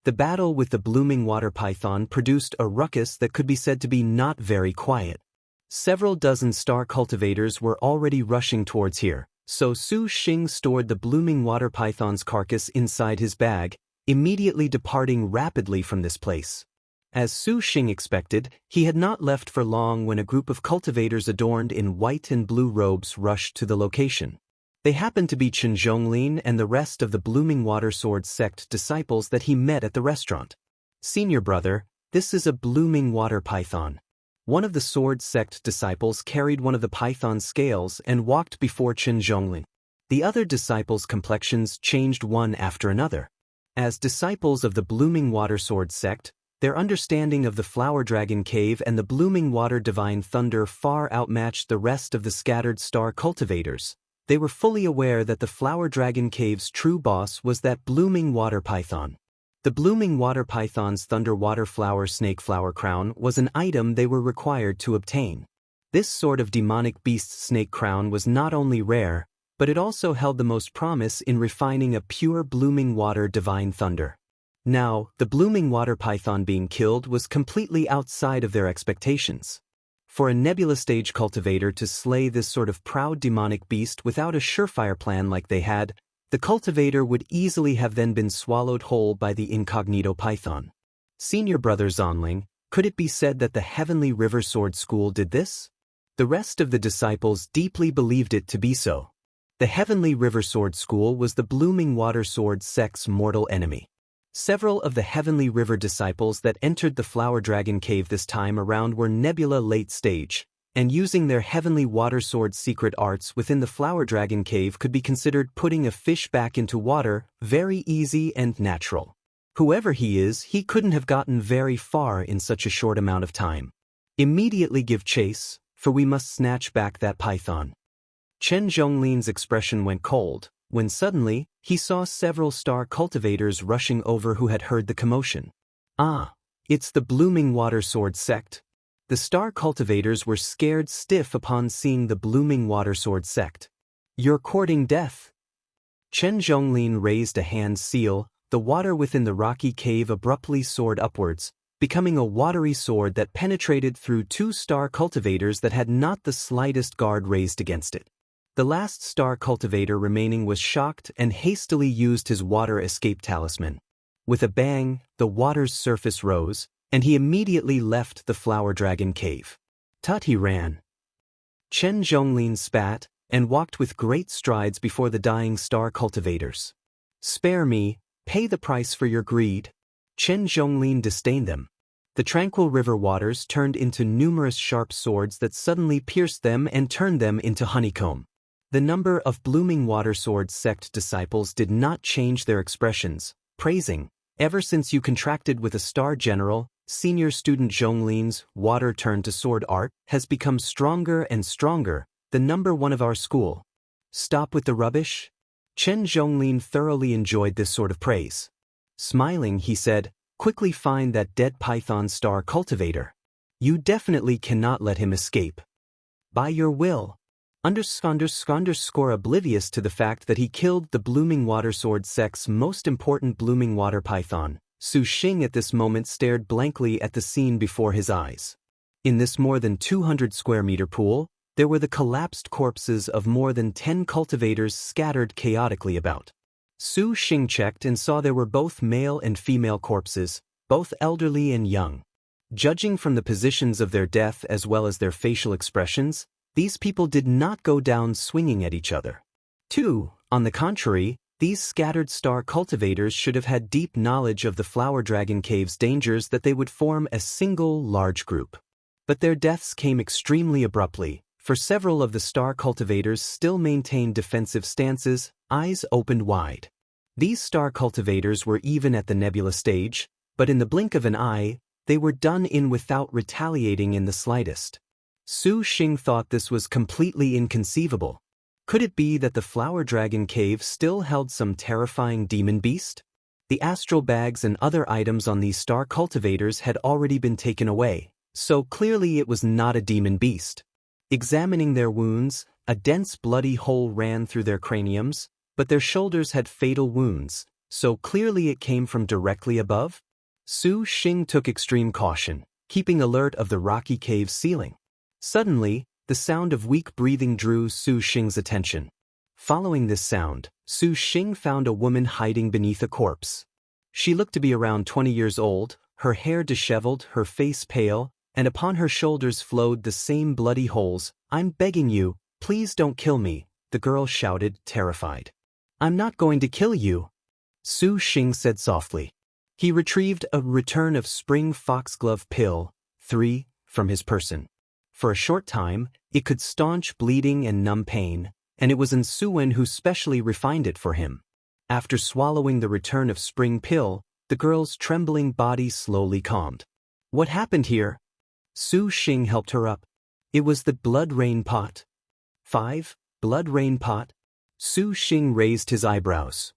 The battle with the blooming water python produced a ruckus that could be said to be not very quiet. Several dozen star cultivators were already rushing towards here, so Su Xing stored the blooming water python's carcass inside his bag, immediately departing rapidly from this place. As Su Xing expected, he had not left for long when a group of cultivators adorned in white and blue robes rushed to the location. They happened to be Chen Zhonglin and the rest of the Blooming Water Sword sect disciples that he met at the restaurant. "Senior brother, this is a blooming water python." One of the sword sect disciples carried one of the python's scales and walked before Chen Zhonglin. The other disciples' complexions changed one after another. As disciples of the Blooming Water Sword sect, their understanding of the Flower Dragon Cave and the Blooming Water Divine Thunder far outmatched the rest of the scattered star cultivators. They were fully aware that the Flower Dragon Cave's true boss was that Blooming Water Python. The Blooming Water Python's Thunder Water Flower Snake Flower Crown was an item they were required to obtain. This sort of demonic beast snake crown was not only rare, but it also held the most promise in refining a pure Blooming Water Divine Thunder. Now, the Blooming Water Python being killed was completely outside of their expectations. For a Nebula Stage cultivator to slay this sort of proud demonic beast without a surefire plan like they had, the cultivator would easily have then been swallowed whole by the incognito python. "Senior brother Zonling, could it be said that the Heavenly River Sword School did this?" The rest of the disciples deeply believed it to be so. The Heavenly River Sword School was the Blooming Water Sword sect's mortal enemy. Several of the Heavenly River disciples that entered the Flower Dragon Cave this time around were Nebula late stage, and using their Heavenly Water Sword secret arts within the Flower Dragon Cave could be considered putting a fish back into water, very easy and natural. Whoever he is, he couldn't have gotten very far in such a short amount of time. "Immediately give chase, for we must snatch back that python." Chen Zhonglin's expression went cold, when suddenly, he saw several star cultivators rushing over who had heard the commotion. "Ah, it's the Blooming Water Sword sect." The star cultivators were scared stiff upon seeing the Blooming Water Sword sect. "You're courting death." Chen Zhonglin raised a hand seal, the water within the rocky cave abruptly soared upwards, becoming a watery sword that penetrated through two star cultivators that had not the slightest guard raised against it. The last star cultivator remaining was shocked and hastily used his water escape talisman. With a bang, the water's surface rose, and he immediately left the Flower Dragon Cave. Tut, he ran. Chen Zhonglin spat, and walked with great strides before the dying star cultivators. "Spare me, pay the price for your greed." Chen Zhonglin disdained them. The tranquil river waters turned into numerous sharp swords that suddenly pierced them and turned them into honeycomb. The number of Blooming Water Sword sect disciples did not change their expressions, praising, "Ever since you contracted with a star general, senior student Zhonglin's water-turned-to-sword art has become stronger and stronger, the number one of our school." "Stop with the rubbish?" Chen Zhonglin thoroughly enjoyed this sort of praise. Smiling, he said, "Quickly find that dead python star cultivator. You definitely cannot let him escape. By your will." Underscore oblivious to the fact that he killed the Blooming Water Sword sect's most important blooming water python, Su Xing at this moment stared blankly at the scene before his eyes. In this more than 200 square meter pool, there were the collapsed corpses of more than 10 cultivators scattered chaotically about. Su Xing checked and saw there were both male and female corpses, both elderly and young. Judging from the positions of their death as well as their facial expressions, these people did not go down swinging at each other. On the contrary, these scattered star cultivators should have had deep knowledge of the Flower Dragon Cave's dangers that they would form a single large group. But their deaths came extremely abruptly, for several of the star cultivators still maintained defensive stances, eyes opened wide. These star cultivators were even at the nebula stage, but in the blink of an eye, they were done in without retaliating in the slightest. Su Xing thought this was completely inconceivable. Could it be that the Flower Dragon Cave still held some terrifying demon beast? The astral bags and other items on these star cultivators had already been taken away, so clearly it was not a demon beast. Examining their wounds, a dense bloody hole ran through their craniums, but their shoulders had fatal wounds, so clearly it came from directly above? Su Xing took extreme caution, keeping alert of the rocky cave's ceiling. Suddenly, the sound of weak breathing drew Su Xing's attention. Following this sound, Su Xing found a woman hiding beneath a corpse. She looked to be around 20 years old, her hair disheveled, her face pale, and upon her shoulders flowed the same bloody holes. "I'm begging you, please don't kill me," the girl shouted, terrified. "I'm not going to kill you," Su Xing said softly. He retrieved a return of spring foxglove pill, 3, from his person. For a short time, it could staunch bleeding and numb pain, and it was Suwen who specially refined it for him. After swallowing the return of spring pill, the girl's trembling body slowly calmed. "What happened here?" Su Xing helped her up. "It was the blood rain pot." 5. Blood rain pot? Su Xing raised his eyebrows.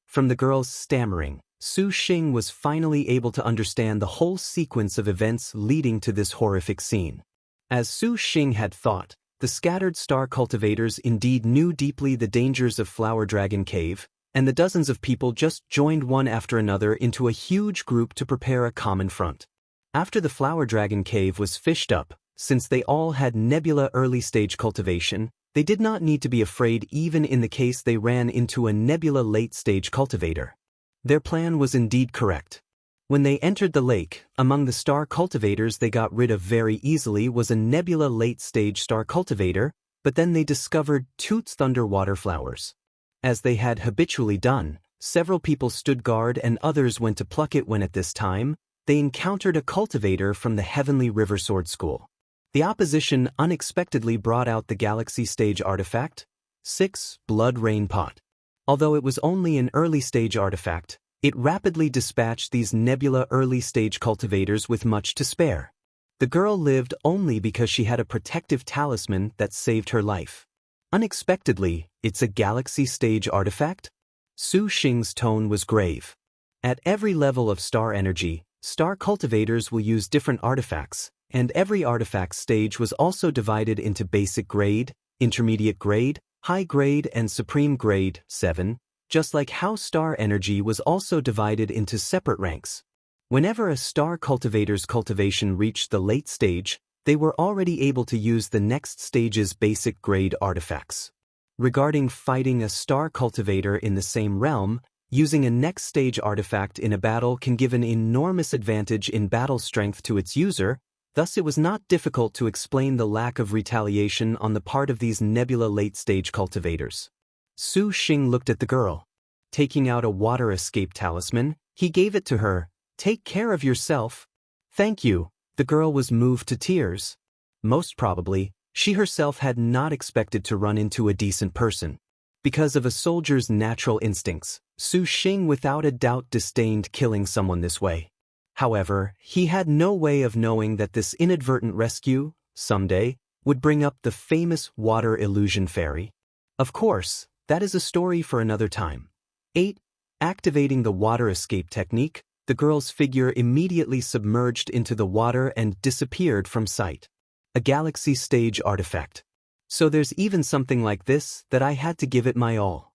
From the girl's stammering, Su Xing was finally able to understand the whole sequence of events leading to this horrific scene. As Su Xing had thought, the scattered star cultivators indeed knew deeply the dangers of Flower Dragon Cave, and the dozens of people just joined one after another into a huge group to prepare a common front. After the Flower Dragon Cave was fished up, since they all had nebula early-stage cultivation, they did not need to be afraid even in the case they ran into a nebula late-stage cultivator. Their plan was indeed correct. When they entered the lake, among the star cultivators they got rid of very easily was a nebula late-stage star cultivator, but then they discovered Toots Thunderwater flowers. As they had habitually done, several people stood guard and others went to pluck it when at this time, they encountered a cultivator from the Heavenly River Sword School. The opposition unexpectedly brought out the Galaxy Stage artifact, 6, Blood Rain Pot. Although it was only an early-stage artifact, it rapidly dispatched these nebula early-stage cultivators with much to spare. The girl lived only because she had a protective talisman that saved her life. Unexpectedly, it's a Galaxy Stage artifact? Su Xing's tone was grave. At every level of star energy, star cultivators will use different artifacts, and every artifact stage was also divided into basic grade, intermediate grade, high grade, and supreme grade, 7, just like how star energy was also divided into separate ranks. Whenever a star cultivator's cultivation reached the late stage, they were already able to use the next stage's basic grade artifacts. Regarding fighting a star cultivator in the same realm, using a next stage artifact in a battle can give an enormous advantage in battle strength to its user, thus it was not difficult to explain the lack of retaliation on the part of these nebula late-stage cultivators. Su Xing looked at the girl. Taking out a water escape talisman, he gave it to her. "Take care of yourself." "Thank you." The girl was moved to tears. Most probably, she herself had not expected to run into a decent person. Because of a soldier's natural instincts, Su Xing without a doubt disdained killing someone this way. However, he had no way of knowing that this inadvertent rescue, someday, would bring up the famous water illusion fairy. Of course, that is a story for another time. 8. Activating the water escape technique, the girl's figure immediately submerged into the water and disappeared from sight. A Galaxy Stage artifact. So there's even something like this that I had to give it my all.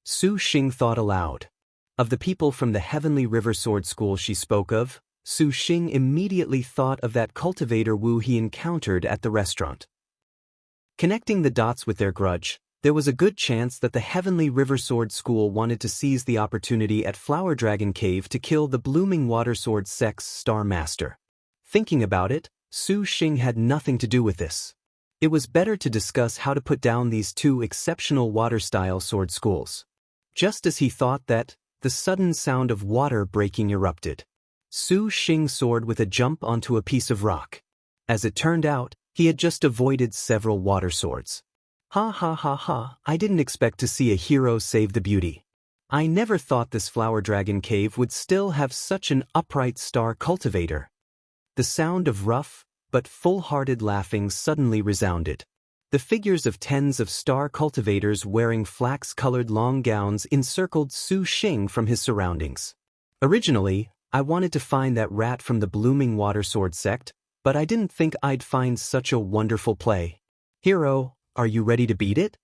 Su Xing thought aloud. Of the people from the Heavenly River Sword School she spoke of, Su Xing immediately thought of that cultivator Wu he encountered at the restaurant. Connecting the dots with their grudge, there was a good chance that the Heavenly River Sword School wanted to seize the opportunity at Flower Dragon Cave to kill the Blooming Water Sword Sect's Star Master. Thinking about it, Su Xing had nothing to do with this. It was better to discuss how to put down these two exceptional water-style sword schools. Just as he thought that, the sudden sound of water breaking erupted. Su Xing soared with a jump onto a piece of rock. As it turned out, he had just avoided several water swords. Ha ha ha ha, I didn't expect to see a hero save the beauty. I never thought this Flower Dragon Cave would still have such an upright star cultivator. The sound of rough, but full-hearted laughing suddenly resounded. The figures of tens of star cultivators wearing flax-colored long gowns encircled Su Xing from his surroundings. Originally, I wanted to find that rat from the Blooming Water Sword sect, but I didn't think I'd find such a wonderful play. Hero, are you ready to beat it?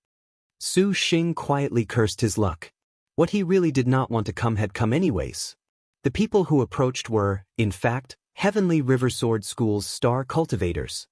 Su Xing quietly cursed his luck. What he really did not want to come had come anyways. The people who approached were, in fact, Heavenly River Sword School's star cultivators.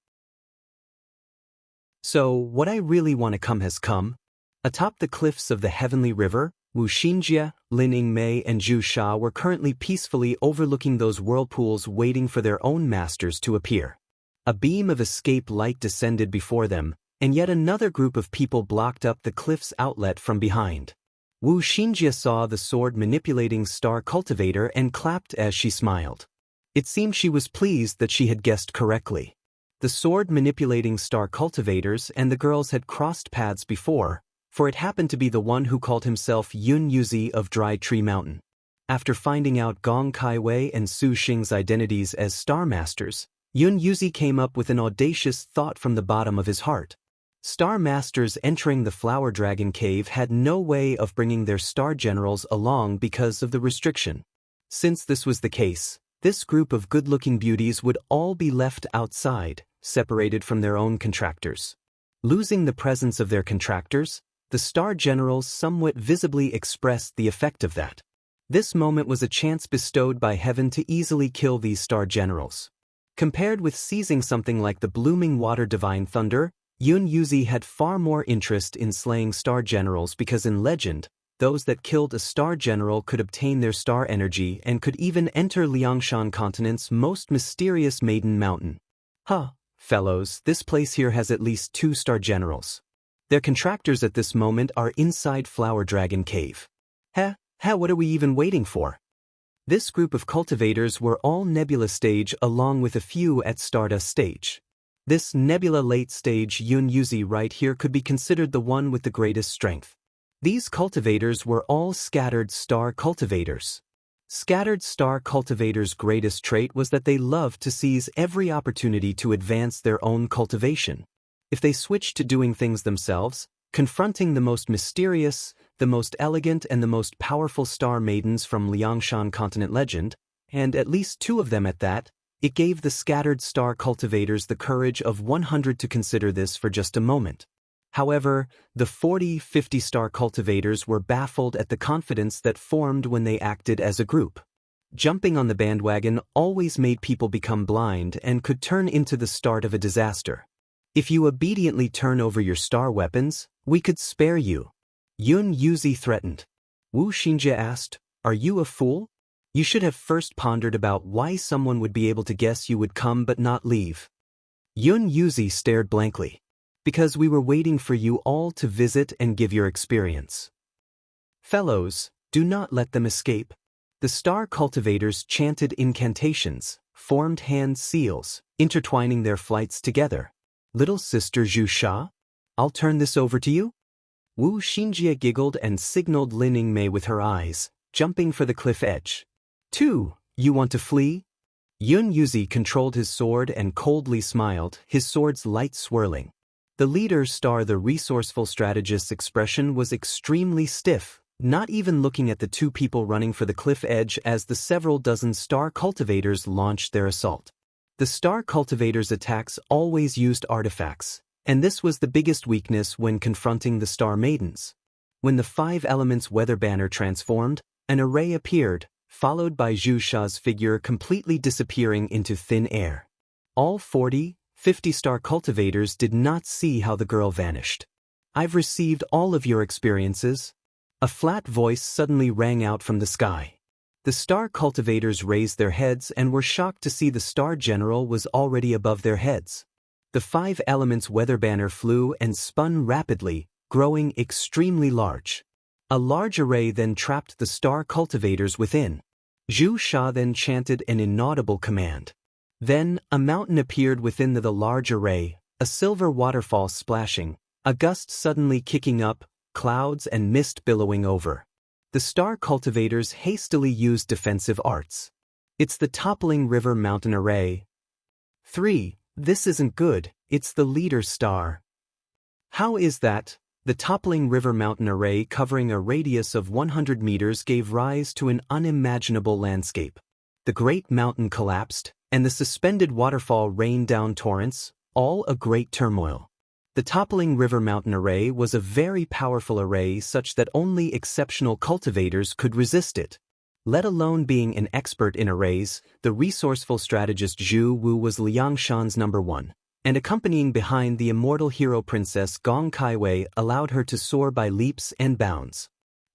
So, what I really want to come has come. Atop the cliffs of the Heavenly River, Wu Xinjie, Lin Yingmei and Zhu Sha were currently peacefully overlooking those whirlpools waiting for their own masters to appear. A beam of escape light descended before them, and yet another group of people blocked up the cliff's outlet from behind. Wu Xinjie saw the sword-manipulating star cultivator and clapped as she smiled. It seemed she was pleased that she had guessed correctly. The sword-manipulating star cultivators and the girls had crossed paths before, for it happened to be the one who called himself Yun Yuzi of Dry Tree Mountain. After finding out Gong Kaiwei and Su Xing's identities as Star Masters, Yun Yuzi came up with an audacious thought from the bottom of his heart. Star Masters entering the Flower Dragon Cave had no way of bringing their star generals along because of the restriction. Since this was the case, this group of good-looking beauties would all be left outside, separated from their own contractors. Losing the presence of their contractors, the star generals somewhat visibly expressed the effect of that. This moment was a chance bestowed by heaven to easily kill these star generals. Compared with seizing something like the blooming water divine thunder, Yun Yuzi had far more interest in slaying star generals because in legend, those that killed a star general could obtain their star energy and could even enter Liangshan continent's most mysterious Maiden Mountain. Fellows, this place here has at least 2 star generals. Their contractors at this moment are inside Flower Dragon Cave. What are we even waiting for? This group of cultivators were all Nebula stage along with a few at Stardust stage. This Nebula late stage Yun Yuzi right here could be considered the one with the greatest strength. These cultivators were all scattered star cultivators. Scattered star cultivators' greatest trait was that they loved to seize every opportunity to advance their own cultivation. If they switched to doing things themselves, confronting the most mysterious, the most elegant and the most powerful star maidens from Liangshan continent legend, and at least 2 of them at that, it gave the scattered star cultivators the courage of 100 to consider this for just a moment. However, the 40-50 star cultivators were baffled at the confidence that formed when they acted as a group. Jumping on the bandwagon always made people become blind and could turn into the start of a disaster. If you obediently turn over your star weapons, we could spare you. Yun Yuzi threatened. Wu Xinjie asked, "Are you a fool? You should have first pondered about why someone would be able to guess you would come but not leave." Yun Yuzi stared blankly. "Because we were waiting for you all to visit and give your experience." Fellows, do not let them escape. The star cultivators chanted incantations, formed hand seals, intertwining their flights together. "Little sister Zhu Sha, I'll turn this over to you?" Wu Xinjie giggled and signaled Lin Yingmei with her eyes, jumping for the cliff edge. You want to flee?" Yun Yuzi controlled his sword and coldly smiled, his sword's light swirling. The leader star the resourceful strategist's expression was extremely stiff, not even looking at the 2 people running for the cliff edge as the several dozen star cultivators launched their assault. The star cultivators' attacks always used artifacts, and this was the biggest weakness when confronting the star maidens. When the 5 elements weather banner transformed, an array appeared, followed by Zhu Sha's figure completely disappearing into thin air. All 40-50 star cultivators did not see how the girl vanished. "I've received all of your experiences." A flat voice suddenly rang out from the sky. The star cultivators raised their heads and were shocked to see the star general was already above their heads. The 5 elements weather banner flew and spun rapidly, growing extremely large. A large array then trapped the star cultivators within. Zhu Sha then chanted an inaudible command. Then, a mountain appeared within the large array, a silver waterfall splashing, a gust suddenly kicking up, clouds and mist billowing over. The star cultivators hastily used defensive arts. "It's the toppling river mountain array." 3. "This isn't good, it's the leader star." "How is that?" The toppling river mountain array covering a radius of 100 meters gave rise to an unimaginable landscape. The great mountain collapsed, and the suspended waterfall rained down torrents, all a great turmoil. The toppling river mountain array was a very powerful array such that only exceptional cultivators could resist it. Let alone being an expert in arrays, the resourceful strategist Zhu Wu was Liang Shan's number one, and accompanying behind the immortal hero princess Gong Kaiwei allowed her to soar by leaps and bounds.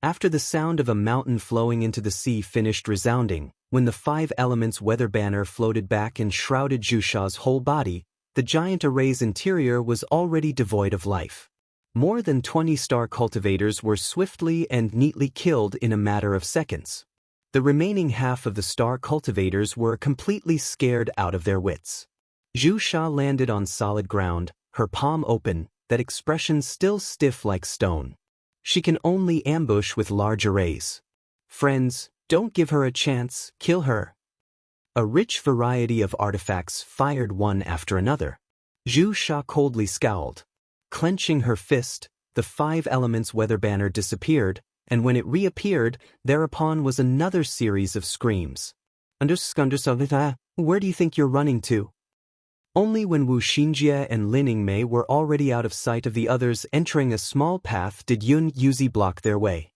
After the sound of a mountain flowing into the sea finished resounding, when the 5 elements weather banner floated back and shrouded Zhu Sha's whole body, the giant array's interior was already devoid of life. More than 20 star cultivators were swiftly and neatly killed in a matter of seconds. The remaining half of the star cultivators were completely scared out of their wits. Zhu Sha landed on solid ground, her palm open, that expression still stiff like stone. She can only ambush with large arrays. Friends, don't give her a chance, kill her. A rich variety of artifacts fired one after another. Zhu Sha coldly scowled. Clenching her fist, the 5 elements weather banner disappeared, and when it reappeared, thereupon was another series of screams. Where do you think you're running to? Only when Wu Xinjie and Lin Yingmei were already out of sight of the others entering a small path did Yun Yuzi block their way.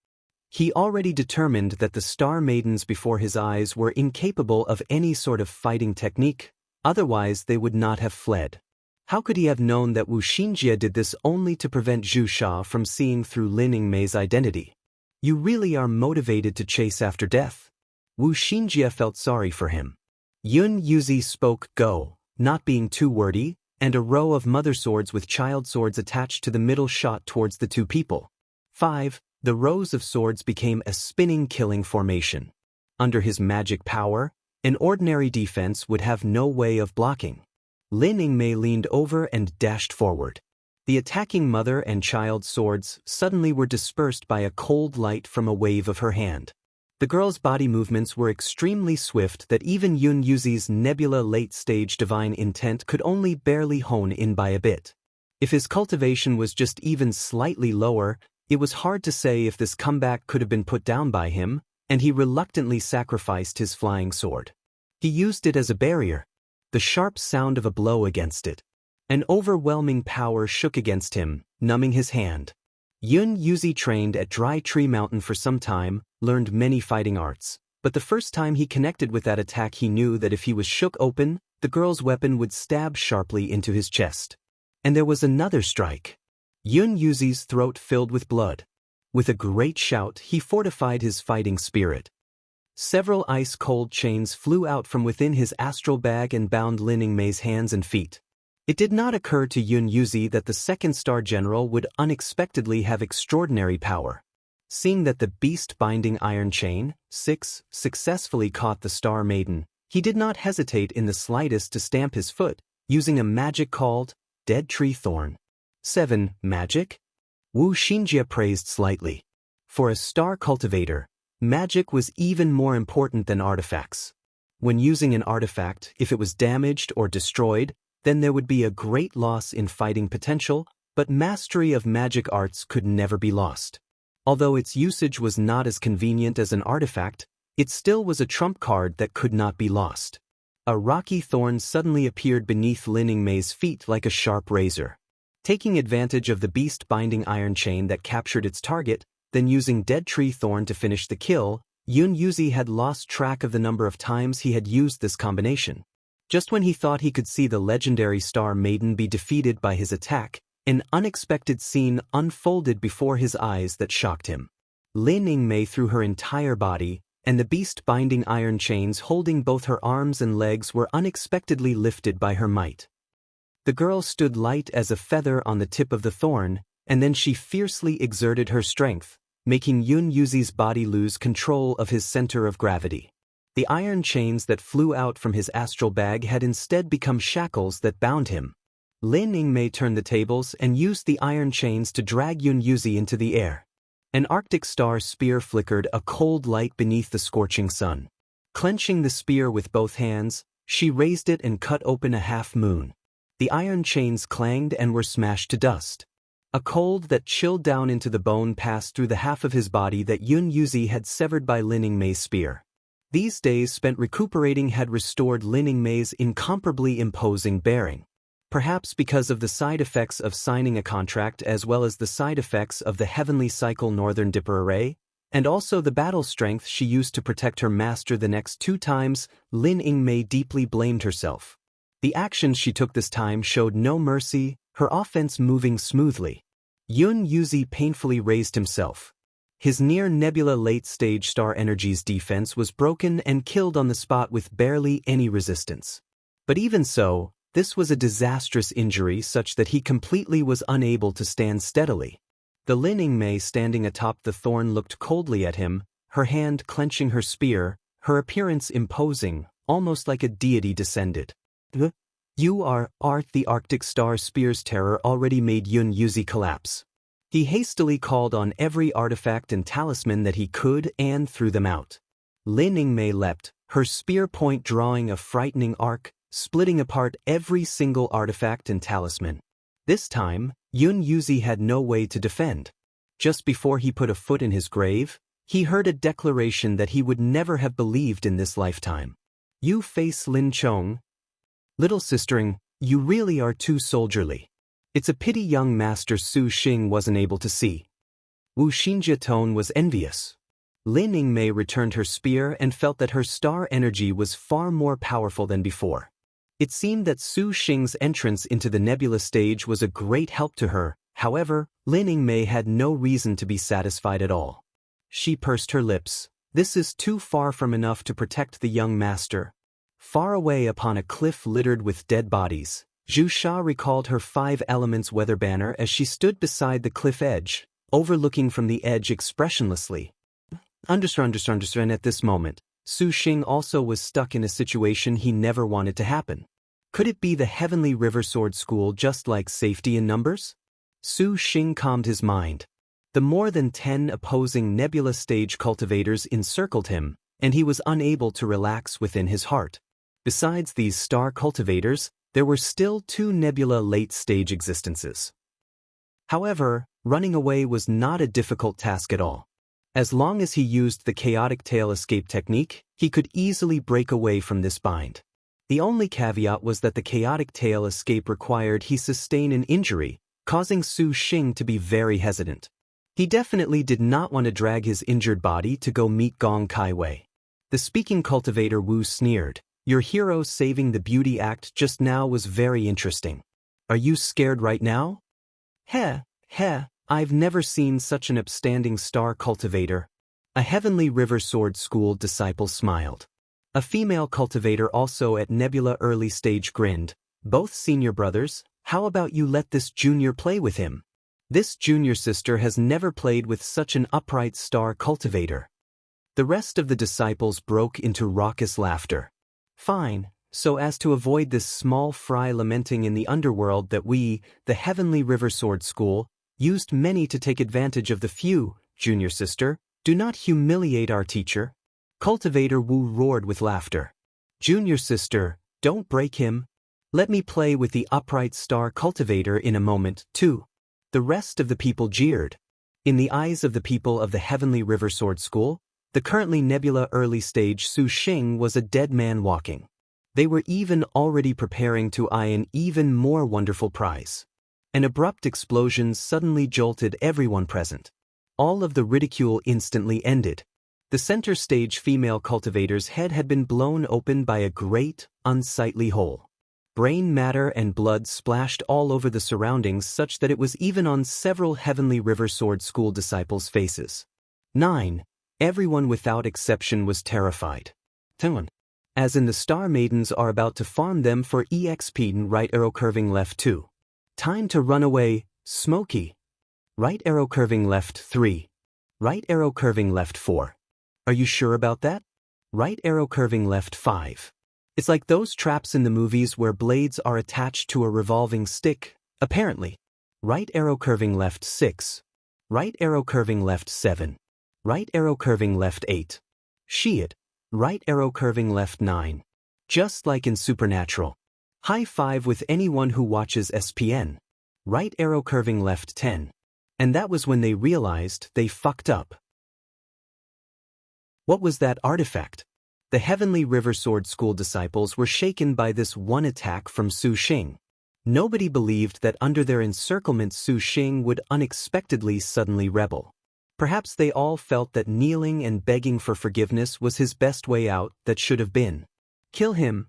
He already determined that the star maidens before his eyes were incapable of any sort of fighting technique, otherwise they would not have fled. How could he have known that Wu Xinjie did this only to prevent Zhu Sha from seeing through Lin Yingmei's identity? You really are motivated to chase after death. Wu Xinjie felt sorry for him. Yun Yuzi spoke go, not being too wordy, and a row of mother swords with child swords attached to the middle shot towards the 2 people. 5. The rows of swords became a spinning killing formation. Under his magic power, an ordinary defense would have no way of blocking. Lin Yingmei leaned over and dashed forward. The attacking mother and child swords suddenly were dispersed by a cold light from a wave of her hand. The girl's body movements were extremely swift that even Yun Yuzi's nebula late-stage divine intent could only barely hone in by a bit. If his cultivation was just even slightly lower, it was hard to say if this comeback could have been put down by him, and he reluctantly sacrificed his flying sword. He used it as a barrier. The sharp sound of a blow against it. An overwhelming power shook against him, numbing his hand. Yun Yuzi trained at Dry Tree Mountain for some time, learned many fighting arts, but the first time he connected with that attack he knew that if he was shook open, the girl's weapon would stab sharply into his chest. And there was another strike. Yun Yuzi's throat filled with blood. With a great shout, he fortified his fighting spirit. Several ice-cold chains flew out from within his astral bag and bound Lin Yingmei's hands and feet. It did not occur to Yun Yuzi that the 2nd star general would unexpectedly have extraordinary power. Seeing that the beast-binding iron chain, 6, successfully caught the star maiden, he did not hesitate in the slightest to stamp his foot, using a magic called Dead Tree Thorn. 7. Magic? Wu Xinjie praised slightly. For a star cultivator, magic was even more important than artifacts. When using an artifact, if it was damaged or destroyed, then there would be a great loss in fighting potential, but mastery of magic arts could never be lost. Although its usage was not as convenient as an artifact, it still was a trump card that could not be lost. A rocky thorn suddenly appeared beneath Lin Yingmei's feet like a sharp razor. Taking advantage of the beast-binding iron chain that captured its target, then using Dead Tree Thorn to finish the kill, Yun Yuzi had lost track of the number of times he had used this combination. Just when he thought he could see the legendary Star Maiden be defeated by his attack, an unexpected scene unfolded before his eyes that shocked him. Lin Yingmei threw her entire body, and the beast-binding iron chains holding both her arms and legs were unexpectedly lifted by her might. The girl stood light as a feather on the tip of the thorn, and then she fiercely exerted her strength, making Yun Yuzi's body lose control of his center of gravity. The iron chains that flew out from his astral bag had instead become shackles that bound him. Lin Yingmei turned the tables and used the iron chains to drag Yun Yuzi into the air. An Arctic star spear flickered a cold light beneath the scorching sun. Clenching the spear with both hands, she raised it and cut open a half moon. The iron chains clanged and were smashed to dust. A cold that chilled down into the bone passed through the half of his body that Yun Yuzi had severed by Lin Yingmei's spear. These days spent recuperating had restored Lin Yingmei's incomparably imposing bearing. perhaps because of the side effects of signing a contract as well as the side effects of the Heavenly Cycle Northern Dipper Array, and also the battle strength she used to protect her master the next 2 times. Lin Yingmei deeply blamed herself. The actions she took this time showed no mercy, her offense moving smoothly. Yun Yuzi painfully raised himself. His near-nebula late-stage star energies defense was broken and killed on the spot with barely any resistance. But even so, this was a disastrous injury such that he completely was unable to stand steadily. The Lin Yingmei standing atop the thorn looked coldly at him, her hand clenching her spear, her appearance imposing, almost like a deity descended. You are the Arctic Star Spear's terror already made Yun Yuzi collapse. He hastily called on every artifact and talisman that he could and threw them out. Lin Yingmei leapt, her spear point drawing a frightening arc, splitting apart every single artifact and talisman. This time, Yun Yuzi had no way to defend. Just before he put a foot in his grave, he heard a declaration that he would never have believed in this lifetime. You face Lin Chong. Little sistering, you really are too soldierly. It's a pity young Master Su Xing wasn't able to see. Wu Xinjiatone was envious. Lin Yingmei returned her spear and felt that her star energy was far more powerful than before. It seemed that Su Xing's entrance into the nebula stage was a great help to her. However, Lin Yingmei had no reason to be satisfied at all. She pursed her lips. This is too far from enough to protect the young master. Far away upon a cliff littered with dead bodies, Zhu Sha recalled her 5 elements weather banner as she stood beside the cliff edge, overlooking from the edge expressionlessly. Understand at this moment, Su Xing also was stuck in a situation he never wanted to happen. Could it be the Heavenly River Sword School just like safety in numbers? Su Xing calmed his mind. The more than 10 opposing nebula stage cultivators encircled him, and he was unable to relax within his heart. Besides these star cultivators, there were still 2 nebula late-stage existences. However, running away was not a difficult task at all. As long as he used the chaotic tail escape technique, he could easily break away from this bind. The only caveat was that the chaotic tail escape required he sustain an injury, causing Su Xing to be very hesitant. He definitely did not want to drag his injured body to go meet Gong Kaiwei. The speaking cultivator Wu sneered. Your hero saving the beauty act just now was very interesting. Are you scared right now? Heh, I've never seen such an upstanding star cultivator. A Heavenly River Sword School disciple smiled. A female cultivator also at Nebula early stage grinned. Both senior brothers, how about you let this junior play with him? This junior sister has never played with such an upright star cultivator. The rest of the disciples broke into raucous laughter. Fine, so as to avoid this small fry lamenting in the underworld that we, the Heavenly River Sword School, used many to take advantage of the few, junior sister, do not humiliate our teacher. Cultivator Wu roared with laughter. Junior sister, don't break him. Let me play with the upright star cultivator in a moment, too. The rest of the people jeered. In the eyes of the people of the Heavenly River Sword School, the currently nebula early stage Su Xing was a dead man walking. They were even already preparing to eye an even more wonderful prize. An abrupt explosion suddenly jolted everyone present. All of the ridicule instantly ended. The center stage female cultivator's head had been blown open by a great, unsightly hole. Brain matter and blood splashed all over the surroundings such that it was even on several Heavenly River Sword School disciples' faces. 9. Everyone without exception was terrified. 10. As in the Star Maidens are about to farm them for EXP. Right arrow curving left 2. Time to run away, Smokey. Right arrow curving left 3. Right arrow curving left 4. Are you sure about that? Right arrow curving left 5. It's like those traps in the movies where blades are attached to a revolving stick, apparently. Right arrow curving left 6. Right arrow curving left 7. Right arrow curving left 8. Shield. Right arrow curving left 9. Just like in Supernatural. High five with anyone who watches SPN. Right arrow curving left 10. And that was when they realized they fucked up. What was that artifact? The Heavenly River Sword School disciples were shaken by this one attack from Su Xing. Nobody believed that under their encirclement Su Xing would unexpectedly suddenly rebel. Perhaps they all felt that kneeling and begging for forgiveness was his best way out. That should have been. Kill him!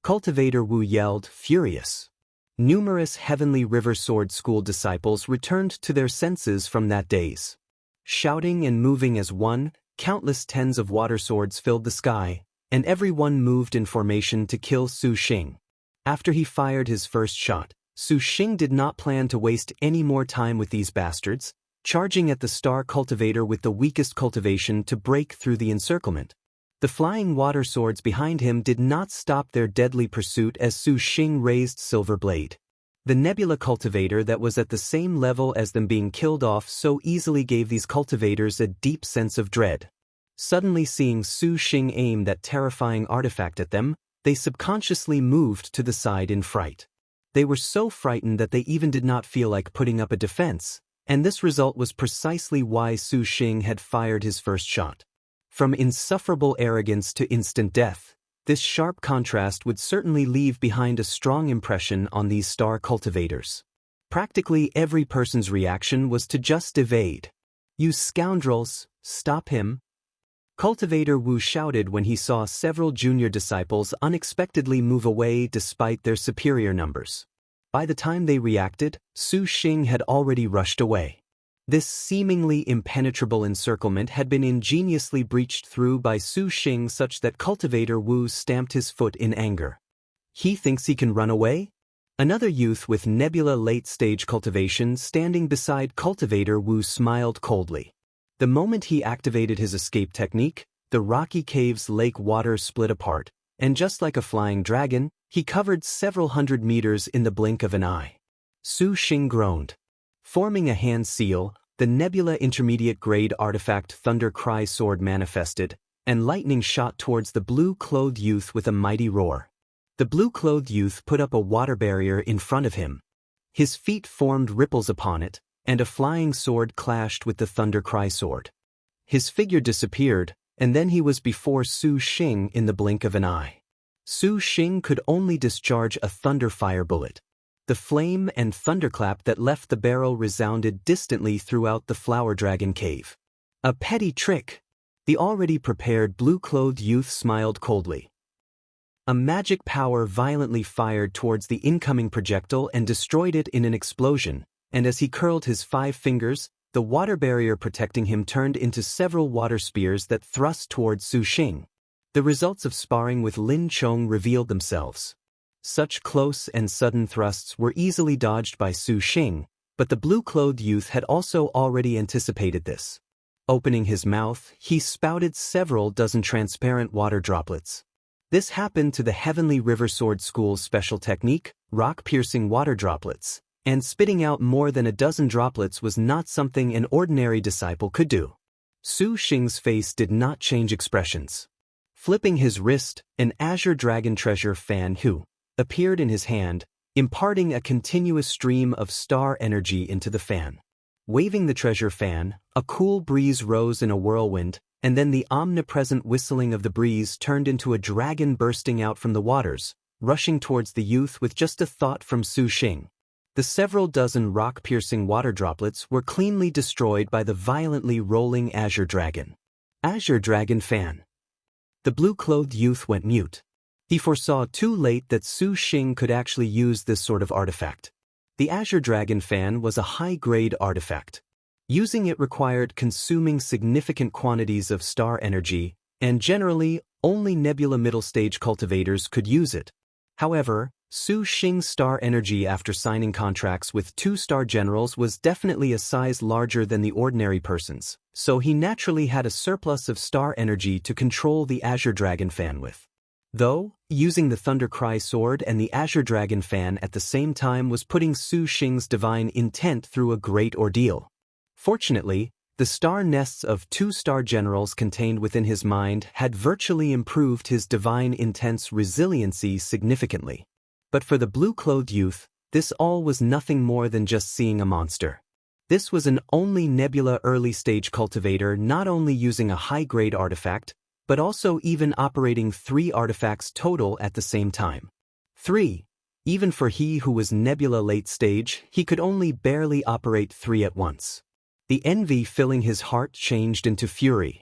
Cultivator Wu yelled, furious. Numerous Heavenly River Sword School disciples returned to their senses from that daze. Shouting and moving as one, countless tens of water swords filled the sky, and everyone moved in formation to kill Su Xing. After he fired his first shot, Su Xing did not plan to waste any more time with these bastards, charging at the star cultivator with the weakest cultivation to break through the encirclement. The flying water swords behind him did not stop their deadly pursuit as Su Xing raised Silver Blade. The nebula cultivator that was at the same level as them being killed off so easily gave these cultivators a deep sense of dread. Suddenly seeing Su Xing aim that terrifying artifact at them, they subconsciously moved to the side in fright. They were so frightened that they even did not feel like putting up a defense, and this result was precisely why Su Xing had fired his first shot. From insufferable arrogance to instant death, this sharp contrast would certainly leave behind a strong impression on these star cultivators. Practically every person's reaction was to just evade. "You scoundrels, stop him!" Cultivator Wu shouted when he saw several junior disciples unexpectedly move away despite their superior numbers. By the time they reacted, Su Xing had already rushed away. This seemingly impenetrable encirclement had been ingeniously breached through by Su Xing such that Cultivator Wu stamped his foot in anger. He thinks he can run away? Another youth with nebula late-stage cultivation standing beside Cultivator Wu smiled coldly. The moment he activated his escape technique, the rocky cave's lake water split apart, and just like a flying dragon, he covered several hundred meters in the blink of an eye. Su Xing groaned. Forming a hand seal, the nebula intermediate-grade artifact Thunder Cry Sword manifested, and lightning shot towards the blue-clothed youth with a mighty roar. The blue-clothed youth put up a water barrier in front of him. His feet formed ripples upon it, and a flying sword clashed with the Thunder Cry Sword. His figure disappeared, and then he was before Su Xing in the blink of an eye. Su Xing could only discharge a thunder fire bullet. The flame and thunderclap that left the barrel resounded distantly throughout the Flower Dragon Cave. A petty trick! The already prepared blue-clothed youth smiled coldly. A magic power violently fired towards the incoming projectile and destroyed it in an explosion, and as he curled his 5 fingers, the water barrier protecting him turned into several water spears that thrust towards Su Xing. The results of sparring with Lin Chong revealed themselves. Such close and sudden thrusts were easily dodged by Su Xing, but the blue-clothed youth had also already anticipated this. Opening his mouth, he spouted several dozen transparent water droplets. This happened to the Heavenly River Sword School's special technique, rock-piercing water droplets, and spitting out more than a dozen droplets was not something an ordinary disciple could do. Su Xing's face did not change expressions. Flipping his wrist, an azure dragon treasure fan appeared in his hand, imparting a continuous stream of star energy into the fan. Waving the treasure fan, a cool breeze rose in a whirlwind, and then the omnipresent whistling of the breeze turned into a dragon bursting out from the waters, rushing towards the youth with just a thought from Su Xing. The several dozen rock-piercing water droplets were cleanly destroyed by the violently rolling azure dragon. Azure Dragon Fan. The blue-clothed youth went mute. He foresaw too late that Su Xing could actually use this sort of artifact. The Azure Dragon Fan was a high-grade artifact. Using it required consuming significant quantities of star energy, and generally, only nebula middle-stage cultivators could use it. However, Su Xing's star energy after signing contracts with 2 star generals was definitely a size larger than the ordinary person's, so he naturally had a surplus of star energy to control the Azure Dragon Fan with. Though, using the Thunder Cry Sword and the Azure Dragon Fan at the same time was putting Su Xing's divine intent through a great ordeal. Fortunately, the star nests of 2 star generals contained within his mind had virtually improved his divine intent's resiliency significantly. But for the blue-clothed youth, this all was nothing more than just seeing a monster. This was an only nebula early-stage cultivator not only using a high-grade artifact, but also even operating 3 artifacts total at the same time. 3. Even for he who was Nebula late stage, he could only barely operate 3 at once. The envy filling his heart changed into fury.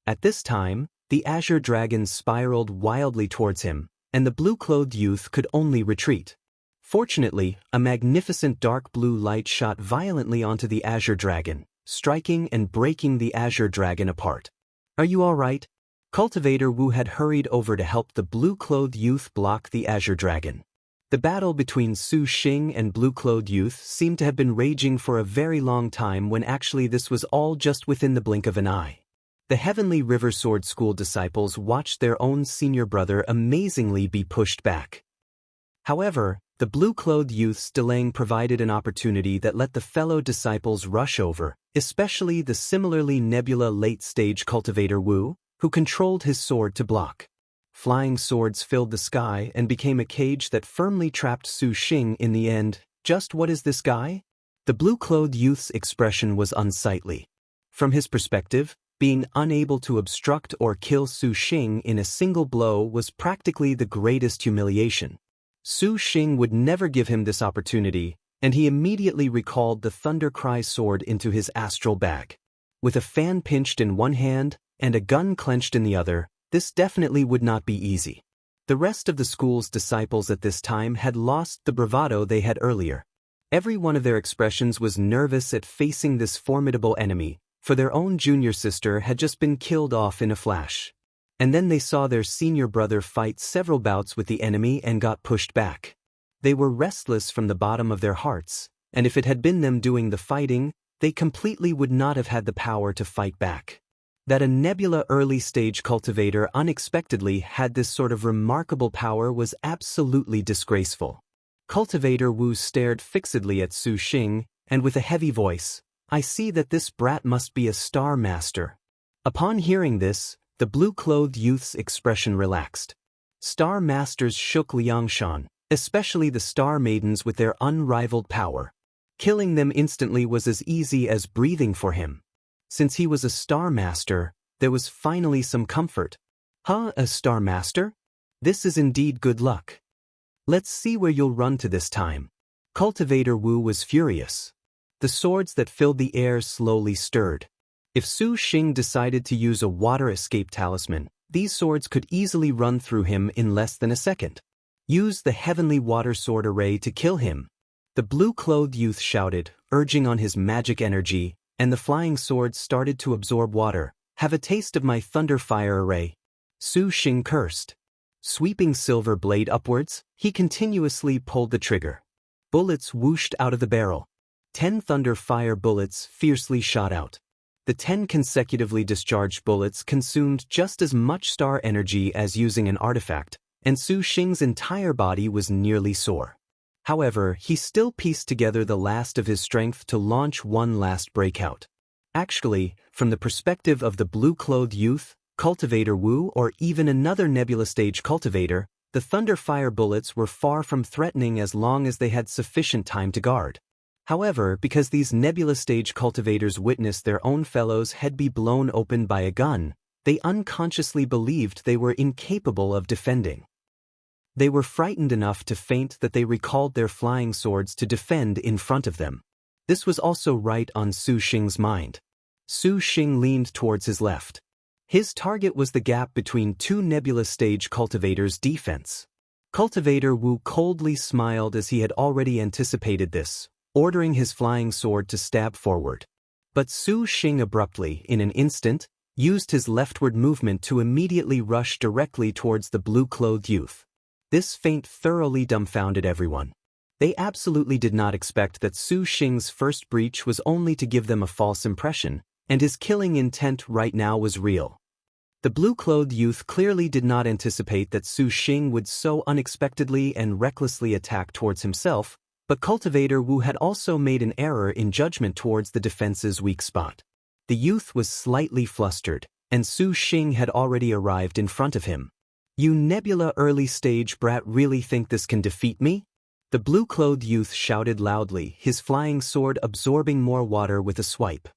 At this time, the azure dragon spiraled wildly towards him, and the blue-clothed youth could only retreat. Fortunately, a magnificent dark blue light shot violently onto the azure dragon, striking and breaking the azure dragon apart. "Are you all right?" Cultivator Wu had hurried over to help the blue-clothed youth block the azure dragon. The battle between Su Xing and blue-clothed youth seemed to have been raging for a very long time when actually this was all just within the blink of an eye. The Heavenly River Sword School disciples watched their own senior brother amazingly be pushed back. However, the blue-clothed youth's delaying provided an opportunity that let the fellow disciples rush over, especially the similarly Nebula late-stage cultivator Wu, who controlled his sword to block. Flying swords filled the sky and became a cage that firmly trapped Su Xing in the end. Just what is this guy? The blue-clothed youth's expression was unsightly. From his perspective, being unable to obstruct or kill Su Xing in a single blow was practically the greatest humiliation. Su Xing would never give him this opportunity, and he immediately recalled the Thunder Cry sword into his astral bag. With a fan pinched in one hand and a gun clenched in the other, this definitely would not be easy. The rest of the school's disciples at this time had lost the bravado they had earlier. Every one of their expressions was nervous at facing this formidable enemy, for their own junior sister had just been killed off in a flash. And then they saw their senior brother fight several bouts with the enemy and got pushed back. They were restless from the bottom of their hearts, and if it had been them doing the fighting, they completely would not have had the power to fight back. That a Nebula early-stage cultivator unexpectedly had this sort of remarkable power was absolutely disgraceful. Cultivator Wu stared fixedly at Su Xing, and with a heavy voice, "I see that this brat must be a star master." Upon hearing this, the blue-clothed youth's expression relaxed. Star masters shook Liangshan, especially the star maidens with their unrivaled power. Killing them instantly was as easy as breathing for him. Since he was a Star Master, there was finally some comfort. "Huh, a Star Master? This is indeed good luck. Let's see where you'll run to this time." Cultivator Wu was furious. The swords that filled the air slowly stirred. If Su Xing decided to use a water escape talisman, these swords could easily run through him in less than a second. Use the Heavenly Water Sword Array to kill him. The blue-clothed youth shouted, urging on his magic energy, and the flying swords started to absorb water. "Have a taste of my Thunder Fire Array." Su Xing cursed. Sweeping silver blade upwards, he continuously pulled the trigger. Bullets whooshed out of the barrel. 10 Thunder Fire bullets fiercely shot out. The 10 consecutively discharged bullets consumed just as much star energy as using an artifact, and Su Xing's entire body was nearly sore. However, he still pieced together the last of his strength to launch one last breakout. Actually, from the perspective of the blue-clothed youth, Cultivator Wu, or even another Nebula stage cultivator, the Thunder Fire bullets were far from threatening as long as they had sufficient time to guard. However, because these Nebula stage cultivators witnessed their own fellow's head be blown open by a gun, they unconsciously believed they were incapable of defending. They were frightened enough to faint that they recalled their flying swords to defend in front of them. This was also right on Su Xing's mind. Su Xing leaned towards his left. His target was the gap between two Nebula stage cultivators' defense. Cultivator Wu coldly smiled as he had already anticipated this, ordering his flying sword to stab forward. But Su Xing abruptly, in an instant, used his leftward movement to immediately rush directly towards the blue-clothed youth. This feint thoroughly dumbfounded everyone. They absolutely did not expect that Su Xing's first breach was only to give them a false impression, and his killing intent right now was real. The blue-clothed youth clearly did not anticipate that Su Xing would so unexpectedly and recklessly attack towards himself, but Cultivator Wu had also made an error in judgment towards the defense's weak spot. The youth was slightly flustered, and Su Xing had already arrived in front of him. "You Nebula early-stage brat really think this can defeat me?" The blue-clothed youth shouted loudly, his flying sword absorbing more water with a swipe.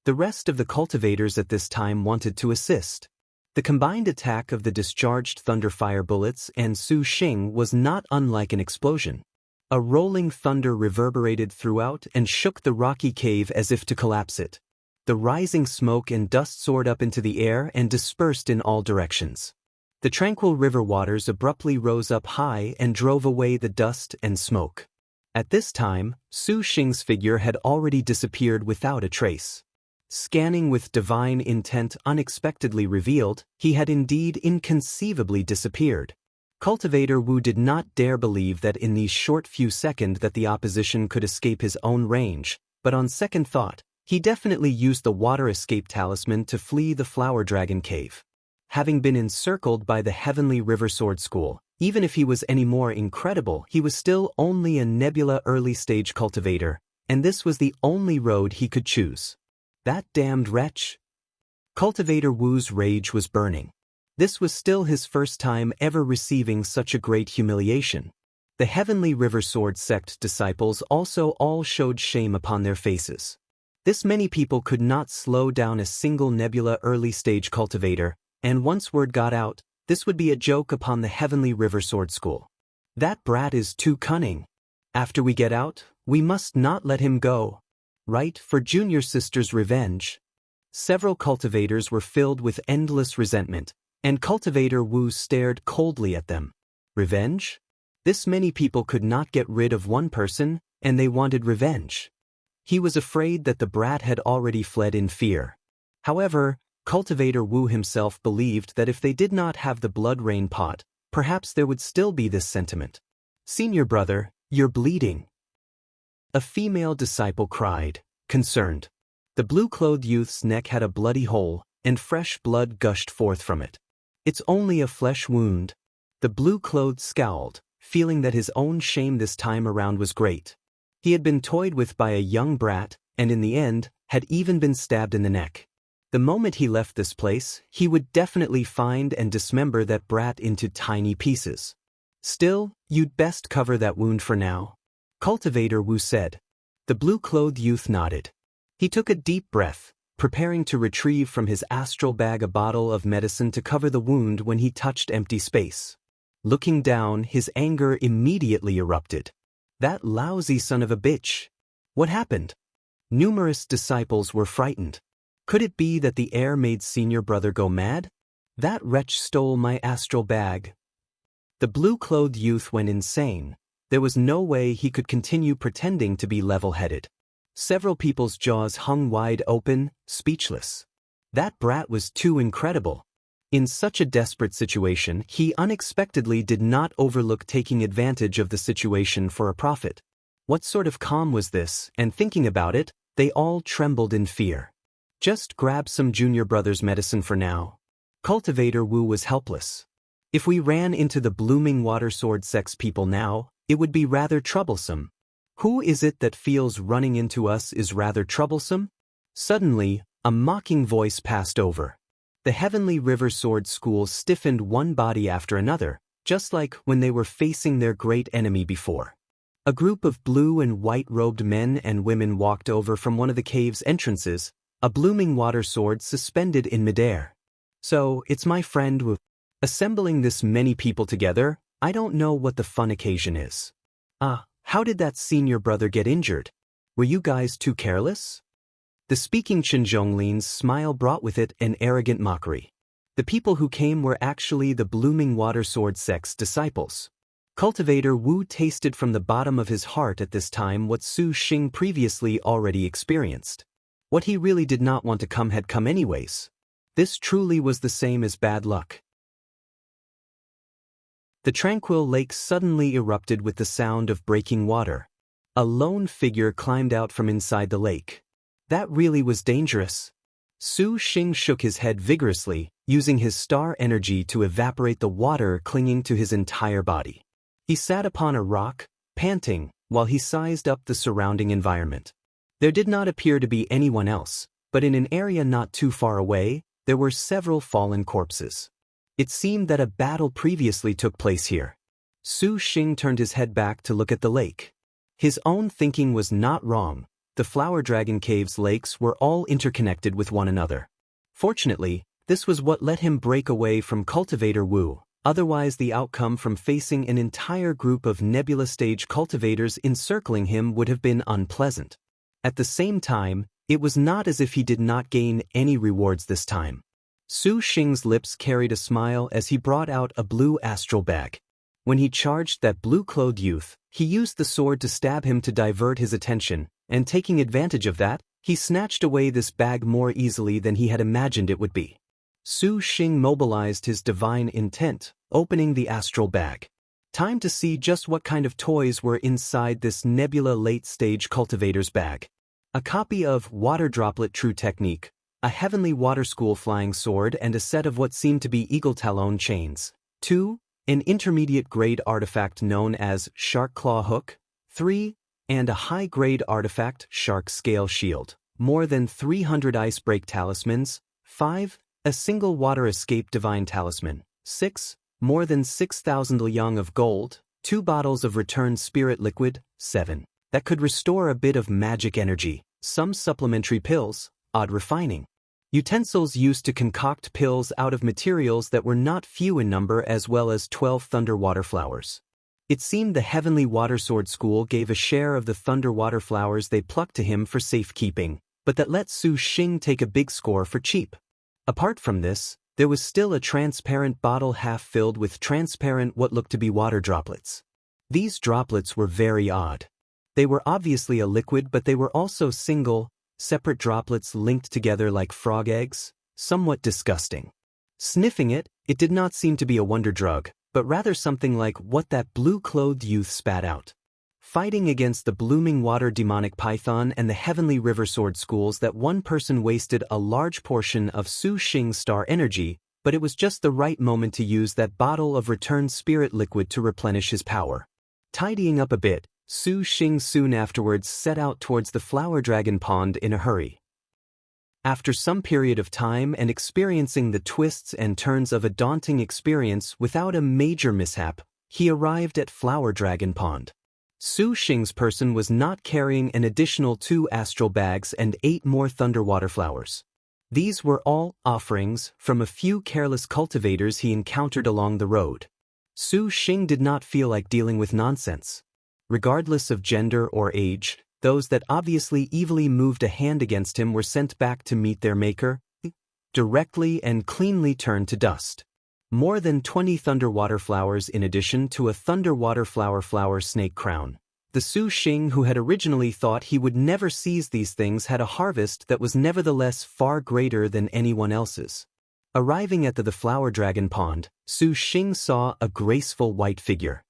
The rest of the cultivators at this time wanted to assist. The combined attack of the discharged Thunderfire bullets and Su Xing was not unlike an explosion. A rolling thunder reverberated throughout and shook the rocky cave as if to collapse it. The rising smoke and dust soared up into the air and dispersed in all directions. The tranquil river waters abruptly rose up high and drove away the dust and smoke. At this time, Su Xing's figure had already disappeared without a trace. Scanning with divine intent unexpectedly revealed, he had indeed inconceivably disappeared. Cultivator Wu did not dare believe that in these short few seconds that the opposition could escape his own range, but on second thought, he definitely used the water escape talisman to flee the Flower Dragon Cave. Having been encircled by the Heavenly River Sword School, even if he was any more incredible, he was still only a Nebula early-stage cultivator, and this was the only road he could choose. That damned wretch! Cultivator Wu's rage was burning. This was still his first time ever receiving such a great humiliation. The Heavenly River Sword sect disciples also all showed shame upon their faces. This many people could not slow down a single Nebula early-stage cultivator, and once word got out, this would be a joke upon the Heavenly River Sword School. That brat is too cunning. After we get out, we must not let him go. Right, for junior sister's revenge. Several cultivators were filled with endless resentment, and Cultivator Wu stared coldly at them. Revenge? This many people could not get rid of one person, and they wanted revenge. He was afraid that the brat had already fled in fear. However, Cultivator Wu himself believed that if they did not have the blood rain pot, perhaps there would still be this sentiment. "Senior brother, you're bleeding." A female disciple cried, concerned. The blue-clothed youth's neck had a bloody hole, and fresh blood gushed forth from it. "It's only a flesh wound." The blue-clothed scowled, feeling that his own shame this time around was great. He had been toyed with by a young brat, and in the end, had even been stabbed in the neck. The moment he left this place, he would definitely find and dismember that brat into tiny pieces. "Still, you'd best cover that wound for now," Cultivator Wu said. The blue-clothed youth nodded. He took a deep breath, preparing to retrieve from his astral bag a bottle of medicine to cover the wound when he touched empty space. Looking down, his anger immediately erupted. That lousy son of a bitch! What happened? Numerous disciples were frightened. Could it be that the air made senior brother go mad? That wretch stole my astral bag. The blue-clothed youth went insane. There was no way he could continue pretending to be level-headed. Several people's jaws hung wide open, speechless. That brat was too incredible. In such a desperate situation, he unexpectedly did not overlook taking advantage of the situation for a profit. What sort of calm was this? And thinking about it, they all trembled in fear. Just grab some junior brother's medicine for now. Cultivator Wu was helpless. If we ran into the blooming water sword sex people now, it would be rather troublesome. Who is it that feels running into us is rather troublesome? Suddenly, a mocking voice passed over. The Heavenly River Sword School stiffened one body after another, just like when they were facing their great enemy before. A group of blue and white-robed men and women walked over from one of the cave's entrances, a blooming water sword suspended in midair. "So, it's my friend Wu. Assembling this many people together, I don't know what the fun occasion is. How did that senior brother get injured? Were you guys too careless?" The speaking Chinzhonglin's smile brought with it an arrogant mockery. The people who came were actually the blooming water sword sect's disciples. Cultivator Wu tasted from the bottom of his heart at this time what Su Xing previously already experienced. What he really did not want to come had come anyways. This truly was the same as bad luck. The tranquil lake suddenly erupted with the sound of breaking water. A lone figure climbed out from inside the lake. That really was dangerous. Su Xing shook his head vigorously, using his star energy to evaporate the water clinging to his entire body. He sat upon a rock, panting, while he sized up the surrounding environment. There did not appear to be anyone else, but in an area not too far away, there were several fallen corpses. It seemed that a battle previously took place here. Su Xing turned his head back to look at the lake. His own thinking was not wrong. The Flower Dragon Cave's lakes were all interconnected with one another. Fortunately, this was what let him break away from Cultivator Wu, Otherwise, the outcome from facing an entire group of nebula stage cultivators encircling him would have been unpleasant. At the same time, it was not as if he did not gain any rewards this time. Su Xing's lips carried a smile as he brought out a blue astral bag. When he charged that blue-clothed youth, he used the sword to stab him to divert his attention, and taking advantage of that, he snatched away this bag more easily than he had imagined it would be. Su Xing mobilized his divine intent, opening the astral bag. Time to see just what kind of toys were inside this nebula late-stage cultivator's bag. A copy of Water Droplet True Technique, a heavenly water school flying sword, and a set of what seemed to be eagle talon chains. 2. An intermediate-grade artifact known as Shark Claw Hook. 3. And a high-grade artifact, Shark Scale Shield. More than 300 Icebreak Talismans. 5. A single Water Escape Divine Talisman. 6. More than 6,000 Liang of gold. 2 bottles of Return Spirit Liquid. 7. That could restore a bit of magic energy. Some supplementary pills. Odd refining. Utensils used to concoct pills out of materials that were not few in number, as well as 12 Thunder Water Flowers. It seemed the Heavenly Water Sword School gave a share of the Thunder Water Flowers they plucked to him for safekeeping, but that let Su Xing take a big score for cheap. Apart from this, there was still a transparent bottle half filled with transparent what looked to be water droplets. These droplets were very odd. They were obviously a liquid, but they were also single, separate droplets linked together like frog eggs, somewhat disgusting. Sniffing it, it did not seem to be a wonder drug, but rather something like what that blue-clothed youth spat out. Fighting against the blooming water demonic python and the heavenly river sword schools, that one person wasted a large portion of Su Xing's star energy, but it was just the right moment to use that bottle of returned spirit liquid to replenish his power. Tidying up a bit, Su Xing soon afterwards set out towards the flower dragon pond in a hurry. After some period of time and experiencing the twists and turns of a daunting experience without a major mishap, he arrived at Flower Dragon Pond. Su Xing's person was not carrying an additional 2 astral bags and 8 more thunder water flowers. These were all offerings from a few careless cultivators he encountered along the road. Su Xing did not feel like dealing with nonsense. Regardless of gender or age, those that obviously evilly moved a hand against him were sent back to meet their maker, directly and cleanly turned to dust. More than 20 thunder water flowers in addition to a thunder water flower snake crown. The Su Xing who had originally thought he would never seize these things had a harvest that was nevertheless far greater than anyone else's. Arriving at the flower dragon pond, Su Xing saw a graceful white figure.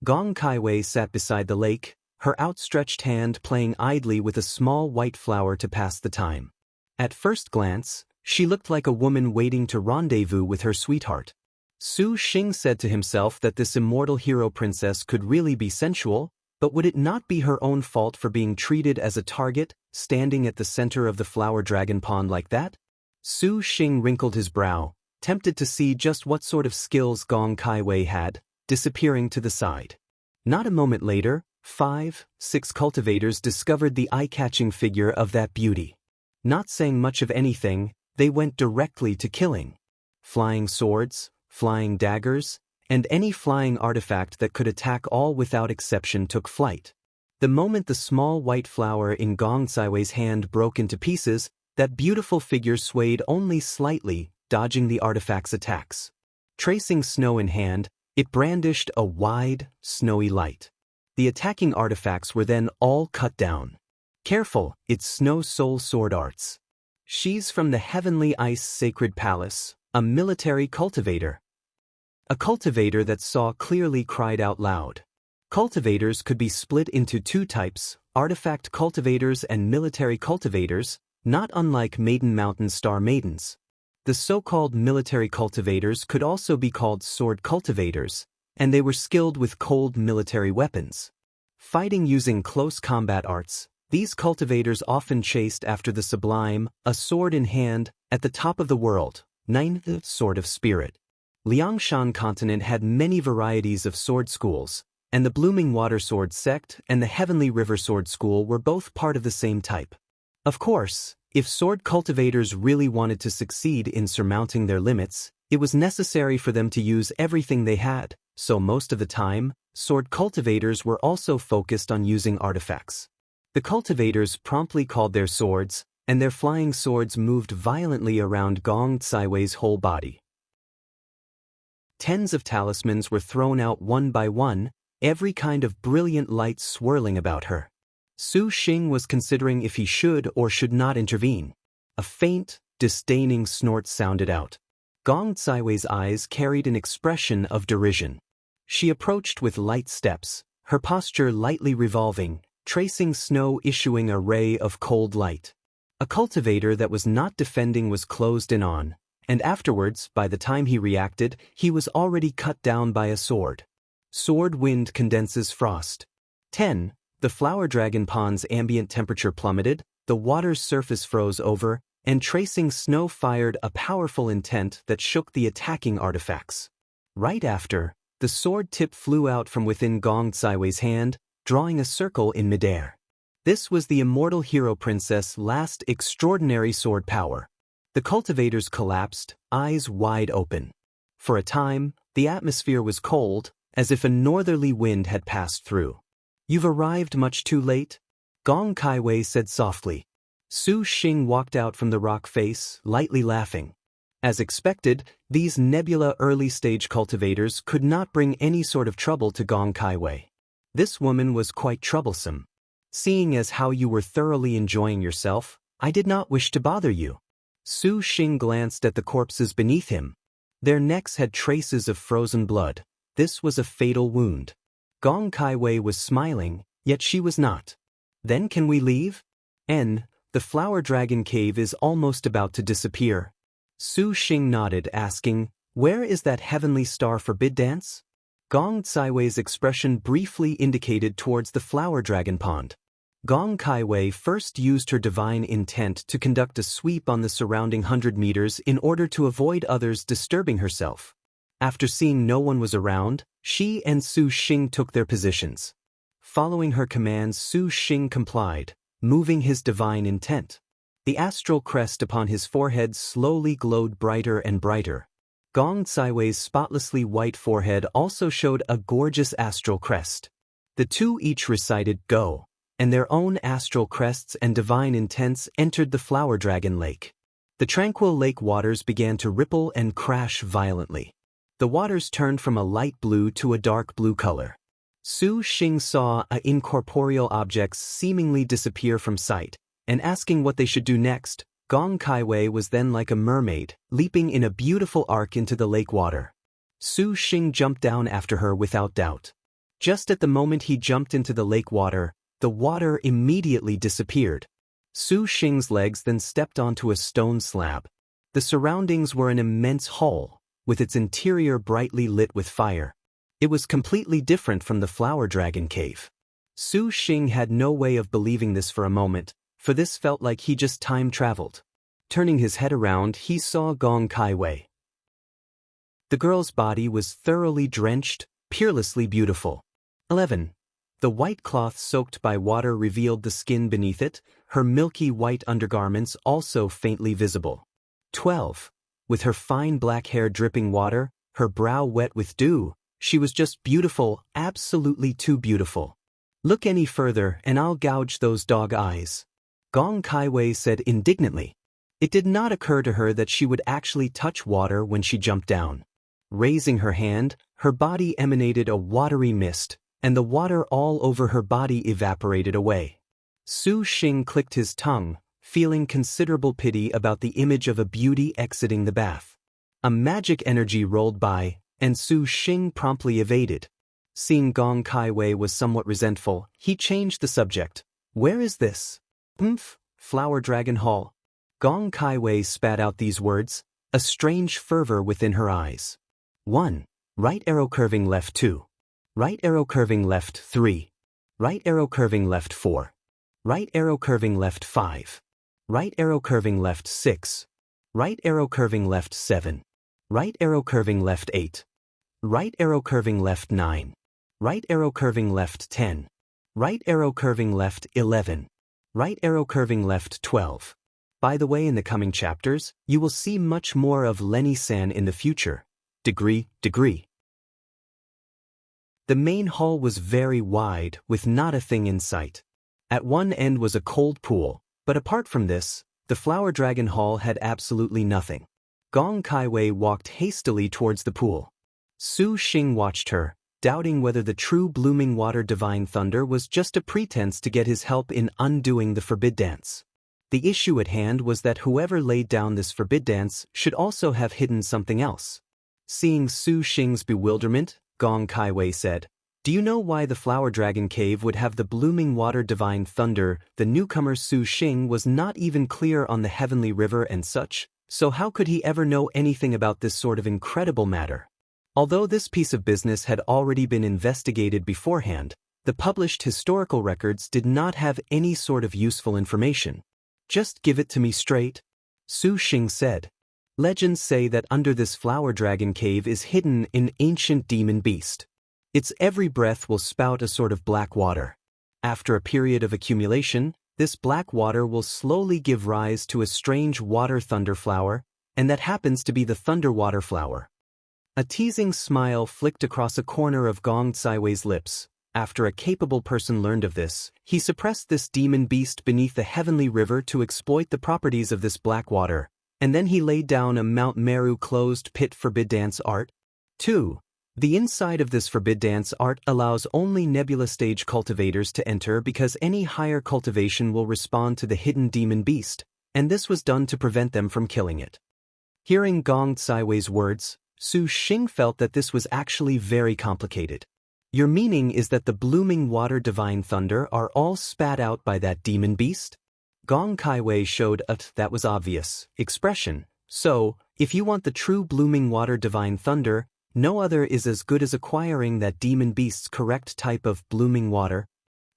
Gong Kaiwei sat beside the lake, her outstretched hand playing idly with a small white flower to pass the time. At first glance, she looked like a woman waiting to rendezvous with her sweetheart. Su Xing said to himself that this immortal hero princess could really be sensual, but would it not be her own fault for being treated as a target, standing at the center of the flower dragon pond like that? Su Xing wrinkled his brow, tempted to see just what sort of skills Gong Kaiwei had, disappearing to the side. Not a moment later, 5, 6 cultivators discovered the eye-catching figure of that beauty. Not saying much of anything, they went directly to killing. Flying swords, flying daggers, and any flying artifact that could attack all without exception took flight. The moment the small white flower in Gong Kaiwei's hand broke into pieces, that beautiful figure swayed only slightly, dodging the artifact's attacks. Tracing snow in hand, it brandished a wide, snowy light. The attacking artifacts were then all cut down. Careful, it's Snow Soul Sword Arts. She's from the Heavenly Ice Sacred Palace, a military cultivator. A cultivator that saw clearly cried out loud. Cultivators could be split into 2 types, artifact cultivators and military cultivators, not unlike Maiden Mountain Star Maidens. The so-called military cultivators could also be called sword cultivators, and they were skilled with cold military weapons. Fighting using close combat arts, these cultivators often chased after the sublime, a sword in hand, at the top of the world, 9th Sword of Spirit. Liangshan continent had many varieties of sword schools, and the Blooming Water Sword sect and the Heavenly River Sword School were both part of the same type. Of course, if sword cultivators really wanted to succeed in surmounting their limits, It was necessary for them to use everything they had, so most of the time, sword cultivators were also focused on using artifacts. The cultivators promptly called their swords, and their flying swords moved violently around Gong Caiwei's whole body. Tens of talismans were thrown out one by one, every kind of brilliant light swirling about her. Su Xing was considering if he should or should not intervene. A faint, disdaining snort sounded out. Gong Caiwei's eyes carried an expression of derision. She approached with light steps, her posture lightly revolving, tracing snow issuing a ray of cold light. A cultivator that was not defending was closed in on, and afterwards, by the time he reacted, he was already cut down by a sword. Sword wind condenses frost. 10. The flower dragon pond's ambient temperature plummeted, the water's surface froze over, and tracing snow fired a powerful intent that shook the attacking artifacts. Right after, the sword tip flew out from within Gong Caiwei's hand, drawing a circle in midair. This was the immortal hero princess' last extraordinary sword power. The cultivators collapsed, eyes wide open. For a time, the atmosphere was cold, as if a northerly wind had passed through. "You've arrived much too late," Gong Caiwei said softly. Su Xing walked out from the rock face, lightly laughing. As expected, these nebula early-stage cultivators could not bring any sort of trouble to Gong Caiwei. This woman was quite troublesome. "Seeing as how you were thoroughly enjoying yourself, I did not wish to bother you." Su Xing glanced at the corpses beneath him. Their necks had traces of frozen blood. This was a fatal wound. Gong Caiwei was smiling, yet she was not. "Then can we leave?" The flower dragon cave is almost about to disappear." Su Xing nodded, asking, "Where is that heavenly star for bid dance?" Gong Caiwei's expression briefly indicated towards the flower dragon pond. Gong Caiwei first used her divine intent to conduct a sweep on the surrounding 100 meters in order to avoid others disturbing herself. After seeing no one was around, she and Su Xing took their positions. Following her commands, Su Xing complied, moving his divine intent. The astral crest upon his forehead slowly glowed brighter and brighter. Gong Caiwei's spotlessly white forehead also showed a gorgeous astral crest. The two each recited "Go," and their own astral crests and divine intents entered the flower dragon lake. The tranquil lake waters began to ripple and crash violently. The waters turned from a light blue to a dark blue color. Su Xing saw incorporeal objects seemingly disappear from sight, and asking what they should do next, Gong Caiwei was then like a mermaid, leaping in a beautiful arc into the lake water. Su Xing jumped down after her without doubt. Just at the moment he jumped into the lake water, the water immediately disappeared. Su Xing's legs then stepped onto a stone slab. The surroundings were an immense hall, with its interior brightly lit with fire. It was completely different from the flower dragon cave. Su Xing had no way of believing this for a moment, for this felt like he just time-traveled. Turning his head around, he saw Gong Caiwei. The girl's body was thoroughly drenched, peerlessly beautiful. 11. The white cloth soaked by water revealed the skin beneath it, her milky white undergarments also faintly visible. 12. With her fine black hair dripping water, her brow wet with dew, she was just beautiful, absolutely too beautiful. "Look any further and I'll gouge those dog eyes," Gong Caiwei said indignantly. It did not occur to her that she would actually touch water when she jumped down. Raising her hand, her body emanated a watery mist, and the water all over her body evaporated away. Su Xing clicked his tongue, feeling considerable pity about the image of a beauty exiting the bath. A magic energy rolled by, and Su Xing promptly evaded. Seeing Gong Caiwei was somewhat resentful, he changed the subject. "Where is this?" "Flower Dragon Hall." Gong Caiwei spat out these words, a strange fervor within her eyes. 1. Right arrow curving left 2. Right arrow curving left 3. Right arrow curving left 4. Right arrow curving left 5. Right arrow curving left 6. Right arrow curving left 7. Right arrow curving left 8. Right arrow curving left 9. Right arrow curving left 10. Right arrow curving left 11. Right arrow curving left 12. By the way, in the coming chapters, you will see much more of Lenny-san in the future. Degree. The main hall was very wide, with not a thing in sight. At one end was a cold pool, but apart from this, the Flower Dragon Hall had absolutely nothing. Gong Kaiwei walked hastily towards the pool. Su Xing watched her, doubting whether the true blooming water divine thunder was just a pretense to get his help in undoing the forbid dance. The issue at hand was that whoever laid down this forbid dance should also have hidden something else. Seeing Su Xing's bewilderment, Gong Kaiwei said, "Do you know why the Flower Dragon Cave would have the blooming water divine thunder?" The newcomer Su Xing was not even clear on the heavenly river and such, so how could he ever know anything about this sort of incredible matter? Although this piece of business had already been investigated beforehand, the published historical records did not have any sort of useful information. "Just give it to me straight," Su Xing said. "Legends say that under this Flower Dragon Cave is hidden an ancient demon beast. Its every breath will spout a sort of black water. After a period of accumulation, this black water will slowly give rise to a strange water thunder flower, and that happens to be the thunder water flower." A teasing smile flicked across a corner of Gong Kaiwei's lips. After a capable person learned of this, he suppressed this demon beast beneath the heavenly river to exploit the properties of this black water, and then he laid down a Mount Meru closed pit forbid dance art. 2. The inside of this forbid dance art allows only nebula stage cultivators to enter because any higher cultivation will respond to the hidden demon beast, and this was done to prevent them from killing it. Hearing Gong Kaiwei's words, Su Xing felt that this was actually very complicated. "Your meaning is that the blooming water divine thunder are all spat out by that demon beast?" Gong Kaiwei showed a "that was obvious" expression. "So, if you want the true blooming water divine thunder, no other is as good as acquiring that demon beast's correct type of blooming water."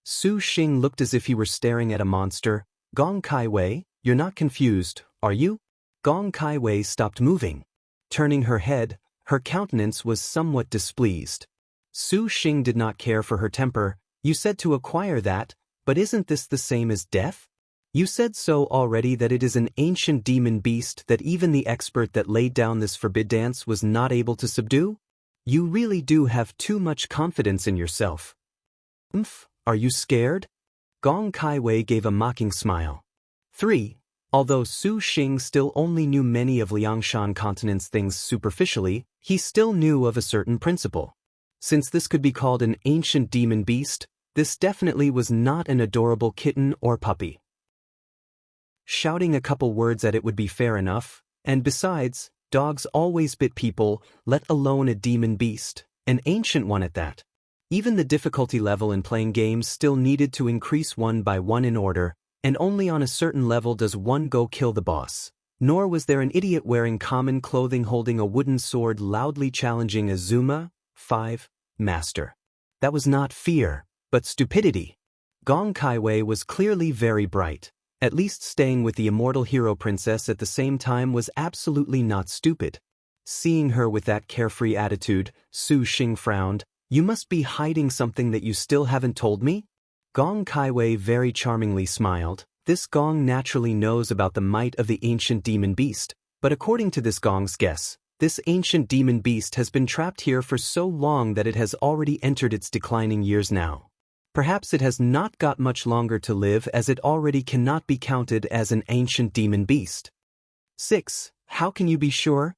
Su Xing looked as if he were staring at a monster. "Gong Kaiwei, you're not confused, are you?" Gong Kaiwei stopped moving. Turning her head, her countenance was somewhat displeased. Su Xing did not care for her temper. "You said to acquire that, but isn't this the same as death? You said so already, that it is an ancient demon beast that even the expert that laid down this forbid dance was not able to subdue? You really do have too much confidence in yourself." Are you scared?" Gong Kaiwei gave a mocking smile. 3. Although Su Xing still only knew many of Liangshan continent's things superficially, he still knew of a certain principle. Since this could be called an ancient demon beast, this definitely was not an adorable kitten or puppy. Shouting a couple words at it would be fair enough, and besides, dogs always bit people, let alone a demon beast, an ancient one at that. Even the difficulty level in playing games still needed to increase one by one in order, and only on a certain level does one go kill the boss. Nor was there an idiot wearing common clothing holding a wooden sword loudly challenging Azuma. 5. Master. That was not fear, but stupidity. Gong Kaiwei was clearly very bright. At least staying with the immortal hero princess at the same time was absolutely not stupid. Seeing her with that carefree attitude, Su Xing frowned. "You must be hiding something that you still haven't told me?" Gong Kaiwei very charmingly smiled. This Gong naturally knows about the might of the ancient demon beast, but according to this Gong's guess, this ancient demon beast has been trapped here for so long that it has already entered its declining years now. Perhaps it has not got much longer to live, as it already cannot be counted as an ancient demon beast. 6. How can you be sure?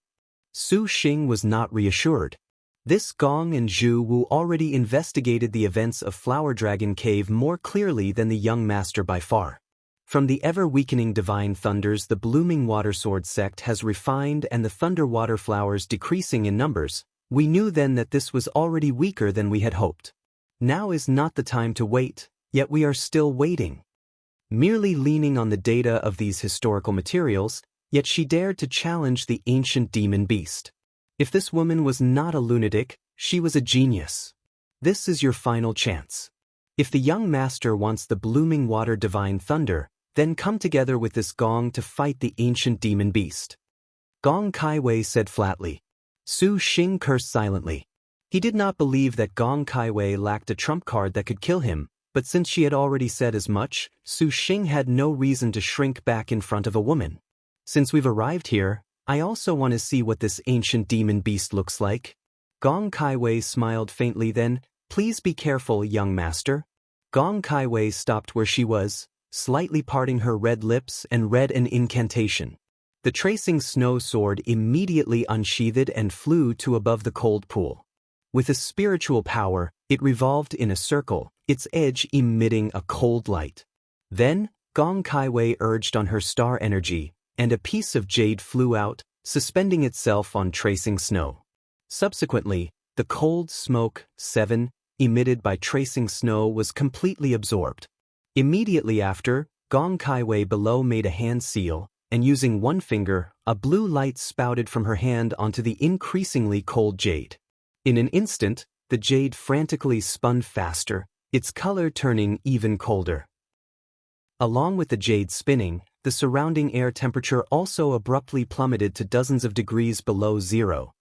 Su Xing was not reassured. This Gong and Zhu Wu already investigated the events of Flower Dragon Cave more clearly than the young master by far. From the ever-weakening divine thunders the blooming water sword sect has refined and the thunder water flowers decreasing in numbers, we knew then that this was already weaker than we had hoped. Now is not the time to wait, yet we are still waiting. Merely leaning on the data of these historical materials, yet she dared to challenge the ancient demon beast. If this woman was not a lunatic, she was a genius. This is your final chance. If the young master wants the blooming water divine thunder, then come together with this Gong to fight the ancient demon beast. Gong Kaiwei said flatly. Su Xing cursed silently. He did not believe that Gong Kaiwei lacked a trump card that could kill him, But since she had already said as much, Su Xing had no reason to shrink back in front of a woman. Since we've arrived here, I also want to see what this ancient demon beast looks like. Gong Kaiwei smiled faintly then, please be careful, young master. Gong Kaiwei stopped where she was, slightly parting her red lips and read an incantation. The tracing snow sword immediately unsheathed and flew to above the cold pool. With a spiritual power, it revolved in a circle, its edge emitting a cold light. Then, Gong Kaiwei urged on her star energy, and a piece of jade flew out, suspending itself on tracing snow. Subsequently, the cold smoke, 7, emitted by tracing snow was completely absorbed. Immediately after, Gong Kaiwei below made a hand seal, and using one finger, a blue light spouted from her hand onto the increasingly cold jade. In an instant, the jade frantically spun faster, its color turning even colder. Along with the jade spinning, the surrounding air temperature also abruptly plummeted to dozens of degrees below zero.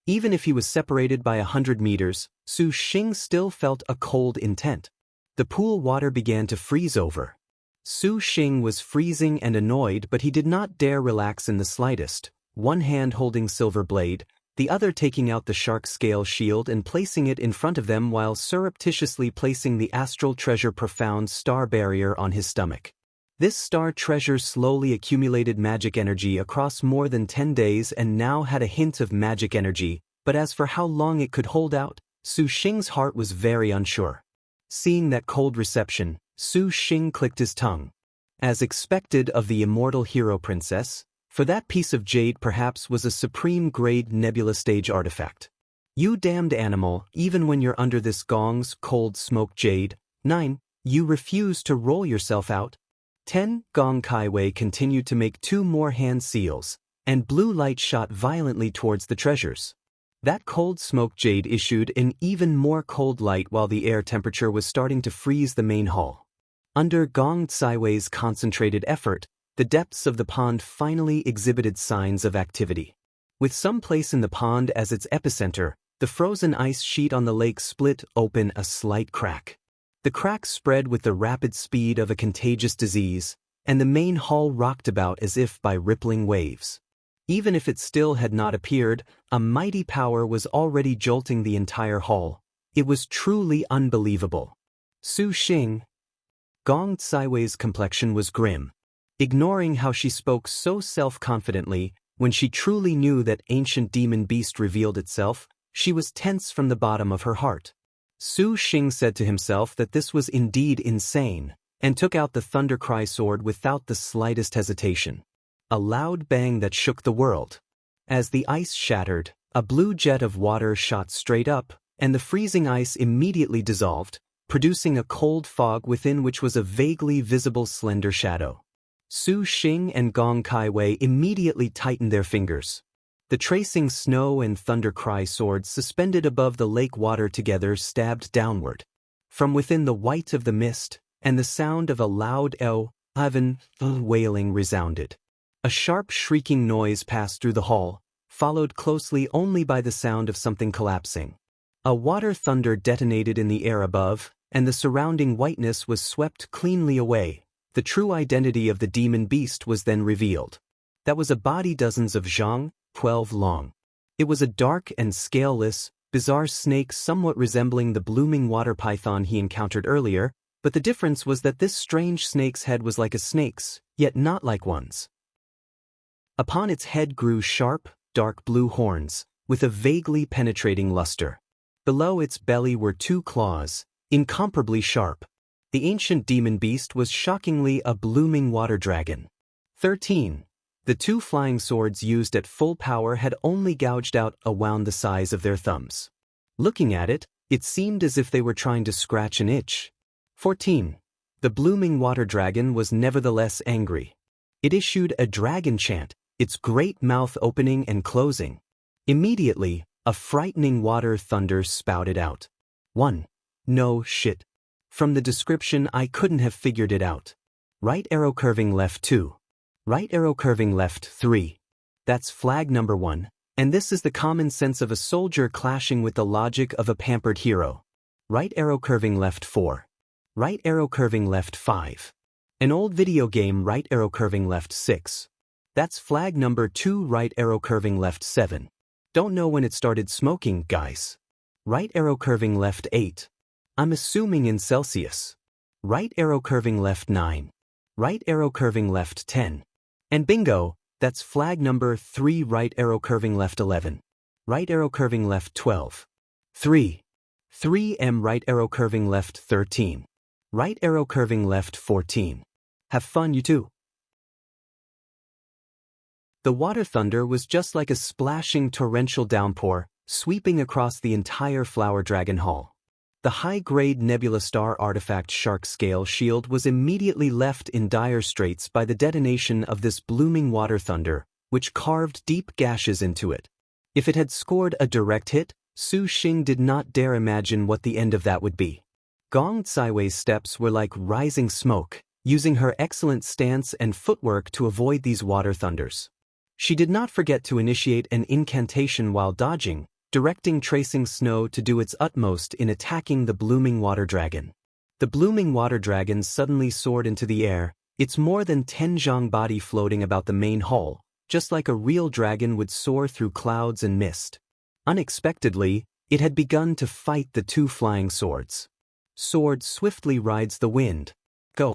Even if he was separated by 100 meters, Su Xing still felt a cold intent. The pool water began to freeze over. Su Xing was freezing and annoyed, but he did not dare relax in the slightest, one hand holding silver blade, the other taking out the shark scale shield and placing it in front of them while surreptitiously placing the astral treasure profound star barrier on his stomach. This star treasure slowly accumulated magic energy across more than 10 days and now had a hint of magic energy, but as for how long it could hold out, Su Xing's heart was very unsure. Seeing that cold reception, Su Xing clicked his tongue. As expected of the immortal hero princess, for that piece of jade perhaps was a supreme-grade nebula stage artifact. You damned animal, even when you're under this gong's cold smoke jade. 9. You refuse to roll yourself out. 10. Gong Kaiwei continued to make 2 more hand seals, and blue light shot violently towards the treasures. That cold smoke jade issued an even more cold light while the air temperature was starting to freeze the main hall. Under Gong Kaiwei's concentrated effort, the depths of the pond finally exhibited signs of activity. With some place in the pond as its epicenter, the frozen ice sheet on the lake split open a slight crack. The crack spread with the rapid speed of a contagious disease, and the main hall rocked about as if by rippling waves. Even if it still had not appeared, a mighty power was already jolting the entire hall. It was truly unbelievable. Su Xing. Gong Kaiwei's complexion was grim. Ignoring how she spoke so self-confidently, when she truly knew that ancient demon beast revealed itself, she was tense from the bottom of her heart. Su Xing said to himself that this was indeed insane, and took out the Thundercry sword without the slightest hesitation. A loud bang that shook the world. As the ice shattered, a blue jet of water shot straight up, and the freezing ice immediately dissolved, producing a cold fog within which was a vaguely visible slender shadow. Su Xing and Gong Kaiwei immediately tightened their fingers. The tracing snow and Thundercry swords suspended above the lake water together stabbed downward. From within the white of the mist, and the sound of a loud wailing resounded. A sharp shrieking noise passed through the hall, followed closely only by the sound of something collapsing. A water thunder detonated in the air above, and the surrounding whiteness was swept cleanly away. The true identity of the demon beast was then revealed. That was a body dozens of zhang, 12 long. It was a dark and scaleless, bizarre snake somewhat resembling the blooming water python he encountered earlier, but the difference was that this strange snake's head was like a snake's, yet not like one's. Upon its head grew sharp, dark blue horns, with a vaguely penetrating luster. Below its belly were 2 claws, incomparably sharp. The ancient demon beast was shockingly a blooming water dragon. 13. The 2 flying swords used at full power had only gouged out a wound the size of their thumbs. Looking at it, it seemed as if they were trying to scratch an itch. 14. The blooming water dragon was nevertheless angry. It issued a dragon chant, its great mouth opening and closing. Immediately, a frightening water thunder spouted out. 1. No shit. From the description I couldn't have figured it out. Right arrow curving left 2. Right arrow curving left 3. That's flag number 1, and this is the common sense of a soldier clashing with the logic of a pampered hero. Right arrow curving left 4. right arrow curving left 5. An old video game right arrow curving left 6. That's flag number 2 right arrow curving left 7. Don't know when it started smoking, guys. Right arrow curving left 8. I'm assuming in Celsius. Right arrow curving left 9. Right arrow curving left 10. And bingo, that's flag number 3 right arrow curving left 11. Right arrow curving left 12. 3. 3M right arrow curving left 13. Right arrow curving left 14. Have fun, you too. The water thunder was just like a splashing torrential downpour, sweeping across the entire Flower Dragon Hall. The high-grade Nebula Star artifact Shark Scale Shield was immediately left in dire straits by the detonation of this blooming water thunder, which carved deep gashes into it. If it had scored a direct hit, Su Xing did not dare imagine what the end of that would be. Gong Caiwei's steps were like rising smoke, using her excellent stance and footwork to avoid these water thunders. She did not forget to initiate an incantation while dodging, directing Tracing Snow to do its utmost in attacking the blooming water dragon. The blooming water dragon suddenly soared into the air, its more than 10 zhang body floating about the main hall, just like a real dragon would soar through clouds and mist. Unexpectedly, it had begun to fight the two flying swords. Sword swiftly rides the wind. Go!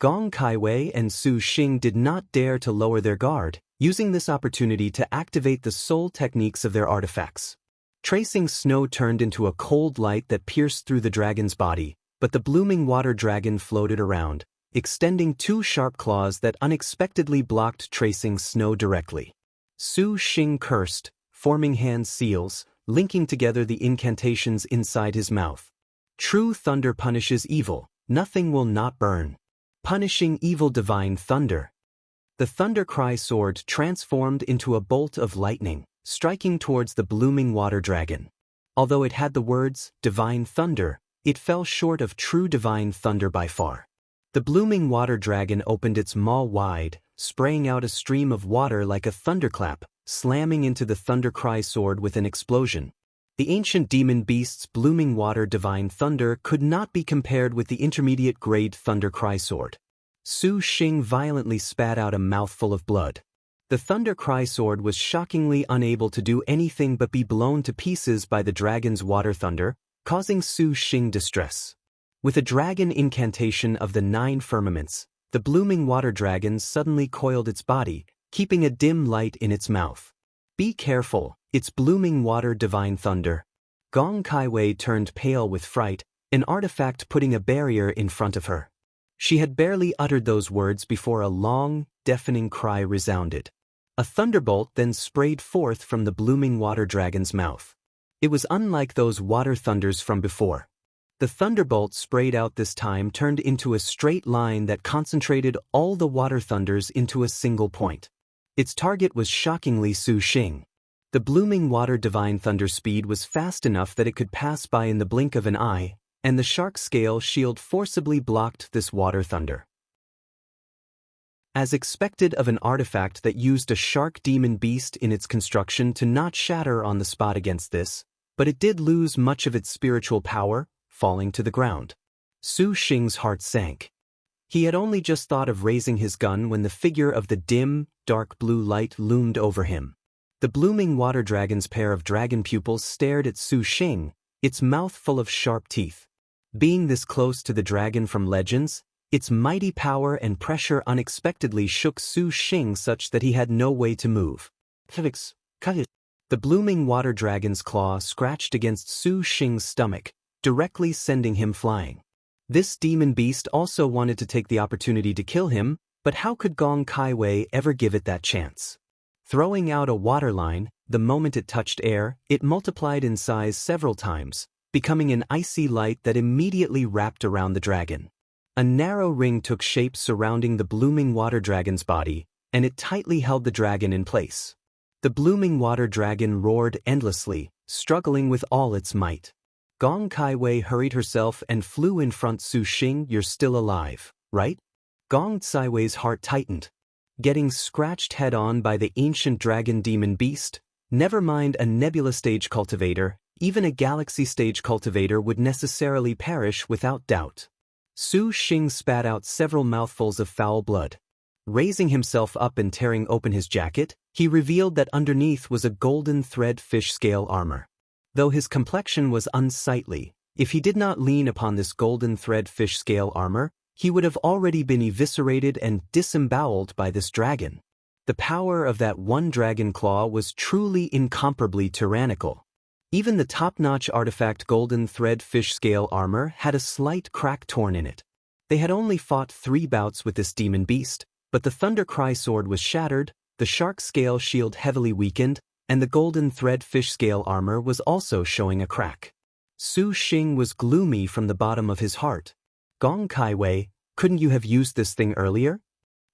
Gong Caiwei and Su Xing did not dare to lower their guard, using this opportunity to activate the soul techniques of their artifacts. Tracing Snow turned into a cold light that pierced through the dragon's body, but the blooming water dragon floated around, extending two sharp claws that unexpectedly blocked Tracing Snow directly. Su Xing cursed, forming hand seals, linking together the incantations inside his mouth. True thunder punishes evil, nothing will not burn. Punishing evil divine thunder. The Thunder Cry sword transformed into a bolt of lightning, striking towards the blooming water dragon. Although it had the words, divine thunder, it fell short of true divine thunder by far. The blooming water dragon opened its maw wide, spraying out a stream of water like a thunderclap, slamming into the Thunder Cry sword with an explosion. The ancient demon beast's blooming water divine thunder could not be compared with the intermediate grade Thunder Cry sword. Su Xing violently spat out a mouthful of blood. The Thunder Cry sword was shockingly unable to do anything but be blown to pieces by the dragon's water thunder, causing Su Xing distress. With a dragon incantation of the 9 firmaments, the blooming water dragon suddenly coiled its body, keeping a dim light in its mouth. Be careful, it's blooming water divine thunder. Gong Caiwei turned pale with fright, an artifact putting a barrier in front of her. She had barely uttered those words before a long, deafening cry resounded. A thunderbolt then sprayed forth from the blooming water dragon's mouth. It was unlike those water thunders from before. The thunderbolt sprayed out this time turned into a straight line that concentrated all the water thunders into a single point. Its target was shockingly Su Xing. The blooming water divine thunder speed was fast enough that it could pass by in the blink of an eye, and the shark scale shield forcibly blocked this water thunder. As expected of an artifact that used a shark demon beast in its construction to not shatter on the spot against this, but it did lose much of its spiritual power, falling to the ground. Su Xing's heart sank. He had only just thought of raising his gun when the figure of the dim, dark blue light loomed over him. The blooming water dragon's pair of dragon pupils stared at Su Xing, its mouth full of sharp teeth. Being this close to the dragon from Legends, its mighty power and pressure unexpectedly shook Su Xing such that he had no way to move. The blooming water dragon's claw scratched against Su Xing's stomach, directly sending him flying. This demon beast also wanted to take the opportunity to kill him, but how could Gong Caiwei ever give it that chance? Throwing out a water line, the moment it touched air, it multiplied in size several times, becoming an icy light that immediately wrapped around the dragon. A narrow ring took shape surrounding the blooming water dragon's body, and it tightly held the dragon in place. The blooming water dragon roared endlessly, struggling with all its might. Gong Caiwei hurried herself and flew in front. Su Xing, you're still alive, right? Gong Caiwei's heart tightened. Getting scratched head-on by the ancient dragon demon beast? Never mind a nebula stage cultivator, even a galaxy stage cultivator would necessarily perish without doubt. Su Xing spat out several mouthfuls of foul blood. Raising himself up and tearing open his jacket, he revealed that underneath was a golden thread fish scale armor. Though his complexion was unsightly, if he did not lean upon this golden thread fish scale armor, he would have already been eviscerated and disemboweled by this dragon. The power of that one dragon claw was truly incomparably tyrannical. Even the top-notch artifact golden thread fish scale armor had a slight crack torn in it. They had only fought 3 bouts with this demon beast, but the Thunder Cry sword was shattered, the shark scale shield heavily weakened, and the golden thread fish scale armor was also showing a crack. Su Xing was gloomy from the bottom of his heart. Gong Kaiwei, couldn't you have used this thing earlier?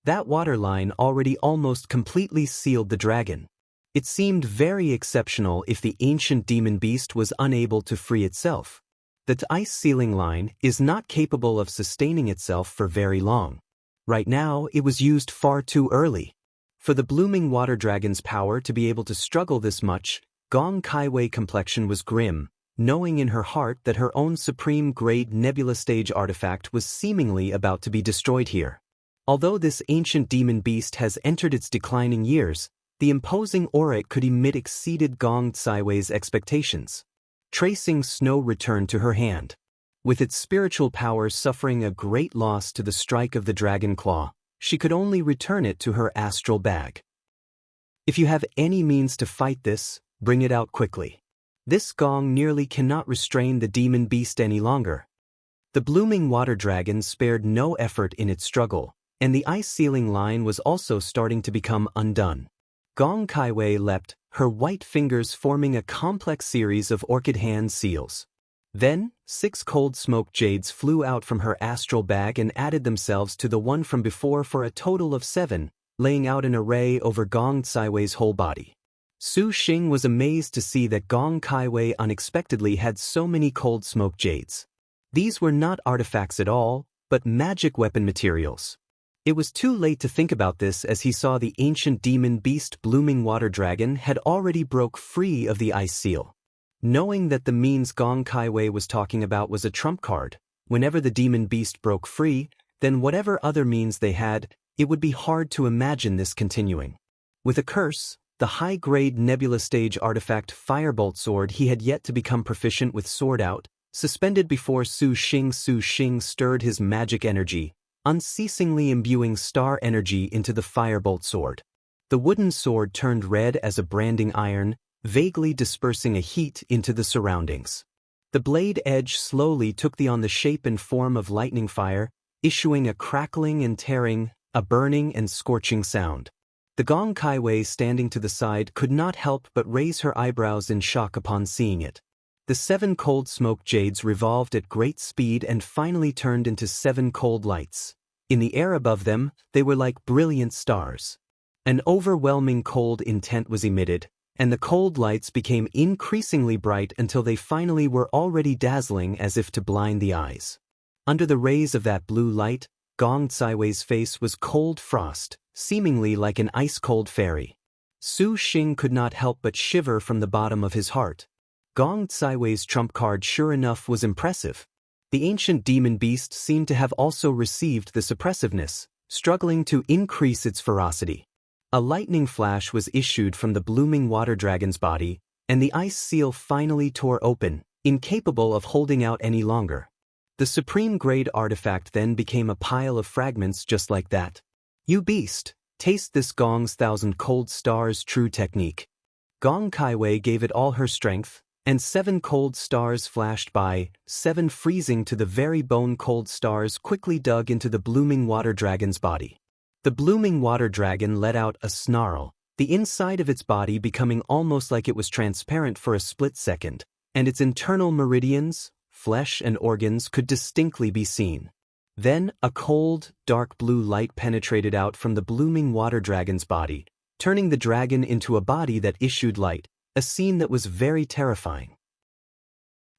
That water line already almost completely sealed the dragon. It seemed very exceptional if the ancient demon beast was unable to free itself. The ice sealing line is not capable of sustaining itself for very long. Right now, it was used far too early. For the blooming water dragon's power to be able to struggle this much, Gong Kaiwei complexion was grim, knowing in her heart that her own supreme-grade nebula stage artifact was seemingly about to be destroyed here. Although this ancient demon beast has entered its declining years, the imposing aura it could emit exceeded Gong Kaiwei's expectations. Tracing snow returned to her hand. With its spiritual power suffering a great loss to the strike of the dragon claw, she could only return it to her astral bag. If you have any means to fight this, bring it out quickly. This gong nearly cannot restrain the demon beast any longer. The blooming water dragon spared no effort in its struggle, and the ice sealing line was also starting to become undone. Gong Kaiwei leapt, her white fingers forming a complex series of orchid hand seals. Then, 6 cold smoke jades flew out from her astral bag and added themselves to the one from before for a total of 7, laying out an array over Gong Kaiwei's whole body. Su Xing was amazed to see that Gong Kaiwei unexpectedly had so many cold smoke jades. These were not artifacts at all, but magic weapon materials. It was too late to think about this as he saw the ancient demon beast blooming water dragon had already broke free of the ice seal. Knowing that the means Gong Kaiwei was talking about was a trump card, whenever the demon beast broke free, then whatever other means they had, it would be hard to imagine this continuing. With a curse, the high-grade nebula stage artifact Firebolt sword he had yet to become proficient with sword out, suspended before Su Xing stirred his magic energy, unceasingly imbuing star energy into the Firebolt sword. The wooden sword turned red as a branding iron, vaguely dispersing a heat into the surroundings. The blade edge slowly took on the shape and form of lightning fire, issuing a crackling and tearing, a burning and scorching sound. The Gong Kaiwei standing to the side could not help but raise her eyebrows in shock upon seeing it. The 7 cold smoke jades revolved at great speed and finally turned into 7 cold lights. In the air above them, they were like brilliant stars. An overwhelming cold intent was emitted, and the cold lights became increasingly bright until they finally were already dazzling as if to blind the eyes. Under the rays of that blue light, Gong Kaiwei's face was cold frost, seemingly like an ice-cold fairy. Su Xing could not help but shiver from the bottom of his heart. Gong Kaiwei's trump card sure enough was impressive. The ancient demon beast seemed to have also received the suppressiveness, struggling to increase its ferocity. A lightning flash was issued from the blooming water dragon's body, and the ice seal finally tore open, incapable of holding out any longer. The supreme-grade artifact then became a pile of fragments just like that. You beast, taste this Gong's 1,000 cold stars true technique. Gong Kaiwei gave it all her strength, and 7 cold stars flashed by, 7 freezing to the very bone cold stars quickly dug into the blooming water dragon's body. The blooming water dragon let out a snarl, the inside of its body becoming almost like it was transparent for a split second, and its internal meridians, flesh and organs could distinctly be seen. Then, a cold, dark blue light penetrated out from the blooming water dragon's body, turning the dragon into a body that issued light, a scene that was very terrifying.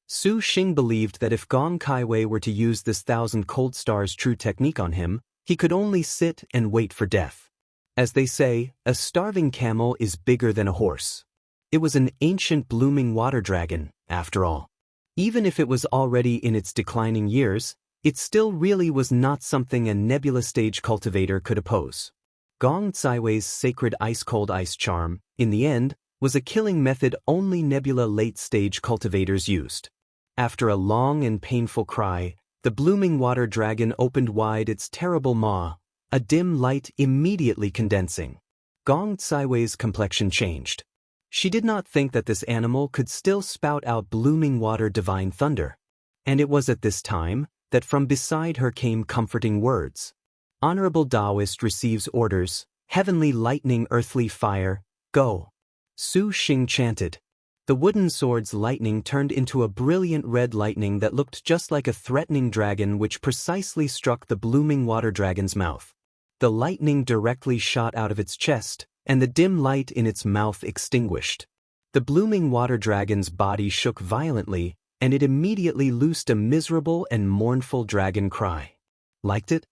Su Xing believed that if Gong Kaiwei were to use this 1,000 cold stars true technique on him, he could only sit and wait for death. As they say, a starving camel is bigger than a horse. It was an ancient blooming water dragon, after all. Even if it was already in its declining years, It still really was not something a nebula stage cultivator could oppose. Gong Caiwei's sacred ice-cold ice charm, in the end, was a killing method only nebula late-stage cultivators used. After a long and painful cry, the blooming water dragon opened wide its terrible maw, a dim light immediately condensing. Gong Caiwei's complexion changed. She did not think that this animal could still spout out blooming water divine thunder. And it was at this time that from beside her came comforting words. Honorable Taoist receives orders, heavenly lightning, earthly fire, go. Su Xing chanted. The wooden sword's lightning turned into a brilliant red lightning that looked just like a threatening dragon, which precisely struck the blooming water dragon's mouth. The lightning directly shot out of its chest, and the dim light in its mouth extinguished. The blooming water dragon's body shook violently, and it immediately loosed a miserable and mournful dragon cry. Liked it?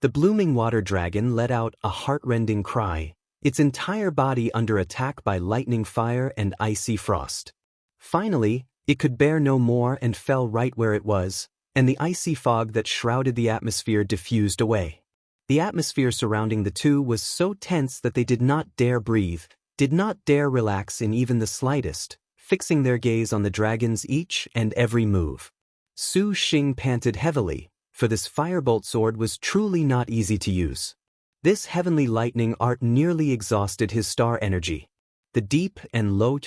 The blooming water dragon let out a heart-rending cry, its entire body under attack by lightning fire and icy frost. Finally, it could bear no more and fell right where it was, and the icy fog that shrouded the atmosphere diffused away. The atmosphere surrounding the two was so tense that they did not dare breathe, did not dare relax in even the slightest, fixing their gaze on the dragon's each and every move. Su Xing panted heavily, for this firebolt sword was truly not easy to use. This heavenly lightning art nearly exhausted his star energy. The deep and low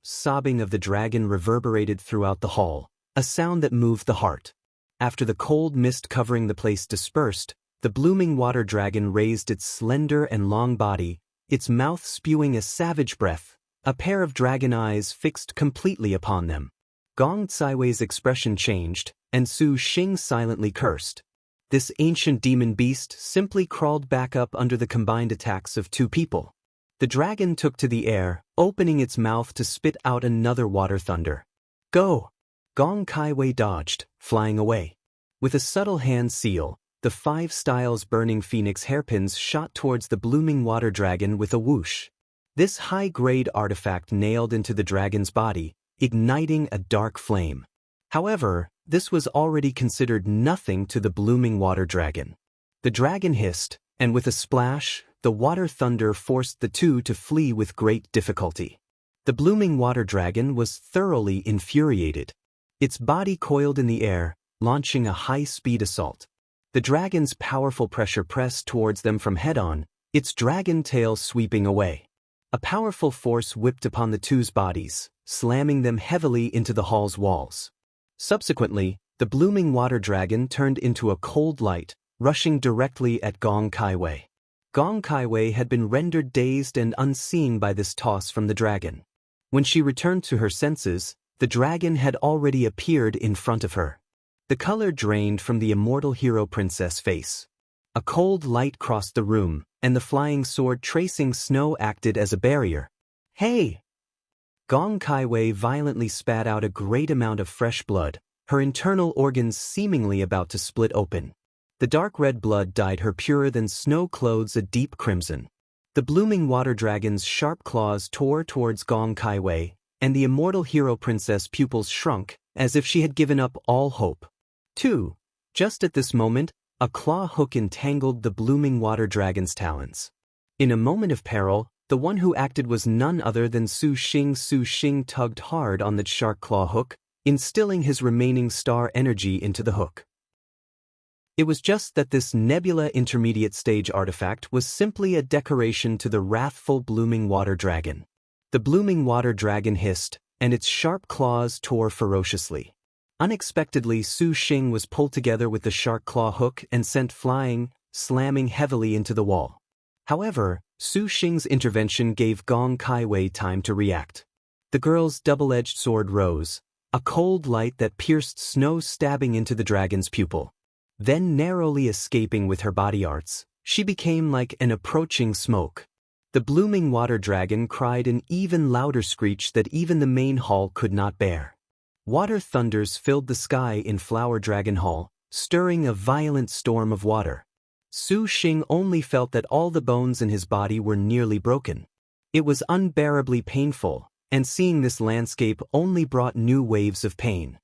sobbing of the dragon reverberated throughout the hall, a sound that moved the heart. After the cold mist covering the place dispersed, the blooming water dragon raised its slender and long body, its mouth spewing a savage breath, a pair of dragon eyes fixed completely upon them. Gong Caiwei's expression changed, and Su Xing silently cursed. This ancient demon beast simply crawled back up under the combined attacks of two people. The dragon took to the air, opening its mouth to spit out another water thunder. Go! Gong Caiwei dodged, flying away. With a subtle hand seal, the 5 styles burning phoenix hairpins shot towards the blooming water dragon with a whoosh. This high-grade artifact nailed into the dragon's body, igniting a dark flame. However, this was already considered nothing to the blooming water dragon. The dragon hissed, and with a splash, the water thunder forced the two to flee with great difficulty. The blooming water dragon was thoroughly infuriated. Its body coiled in the air, launching a high-speed assault. The dragon's powerful pressure pressed towards them from head-on, its dragon tail sweeping away. A powerful force whipped upon the two's bodies, slamming them heavily into the hall's walls. Subsequently, the blooming water dragon turned into a cold light, rushing directly at Gong Caiwei. Gong Caiwei had been rendered dazed and unseeing by this toss from the dragon. When she returned to her senses, the dragon had already appeared in front of her. The color drained from the immortal hero princess face. A cold light crossed the room, and the flying sword tracing snow acted as a barrier. Hey! Gong Caiwei violently spat out a great amount of fresh blood, her internal organs seemingly about to split open. The dark red blood dyed her purer than snow clothes a deep crimson. The blooming water dragon's sharp claws tore towards Gong Caiwei, and the immortal hero princess pupils shrunk, as if she had given up all hope. 2. Just at this moment, a claw hook entangled the blooming water dragon's talons. In a moment of peril, the one who acted was none other than Su Xing. Su Xing tugged hard on the shark claw hook, instilling his remaining star energy into the hook. It was just that this nebula intermediate stage artifact was simply a decoration to the wrathful blooming water dragon. The blooming water dragon hissed, and its sharp claws tore ferociously. Unexpectedly, Su Xing was pulled together with the shark claw hook and sent flying, slamming heavily into the wall. However, Su Xing's intervention gave Gong Caiwei time to react. The girl's double-edged sword rose, a cold light that pierced snow stabbing into the dragon's pupil. Then narrowly escaping with her body arts, she became like an approaching smoke. The blooming water dragon cried an even louder screech that even the main hall could not bear. Water thunders filled the sky in Flower Dragon Hall, stirring a violent storm of water. Su Xing only felt that all the bones in his body were nearly broken. It was unbearably painful, and seeing this landscape only brought new waves of pain.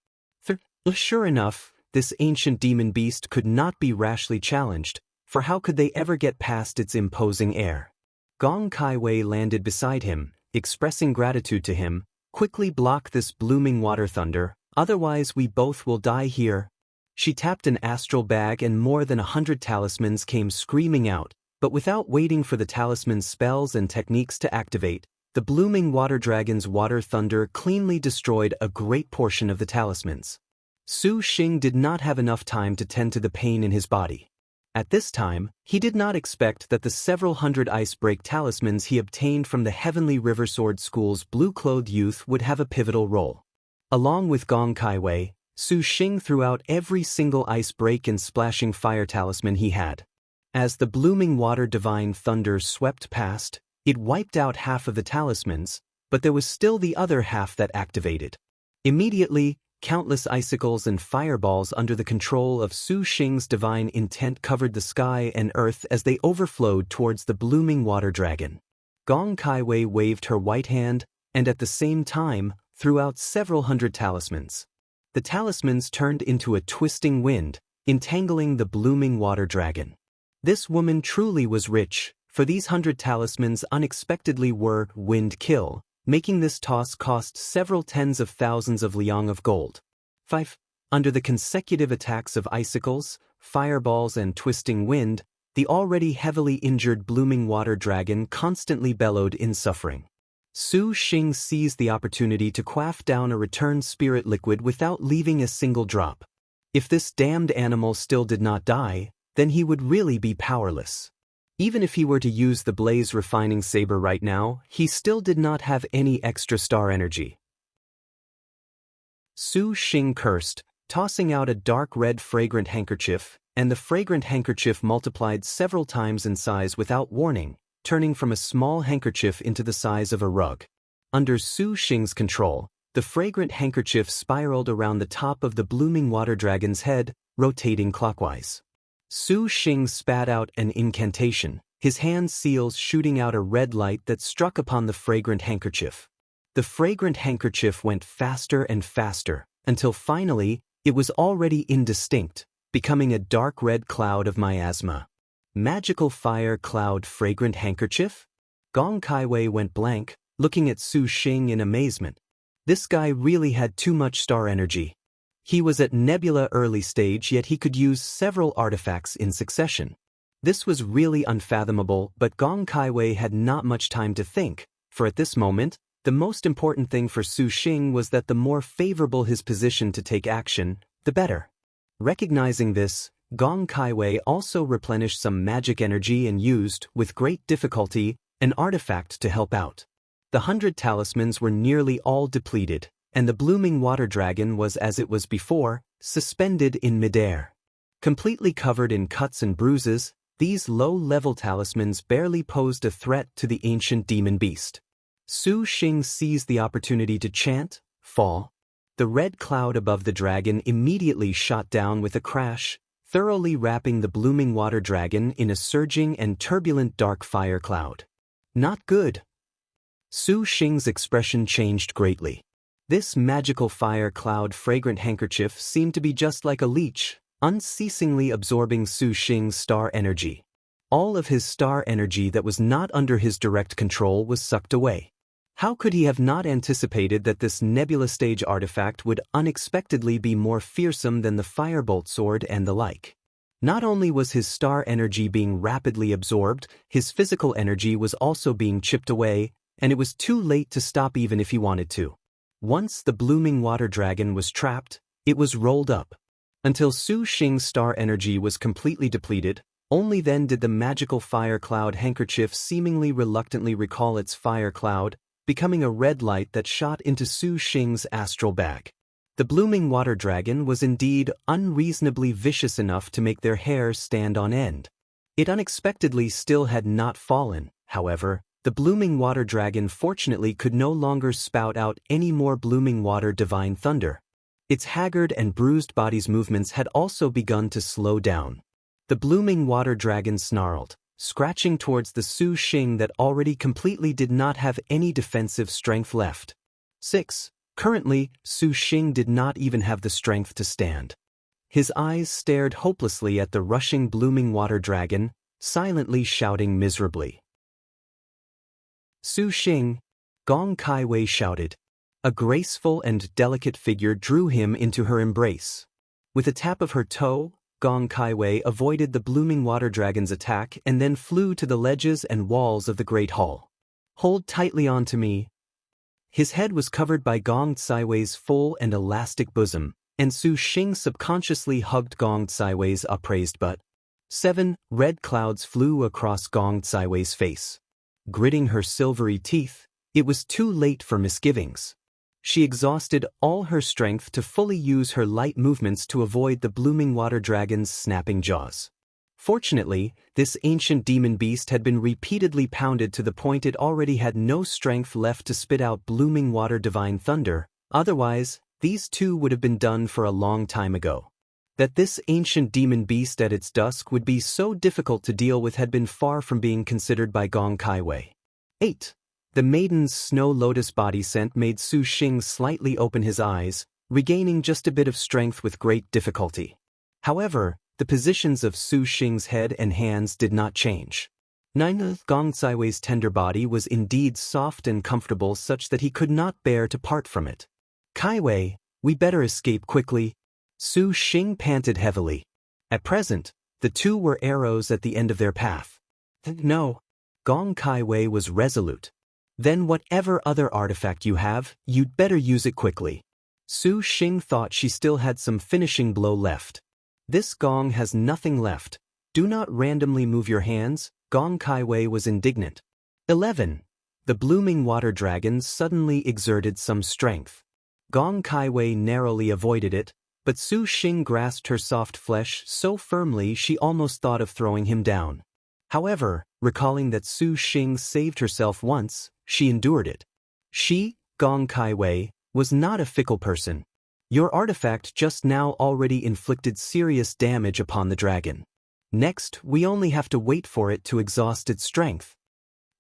Sure enough, this ancient demon beast could not be rashly challenged, for how could they ever get past its imposing air? Gong Kaiwei landed beside him, expressing gratitude to him. Quickly block this blooming water thunder, otherwise we both will die here. She tapped an astral bag and more than 100 talismans came screaming out, but without waiting for the talisman's spells and techniques to activate, the blooming water dragon's water thunder cleanly destroyed a great portion of the talismans. Su Xing did not have enough time to tend to the pain in his body. At this time, he did not expect that the several hundred ice break talismans he obtained from the Heavenly River Sword School's blue-clothed youth would have a pivotal role. Along with Gong Kaiwei, Su Xing threw out every single ice break and splashing fire talisman he had. As the blooming water divine thunder swept past, it wiped out half of the talismans, but there was still the other half that activated. Immediately, countless icicles and fireballs under the control of Su Xing's divine intent covered the sky and earth as they overflowed towards the blooming water dragon. Gong Kaiwei waved her white hand, and at the same time, threw out several hundred talismans. The talismans turned into a twisting wind, entangling the blooming water dragon. This woman truly was rich, for these 100 talismans unexpectedly were wind kill, making this toss cost several tens of thousands of liang of gold. 5. Under the consecutive attacks of icicles, fireballs and twisting wind, the already heavily injured blooming water dragon constantly bellowed in suffering. Su Xing seized the opportunity to quaff down a return spirit liquid without leaving a single drop. If this damned animal still did not die, then he would really be powerless. Even if he were to use the blaze refining saber right now, he still did not have any extra star energy. Su Xing cursed, tossing out a dark red fragrant handkerchief, and the fragrant handkerchief multiplied several times in size without warning, turning from a small handkerchief into the size of a rug. Under Su Xing's control, the fragrant handkerchief spiraled around the top of the blooming water dragon's head, rotating clockwise. Su Xing spat out an incantation, his hand seals shooting out a red light that struck upon the fragrant handkerchief. The fragrant handkerchief went faster and faster, until finally, it was already indistinct, becoming a dark red cloud of miasma. Magical fire cloud fragrant handkerchief? Gong Kaiwei went blank, looking at Su Xing in amazement. This guy really had too much star energy. He was at Nebula early stage, yet he could use several artifacts in succession. This was really unfathomable, but Gong Kaiwei had not much time to think, for at this moment, the most important thing for Su Xing was that the more favorable his position to take action, the better. Recognizing this, Gong Kaiwei also replenished some magic energy and used, with great difficulty, an artifact to help out. The 100 talismans were nearly all depleted, and the blooming water dragon was as it was before, suspended in midair. Completely covered in cuts and bruises, these low-level talismans barely posed a threat to the ancient demon beast. Su Xing seized the opportunity to chant, "Fall." The red cloud above the dragon immediately shot down with a crash, thoroughly wrapping the blooming water dragon in a surging and turbulent dark fire cloud. Not good. Su Xing's expression changed greatly. This magical fire cloud fragrant handkerchief seemed to be just like a leech, unceasingly absorbing Su Xing's star energy. All of his star energy that was not under his direct control was sucked away. How could he have not anticipated that this nebula stage artifact would unexpectedly be more fearsome than the firebolt sword and the like? Not only was his star energy being rapidly absorbed, his physical energy was also being chipped away, and it was too late to stop even if he wanted to. Once the blooming water dragon was trapped, it was rolled up. Until Su Xing's star energy was completely depleted, only then did the magical fire cloud handkerchief seemingly reluctantly recall its fire cloud, becoming a red light that shot into Su Xing's astral bag. The blooming water dragon was indeed unreasonably vicious enough to make their hair stand on end. It unexpectedly still had not fallen, however. The blooming water dragon fortunately could no longer spout out any more blooming water divine thunder. Its haggard and bruised body's movements had also begun to slow down. The blooming water dragon snarled, scratching towards the Su Xing that already completely did not have any defensive strength left. 6. Currently, Su Xing did not even have the strength to stand. His eyes stared hopelessly at the rushing blooming water dragon, silently shouting miserably. Su Xing, Gong Kaiwei shouted. A graceful and delicate figure drew him into her embrace. With a tap of her toe, Gong Kaiwei avoided the blooming water dragon's attack and then flew to the ledges and walls of the great hall. Hold tightly onto me. His head was covered by Gong Kaiwei's full and elastic bosom, and Su Xing subconsciously hugged Gong Kaiwei's upraised butt. 7. Red clouds flew across Gong Kaiwei's face. Gritting her silvery teeth, it was too late for misgivings. She exhausted all her strength to fully use her light movements to avoid the blooming water dragon's snapping jaws. Fortunately, this ancient demon beast had been repeatedly pounded to the point it already had no strength left to spit out blooming water divine thunder, otherwise, these two would have been done for a long time ago. That this ancient demon beast at its dusk would be so difficult to deal with had been far from being considered by Gong Kaiwei. 8. The maiden's snow lotus body scent made Su Xing slightly open his eyes, regaining just a bit of strength with great difficulty. However, the positions of Su Xing's head and hands did not change. 9. Gong Kaiwei's tender body was indeed soft and comfortable such that he could not bear to part from it. Kaiwei, we better escape quickly. Su Xing panted heavily. At present, the two were arrows at the end of their path. No. Gong Kaiwei was resolute. Then whatever other artifact you have, you'd better use it quickly. Su Xing thought she still had some finishing blow left. This gong has nothing left. Do not randomly move your hands, Gong Kaiwei was indignant. 11. The blooming water dragon suddenly exerted some strength. Gong Kaiwei narrowly avoided it, but Su Xing grasped her soft flesh so firmly she almost thought of throwing him down. However, recalling that Su Xing saved herself once, she endured it. She, Gong Kaiwei, was not a fickle person. Your artifact just now already inflicted serious damage upon the dragon. Next, we only have to wait for it to exhaust its strength.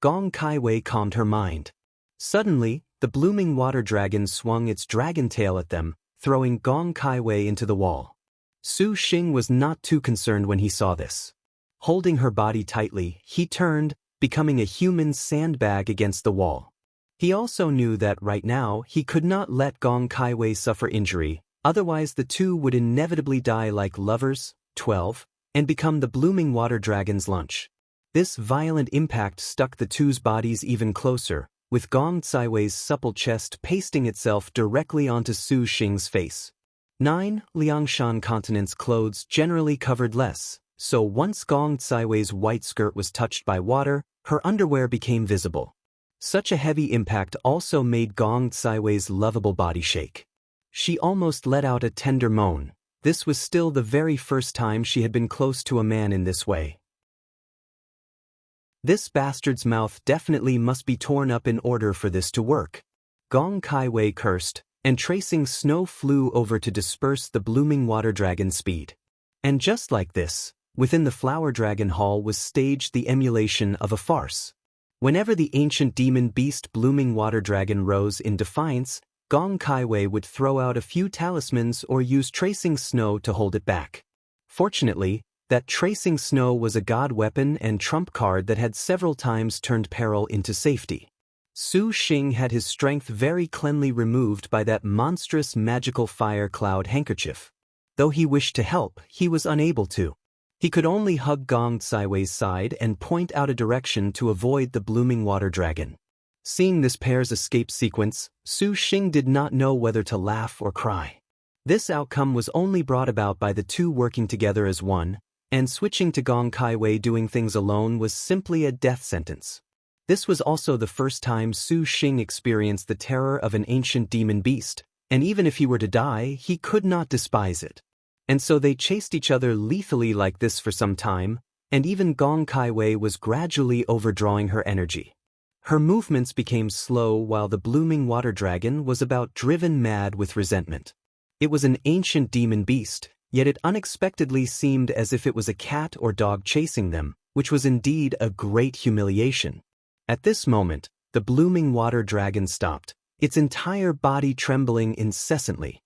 Gong Kaiwei calmed her mind. Suddenly, the blooming water dragon swung its dragon tail at them, throwing Gong Kaiwei into the wall. Su Xing was not too concerned when he saw this. Holding her body tightly, he turned, becoming a human sandbag against the wall. He also knew that right now he could not let Gong Kaiwei suffer injury, otherwise the two would inevitably die like lovers. 12. And become the blooming water dragon's lunch. This violent impact stuck the two's bodies even closer, with Gong Kaiwei's supple chest pasting itself directly onto Su Xing's face. 9. Liangshan continent's clothes generally covered less, so once Gong Kaiwei's white skirt was touched by water, her underwear became visible. Such a heavy impact also made Gong Kaiwei's lovable body shake. She almost let out a tender moan. This was still the very first time she had been close to a man in this way. This bastard's mouth definitely must be torn up in order for this to work. Gong Kaiwei cursed, and tracing snow flew over to disperse the blooming water dragon's speed. And just like this, within the Flower Dragon Hall was staged the emulation of a farce. Whenever the ancient demon beast blooming water dragon rose in defiance, Gong Kaiwei would throw out a few talismans or use tracing snow to hold it back. Fortunately, that tracing snow was a god weapon and trump card that had several times turned peril into safety. Su Xing had his strength very cleanly removed by that monstrous magical fire cloud handkerchief. Though he wished to help, he was unable to. He could only hug Gong Kaiwei's side and point out a direction to avoid the blooming water dragon. Seeing this pair's escape sequence, Su Xing did not know whether to laugh or cry. This outcome was only brought about by the two working together as one, and switching to Gong Kaiwei doing things alone was simply a death sentence. This was also the first time Su Xing experienced the terror of an ancient demon beast, and even if he were to die, he could not despise it. And so they chased each other lethally like this for some time, and even Gong Kaiwei was gradually overdrawing her energy. Her movements became slow while the blooming water dragon was about driven mad with resentment. It was an ancient demon beast, yet it unexpectedly seemed as if it was a cat or dog chasing them, which was indeed a great humiliation. At this moment, the blooming water dragon stopped, its entire body trembling incessantly.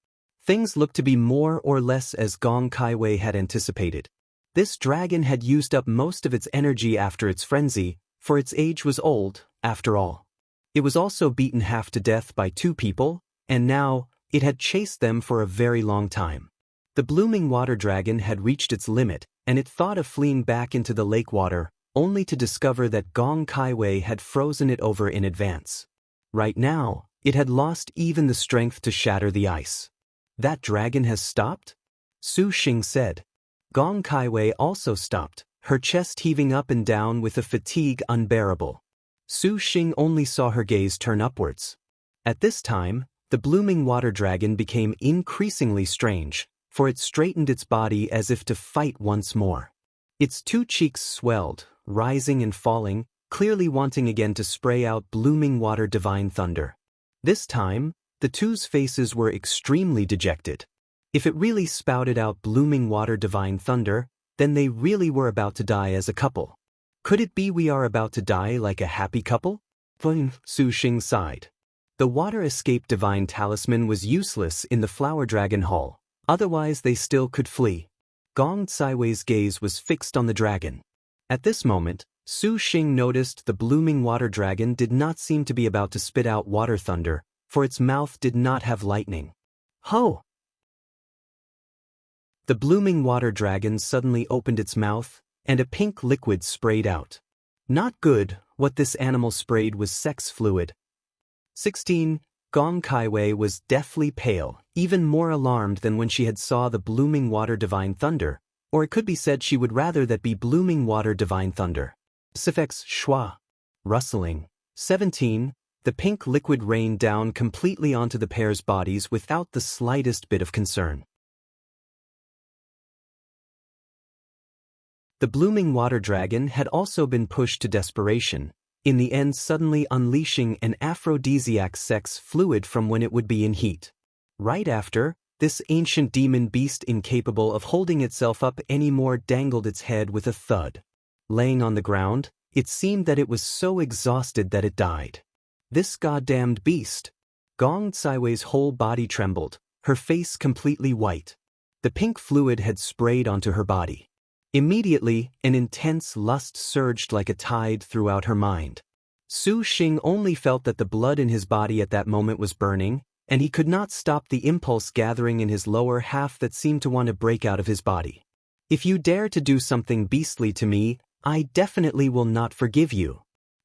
Things looked to be more or less as Gong Kaiwei had anticipated. This dragon had used up most of its energy after its frenzy, for its age was old, after all. It was also beaten half to death by 2 people, and now, it had chased them for a very long time. The blooming water dragon had reached its limit, and it thought of fleeing back into the lake water, only to discover that Gong Kaiwei had frozen it over in advance. Right now, it had lost even the strength to shatter the ice. That dragon has stopped? Su Xing said. Gong Kaiwei also stopped, her chest heaving up and down with a fatigue unbearable. Su Xing only saw her gaze turn upwards. At this time, the blooming water dragon became increasingly strange, for it straightened its body as if to fight once more. Its 2 cheeks swelled, rising and falling, clearly wanting again to spray out blooming water divine thunder. This time, the 2's faces were extremely dejected. If it really spouted out blooming water divine thunder, then they really were about to die as a couple. Could it be we are about to die like a happy couple? Su Xing sighed. The water escape divine talisman was useless in the flower dragon hall, otherwise they still could flee. Gong Kaiwei's gaze was fixed on the dragon. At this moment, Su Xing noticed the blooming water dragon did not seem to be about to spit out water thunder, for its mouth did not have lightning. Ho! The blooming water dragon suddenly opened its mouth, and a pink liquid sprayed out. Not good, what this animal sprayed was sex fluid. 16. Gong Kaiwei was deathly pale, even more alarmed than when she had saw the blooming water divine thunder, or it could be said she would rather that be blooming water divine thunder. Suffix schwa. Rustling. 17. The pink liquid rained down completely onto the pair's bodies without the slightest bit of concern. The blooming water dragon had also been pushed to desperation, in the end suddenly unleashing an aphrodisiac sex fluid from when it would be in heat. Right after, this ancient demon beast incapable of holding itself up anymore dangled its head with a thud. Laying on the ground, it seemed that it was so exhausted that it died. This goddamned beast! Gong Kaiwei's whole body trembled, her face completely white. The pink fluid had sprayed onto her body. Immediately, an intense lust surged like a tide throughout her mind. Su Xing only felt that the blood in his body at that moment was burning, and he could not stop the impulse gathering in his lower half that seemed to want to break out of his body. If you dare to do something beastly to me, I definitely will not forgive you.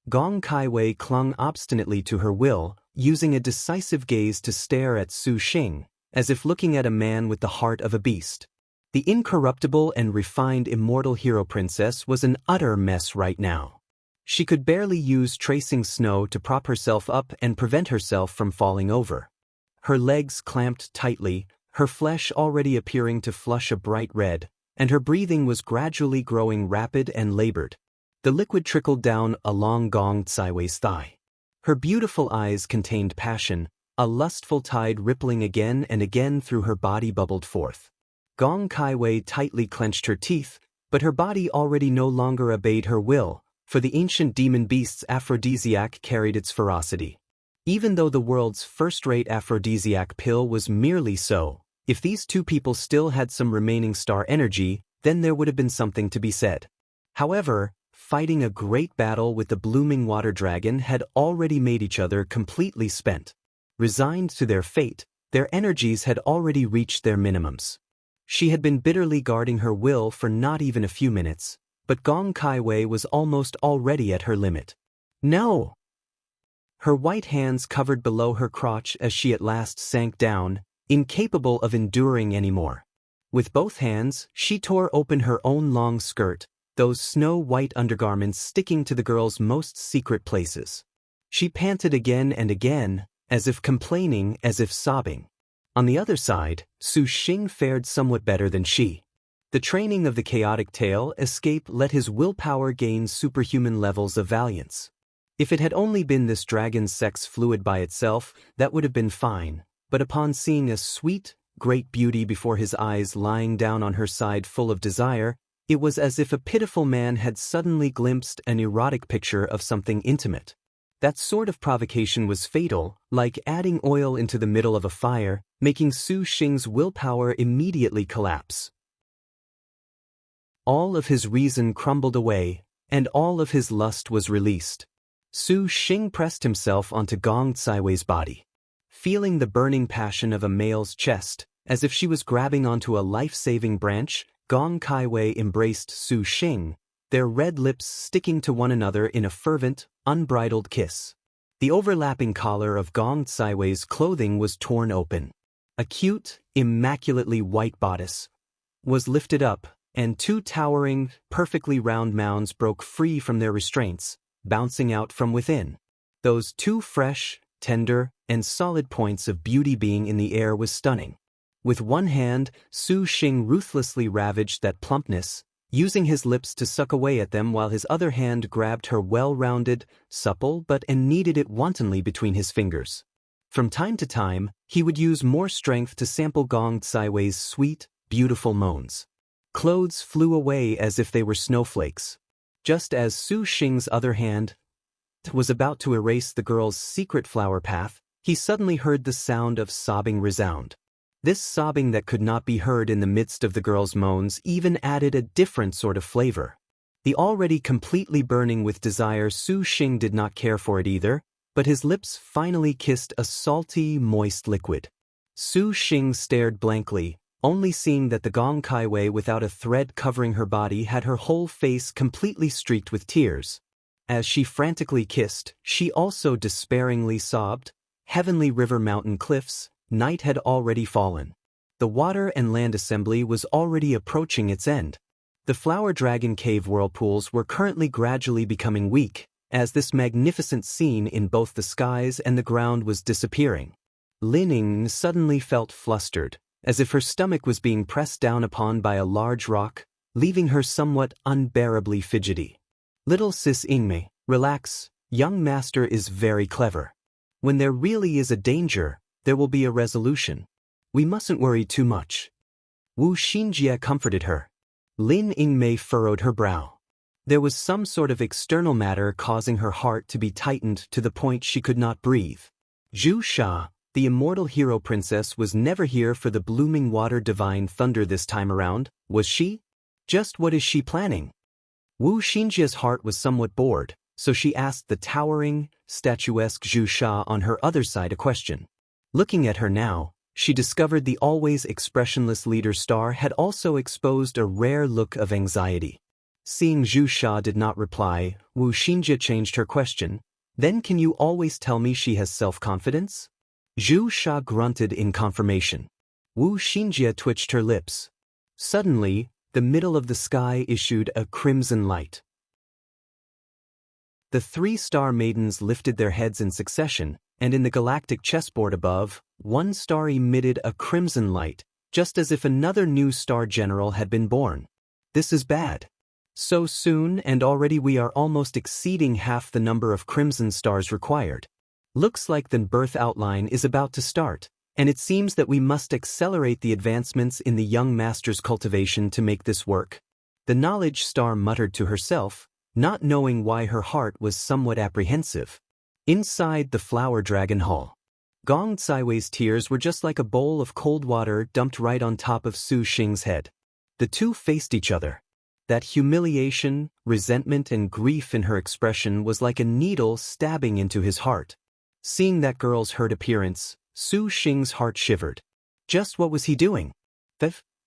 Gong Kaiwei clung obstinately to her will, using a decisive gaze to stare at Su Xing, as if looking at a man with the heart of a beast. The incorruptible and refined immortal hero princess was an utter mess right now. She could barely use tracing snow to prop herself up and prevent herself from falling over. Her legs clamped tightly, her flesh already appearing to flush a bright red, and her breathing was gradually growing rapid and labored. The liquid trickled down along Gong Kaiwei's thigh. Her beautiful eyes contained passion, a lustful tide rippling again and again through her body bubbled forth. Gong Kaiwei tightly clenched her teeth, but her body already no longer obeyed her will, for the ancient demon beast's aphrodisiac carried its ferocity. Even though the world's first-rate aphrodisiac pill was merely so, if these 2 people still had some remaining star energy, then there would have been something to be said. However, fighting a great battle with the blooming water dragon had already made each other completely spent. Resigned to their fate, their energies had already reached their minimums. She had been bitterly guarding her will for not even a few minutes, but Gong Kaiwei was almost already at her limit. No! Her white hands covered below her crotch as she at last sank down, incapable of enduring anymore. With both hands, she tore open her own long skirt, those snow-white undergarments sticking to the girl's most secret places. She panted again and again, as if complaining, as if sobbing. On the other side, Su Xing fared somewhat better than she. The training of the chaotic tail escape let his willpower gain superhuman levels of valiance. If it had only been this dragon's sex fluid by itself, that would have been fine, but upon seeing a sweet, great beauty before his eyes lying down on her side full of desire, It was as if a pitiful man had suddenly glimpsed an erotic picture of something intimate. That sort of provocation was fatal, like adding oil into the middle of a fire, making Su Xing's willpower immediately collapse. All of his reason crumbled away, and all of his lust was released. Su Xing pressed himself onto Gong Caiwei's body. Feeling the burning passion of a male's chest, as if she was grabbing onto a life-saving branch, Gong Caiwei embraced Su Xing, their red lips sticking to one another in a fervent, unbridled kiss. The overlapping collar of Gong Caiwei's clothing was torn open. A cute, immaculately white bodice was lifted up, and two towering, perfectly round mounds broke free from their restraints, bouncing out from within. Those two fresh, tender, and solid points of beauty being in the air was stunning. With one hand, Su Xing ruthlessly ravaged that plumpness, using his lips to suck away at them while his other hand grabbed her well-rounded, supple and kneaded it wantonly between his fingers. From time to time, he would use more strength to sample Gong Caiwei's sweet, beautiful moans. Clothes flew away as if they were snowflakes. Just as Su Xing's other hand was about to erase the girl's secret flower path, he suddenly heard the sound of sobbing resound. This sobbing that could not be heard in the midst of the girl's moans even added a different sort of flavor. The already completely burning with desire Su Xing did not care for it either, but his lips finally kissed a salty, moist liquid. Su Xing stared blankly, only seeing that the Gong Caiwei without a thread covering her body had her whole face completely streaked with tears. As she frantically kissed, she also despairingly sobbed, "Heavenly River Mountain Cliffs, night had already fallen. The water and land assembly was already approaching its end. The Flower Dragon Cave whirlpools were currently gradually becoming weak, as this magnificent scene in both the skies and the ground was disappearing." Lin Ying suddenly felt flustered, as if her stomach was being pressed down upon by a large rock, leaving her somewhat unbearably fidgety. "Little sis Ingmei, relax, young master is very clever. When there really is a danger, there will be a resolution. We mustn't worry too much." Wu Xinjie comforted her. Lin Yingmei furrowed her brow. There was some sort of external matter causing her heart to be tightened to the point she could not breathe. Zhu Sha, the immortal hero princess, was never here for the blooming water divine thunder this time around, was she? Just what is she planning? Wu Xinjie's heart was somewhat bored, so she asked the towering, statuesque Zhu Sha on her other side a question. Looking at her now, she discovered the always expressionless leader star had also exposed a rare look of anxiety. Seeing Zhu Sha did not reply, Wu Xinjie changed her question. "Then can you always tell me she has self-confidence?" Zhu Sha grunted in confirmation. Wu Xinjie twitched her lips. Suddenly, the middle of the sky issued a crimson light. The three star maidens lifted their heads in succession, and in the galactic chessboard above, one star emitted a crimson light, just as if another new star general had been born. This is bad. So soon, and already we are almost exceeding half the number of crimson stars required. Looks like the birth outline is about to start, and it seems that we must accelerate the advancements in the young master's cultivation to make this work. The knowledge star muttered to herself, not knowing why her heart was somewhat apprehensive. Inside the Flower Dragon Hall, Gong Caiwei's tears were just like a bowl of cold water dumped right on top of Su Xing's head. The two faced each other. That humiliation, resentment, and grief in her expression was like a needle stabbing into his heart. Seeing that girl's hurt appearance, Su Xing's heart shivered. Just what was he doing?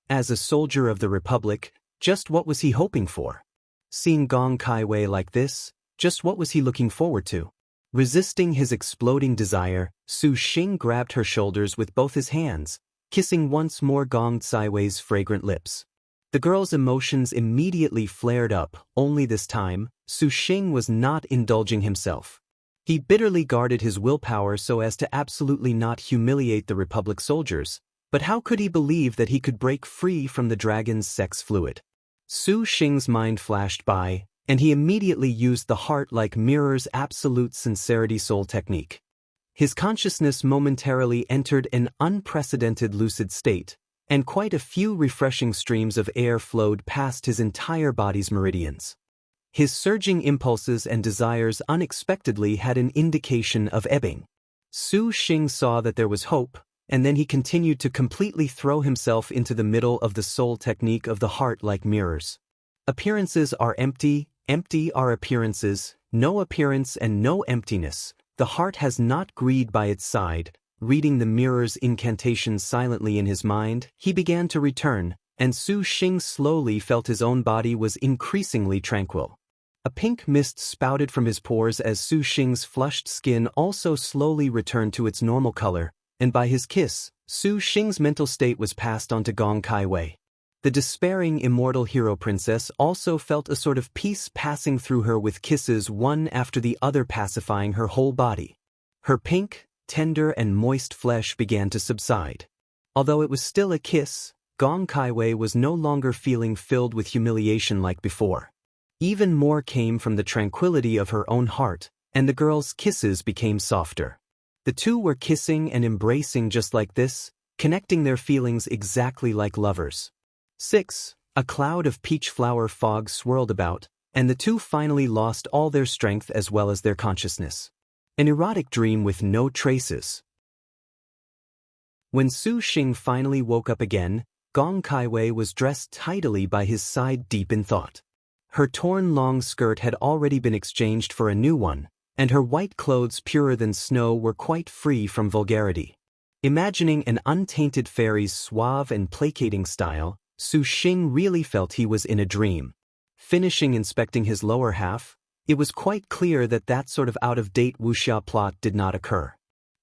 As a soldier of the Republic, just what was he hoping for? Seeing Gong Caiwei like this, just what was he looking forward to? Resisting his exploding desire, Su Xing grabbed her shoulders with both his hands, kissing once more Gong Caiwei's fragrant lips. The girl's emotions immediately flared up, only this time, Su Xing was not indulging himself. He bitterly guarded his willpower so as to absolutely not humiliate the Republic soldiers, but how could he believe that he could break free from the dragon's sex fluid? Su Xing's mind flashed by, and he immediately used the heart-like mirror's absolute sincerity soul technique. His consciousness momentarily entered an unprecedented lucid state, and quite a few refreshing streams of air flowed past his entire body's meridians. His surging impulses and desires unexpectedly had an indication of ebbing. Su Xing saw that there was hope, and then he continued to completely throw himself into the middle of the soul technique of the heart like mirrors. Appearances are empty, empty are appearances, no appearance and no emptiness. The heart has not greed by its side. Reading the mirror's incantations silently in his mind, he began to return, and Su Xing slowly felt his own body was increasingly tranquil. A pink mist spouted from his pores as Su Xing's flushed skin also slowly returned to its normal color, and by his kiss, Su Xing's mental state was passed on to Gong Kaiwei. The despairing immortal hero princess also felt a sort of peace passing through her with kisses one after the other pacifying her whole body. Her pink, tender and moist flesh began to subside. Although it was still a kiss, Gong Kaiwei was no longer feeling filled with humiliation like before. Even more came from the tranquility of her own heart, and the girl's kisses became softer. The two were kissing and embracing just like this, connecting their feelings exactly like lovers. 6. A cloud of peach flower fog swirled about, and the two finally lost all their strength as well as their consciousness. An erotic dream with no traces. When Su Xing finally woke up again, Gong Kaiwei was dressed tidily by his side deep in thought. Her torn long skirt had already been exchanged for a new one, and her white clothes purer than snow were quite free from vulgarity. Imagining an untainted fairy's suave and placating style, Su Xing really felt he was in a dream. Finishing inspecting his lower half, it was quite clear that that sort of out-of-date wuxia plot did not occur.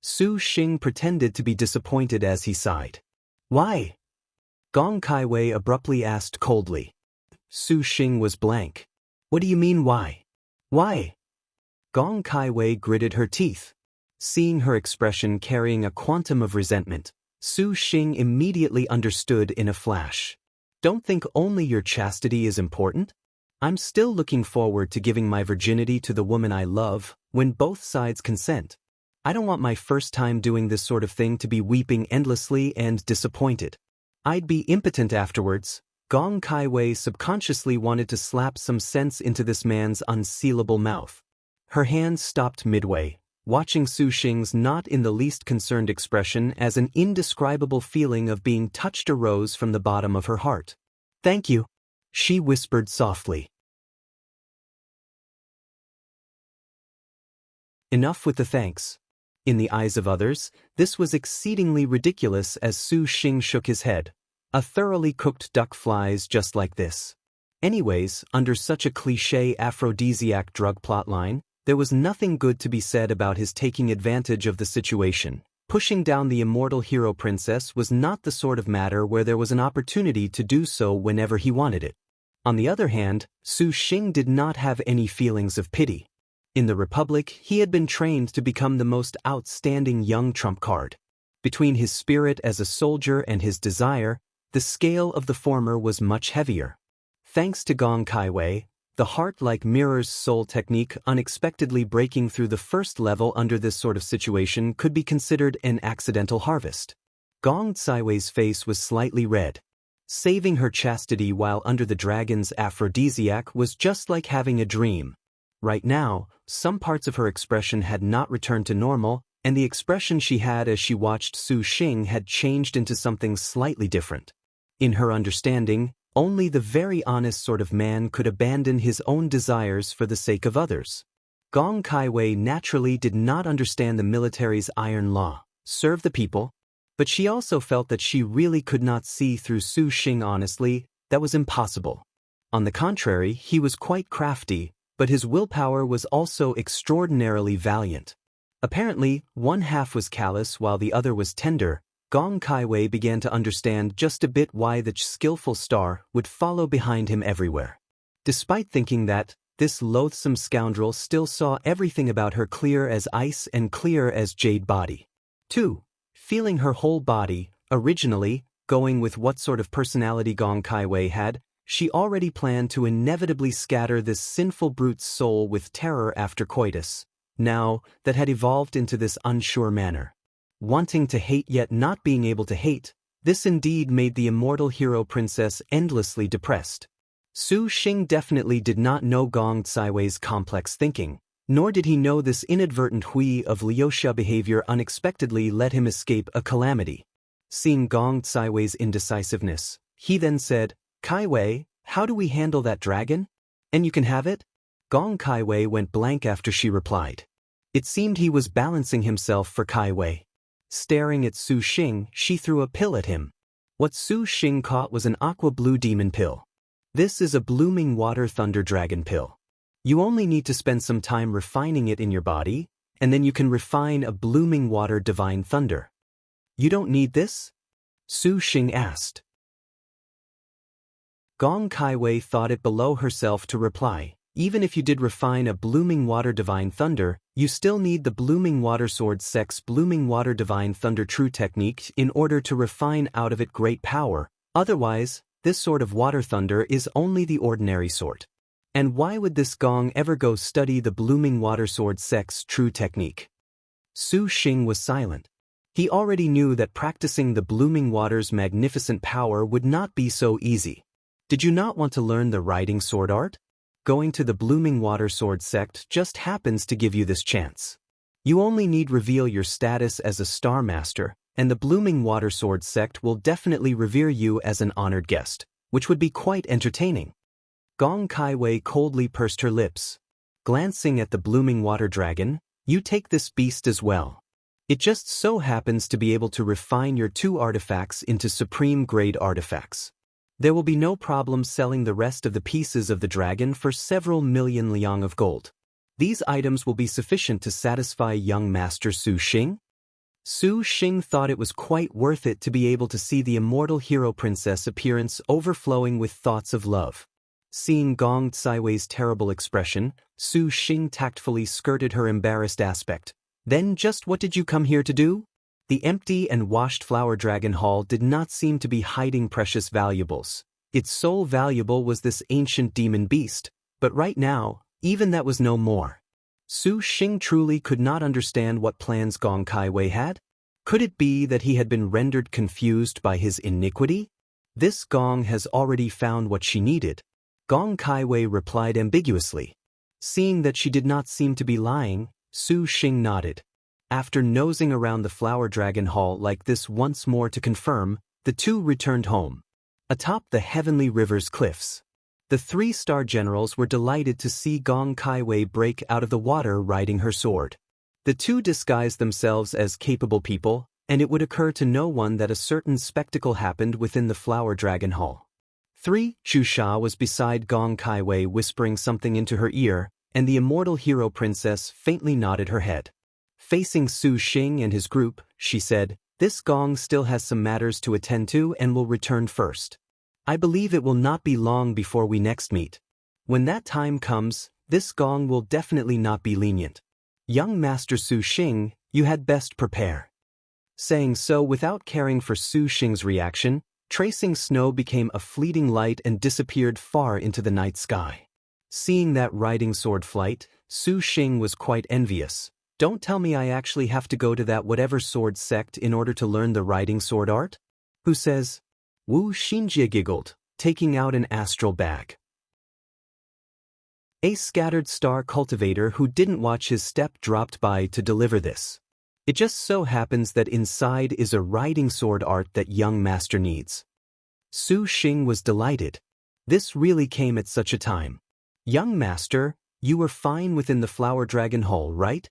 Su Xing pretended to be disappointed as he sighed. "Why?" Gong Kaiwei abruptly asked coldly. Su Xing was blank. "What do you mean why? Why?" Gong Kaiwei gritted her teeth. Seeing her expression carrying a quantum of resentment, Su Xing immediately understood in a flash. "Don't think only your chastity is important? I'm still looking forward to giving my virginity to the woman I love, when both sides consent. I don't want my first time doing this sort of thing to be weeping endlessly and disappointed. I'd be impotent afterwards." Gong Kaiwei subconsciously wanted to slap some sense into this man's unsealable mouth. Her hands stopped midway, watching Su Xing's not in the least concerned expression as an indescribable feeling of being touched arose from the bottom of her heart. "Thank you," she whispered softly. Enough with the thanks. In the eyes of others, this was exceedingly ridiculous as Su Xing shook his head. A thoroughly cooked duck flies just like this. Anyways, under such a cliché aphrodisiac drug plotline, there was nothing good to be said about his taking advantage of the situation. Pushing down the immortal hero princess was not the sort of matter where there was an opportunity to do so whenever he wanted it. On the other hand, Su Xing did not have any feelings of pity. In the Republic, he had been trained to become the most outstanding young trump card. Between his spirit as a soldier and his desire, the scale of the former was much heavier. Thanks to Gong Kaiwei, the heart-like mirror's soul technique unexpectedly breaking through the first level under this sort of situation could be considered an accidental harvest. Gong Kaiwei's face was slightly red. Saving her chastity while under the dragon's aphrodisiac was just like having a dream. Right now, some parts of her expression had not returned to normal, and the expression she had as she watched Su Xing had changed into something slightly different. In her understanding, only the very honest sort of man could abandon his own desires for the sake of others. Gong Kaiwei naturally did not understand the military's iron law, serve the people, but she also felt that she really could not see through Su Xing honestly. That was impossible. On the contrary, he was quite crafty, but his willpower was also extraordinarily valiant. Apparently, one half was callous while the other was tender. Gong Kaiwei began to understand just a bit why the skillful star would follow behind him everywhere. Despite thinking that, this loathsome scoundrel still saw everything about her clear as ice and clear as jade body. 2. Feeling her whole body, originally, going with what sort of personality Gong Kaiwei had, she already planned to inevitably scatter this sinful brute's soul with terror after coitus. Now, that had evolved into this unsure manner. Wanting to hate yet not being able to hate, This indeed made the immortal hero princess endlessly depressed. Su Xing definitely did not know Gong Caiwei's complex thinking, nor did he know this inadvertent hui of Liuxia behavior unexpectedly let him escape a calamity. Seeing Gong Caiwei's indecisiveness, he then said, "Caiwei, how do we handle that dragon? And you can have it?" Gong Caiwei went blank after she replied. It seemed he was balancing himself for Caiwei. Staring at Su Xing, she threw a pill at him. What Su Xing caught was an aqua-blue demon pill. This is a blooming water thunder dragon pill. You only need to spend some time refining it in your body, and then you can refine a blooming water divine thunder. You don't need this? Su Xing asked. Gong Caiwei thought it below herself to reply, even if you did refine a blooming water divine thunder, you still need the blooming water sword sex blooming water divine thunder true technique in order to refine out of it great power. Otherwise, this sort of water thunder is only the ordinary sort. And why would this Gong ever go study the blooming water sword sex true technique? Su Xing was silent. He already knew that practicing the blooming water's magnificent power would not be so easy. Did you not want to learn the riding sword art? Going to the blooming water sword sect just happens to give you this chance. You only need reveal your status as a star master, and the blooming water sword sect will definitely revere you as an honored guest, which would be quite entertaining. Gong Caiwei coldly pursed her lips. Glancing at the blooming water dragon, you take this beast as well. It just so happens to be able to refine your 2 artifacts into supreme-grade artifacts. There will be no problem selling the rest of the pieces of the dragon for several million liang of gold. These items will be sufficient to satisfy young Master Su Xing. Su Xing thought it was quite worth it to be able to see the immortal hero princess appearance overflowing with thoughts of love. Seeing Gong Caiwei's terrible expression, Su Xing tactfully skirted her embarrassed aspect. Then just what did you come here to do? The empty and washed flower dragon hall did not seem to be hiding precious valuables. Its sole valuable was this ancient demon beast, but right now, even that was no more. Su Xing truly could not understand what plans Gong Caiwei had. Could it be that he had been rendered confused by his iniquity? This Gong has already found what she needed. Gong Caiwei replied ambiguously. Seeing that she did not seem to be lying, Su Xing nodded. After nosing around the flower dragon hall like this once more to confirm, the two returned home. Atop the heavenly river's cliffs, the 3-star generals were delighted to see Gong Caiwei break out of the water riding her sword. The two disguised themselves as capable people, and it would occur to no one that a certain spectacle happened within the flower dragon hall. 3. Chu Sha was beside Gong Caiwei whispering something into her ear, and the immortal hero princess faintly nodded her head. Facing Su Xing and his group, she said, "This Gong still has some matters to attend to and will return first. I believe it will not be long before we next meet. When that time comes, this Gong will definitely not be lenient. Young Master Su Xing, you had best prepare." Saying so without caring for Su Xing's reaction, tracing snow became a fleeting light and disappeared far into the night sky. Seeing that riding sword flight, Su Xing was quite envious. Don't tell me I actually have to go to that whatever sword sect in order to learn the riding sword art? Who says? Wu Xinjie giggled, taking out an astral bag. A scattered star cultivator who didn't watch his step dropped by to deliver this. It just so happens that inside is a riding sword art that young master needs. Su Xing was delighted. This really came at such a time. Young master, you were fine within the flower dragon hall, right?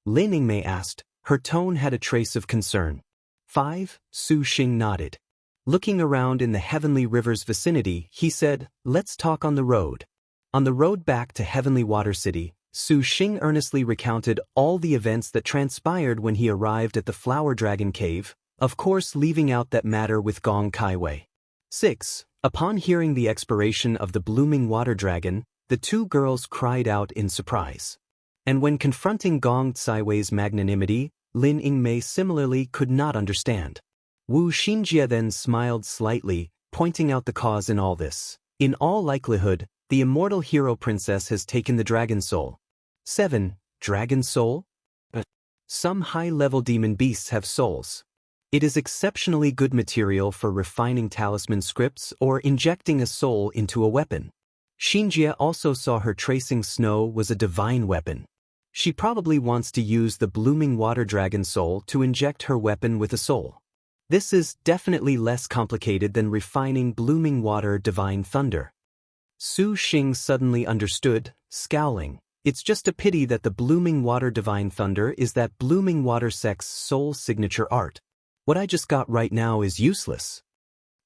Lin Yingmei asked. Her tone had a trace of concern. 5. Su Xing nodded. Looking around in the heavenly river's vicinity, he said, "Let's talk on the road." On the road back to Heavenly Water City, Su Xing earnestly recounted all the events that transpired when he arrived at the Flower Dragon Cave, of course leaving out that matter with Gong Caiwei. 6. Upon hearing the expiration of the blooming water dragon, the two girls cried out in surprise. And when confronting Gong Caiwei's magnanimity, Lin Yingmei similarly could not understand. Wu Xinjie then smiled slightly, pointing out the cause in all this. In all likelihood, the immortal hero princess has taken the dragon soul. 7. Dragon soul? Some high-level demon beasts have souls. It is exceptionally good material for refining talisman scripts or injecting a soul into a weapon. Shinjia also saw her tracing snow was a divine weapon. She probably wants to use the blooming water dragon soul to inject her weapon with a soul. This is definitely less complicated than refining blooming water divine thunder. Su Xing suddenly understood, scowling. It's just a pity that the blooming water divine thunder is that blooming water sect's soul signature art. What I just got right now is useless.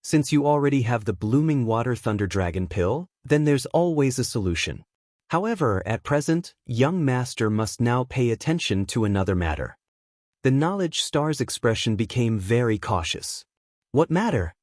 Since you already have the blooming water thunder dragon pill, then there's always a solution. However, at present, young master must now pay attention to another matter. The knowledge star's expression became very cautious. What matter?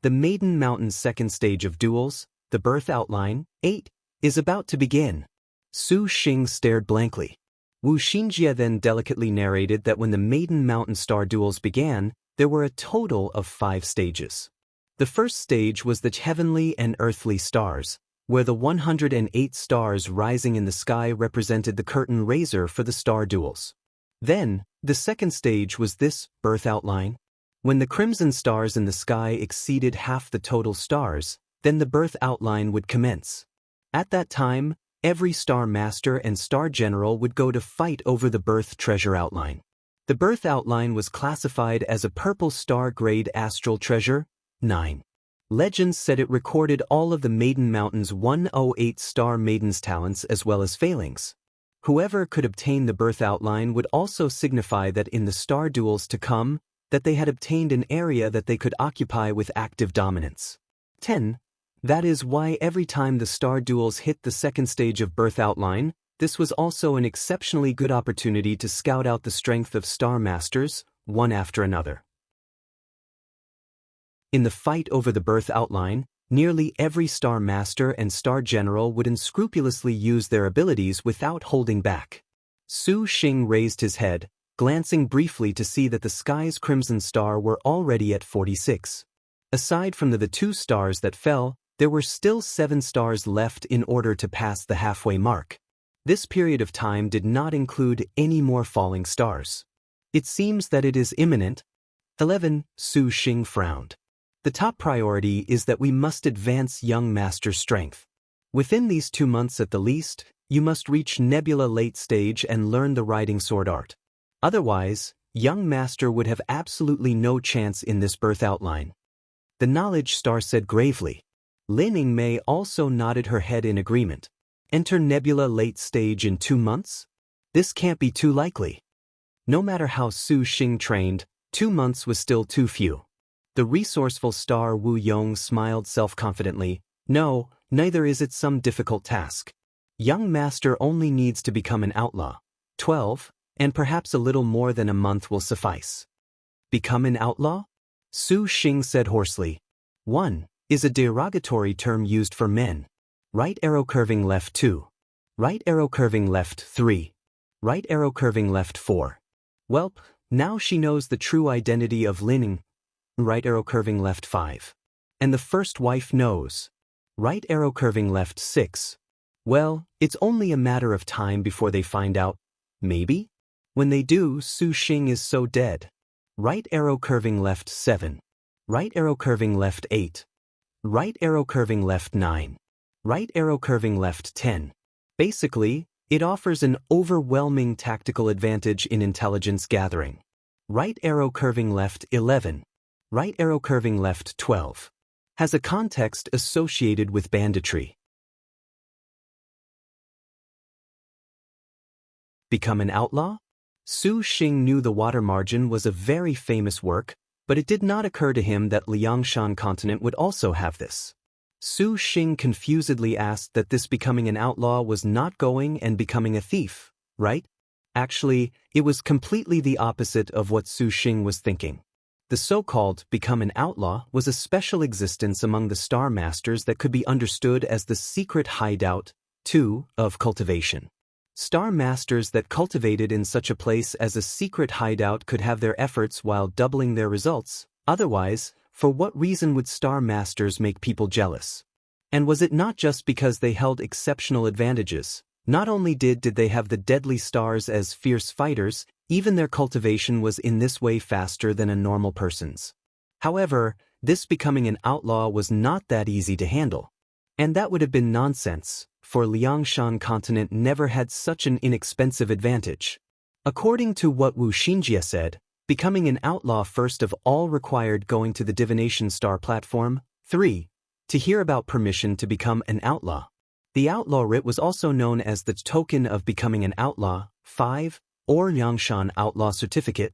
The Maiden Mountain's second stage of duels, the birth outline, 8, is about to begin. Su Xing stared blankly. Wu Xinjie then delicately narrated that when the Maiden Mountain star duels began, there were a total of 5 stages. The first stage was the heavenly and earthly stars, where the 108 stars rising in the sky represented the curtain raiser for the star duels. Then, the second stage was this birth outline. When the crimson stars in the sky exceeded half the total stars, then the birth outline would commence. At that time, every star master and star general would go to fight over the birth treasure outline. The birth outline was classified as a purple star grade astral treasure, 9. Legends said it recorded all of the Maiden Mountain's 108 star maidens' talents as well as failings. Whoever could obtain the birth outline would also signify that in the star duels to come, that they had obtained an area that they could occupy with active dominance. 10. That is why every time the star duels hit the second stage of birth outline, this was also an exceptionally good opportunity to scout out the strength of star masters, one after another. In the fight over the birth outline, nearly every star master and star general would unscrupulously use their abilities without holding back. Su Xing raised his head, glancing briefly to see that the sky's crimson star were already at 46. Aside from the 2 stars that fell, there were still 7 stars left in order to pass the halfway mark. This period of time did not include any more falling stars. It seems that it is imminent. 11. Su Xing frowned. The top priority is that we must advance young master's strength. Within these 2 months at the least, you must reach Nebula late stage and learn the riding sword art. Otherwise, young master would have absolutely no chance in this birth outline. The knowledge star said gravely. Lin Yingmei also nodded her head in agreement. Enter Nebula late stage in 2 months? This can't be too likely. No matter how Su Xing trained, 2 months was still too few. The resourceful star Wu Yong smiled self-confidently. No, neither is it some difficult task. Young master only needs to become an outlaw. 12, and perhaps a little more than a month will suffice. Become an outlaw? Su Xing said hoarsely. 1 is a derogatory term used for men. Right arrow curving left 2. Right arrow curving left 3. Right arrow curving left 4. Welp, now she knows the true identity of Lin. Right arrow curving left 5. And the first wife knows. Right arrow curving left 6. Well, it's only a matter of time before they find out. Maybe? When they do, Su Xing is so dead. Right arrow curving left 7. Right arrow curving left 8. Right arrow curving left 9. Right arrow curving left 10. Basically, it offers an overwhelming tactical advantage in intelligence gathering. Right arrow curving left 11. Right arrow curving left 12. Has a context associated with banditry. Become an outlaw? Su Xing knew the Water Margin was a very famous work, but it did not occur to him that Liangshan continent would also have this. Su Xing confusedly asked that this becoming an outlaw was not going and becoming a thief, right? Actually, it was completely the opposite of what Su Xing was thinking. The so-called become an outlaw was a special existence among the star masters that could be understood as the secret hideout, too, of cultivation. Star masters that cultivated in such a place as a secret hideout could have their efforts while doubling their results. Otherwise, for what reason would star masters make people jealous? And was it not just because they held exceptional advantages? Not only did they have the deadly stars as fierce fighters, Even their cultivation was in this way faster than a normal person's. However, this becoming an outlaw was not that easy to handle. And that would have been nonsense, for Liangshan continent never had such an inexpensive advantage. According to what Wu Xinjie said, becoming an outlaw first of all required going to the divination star platform. 3. To hear about permission to become an outlaw. The outlaw writ was also known as the token of becoming an outlaw. 5. Or Liangshan outlaw certificate.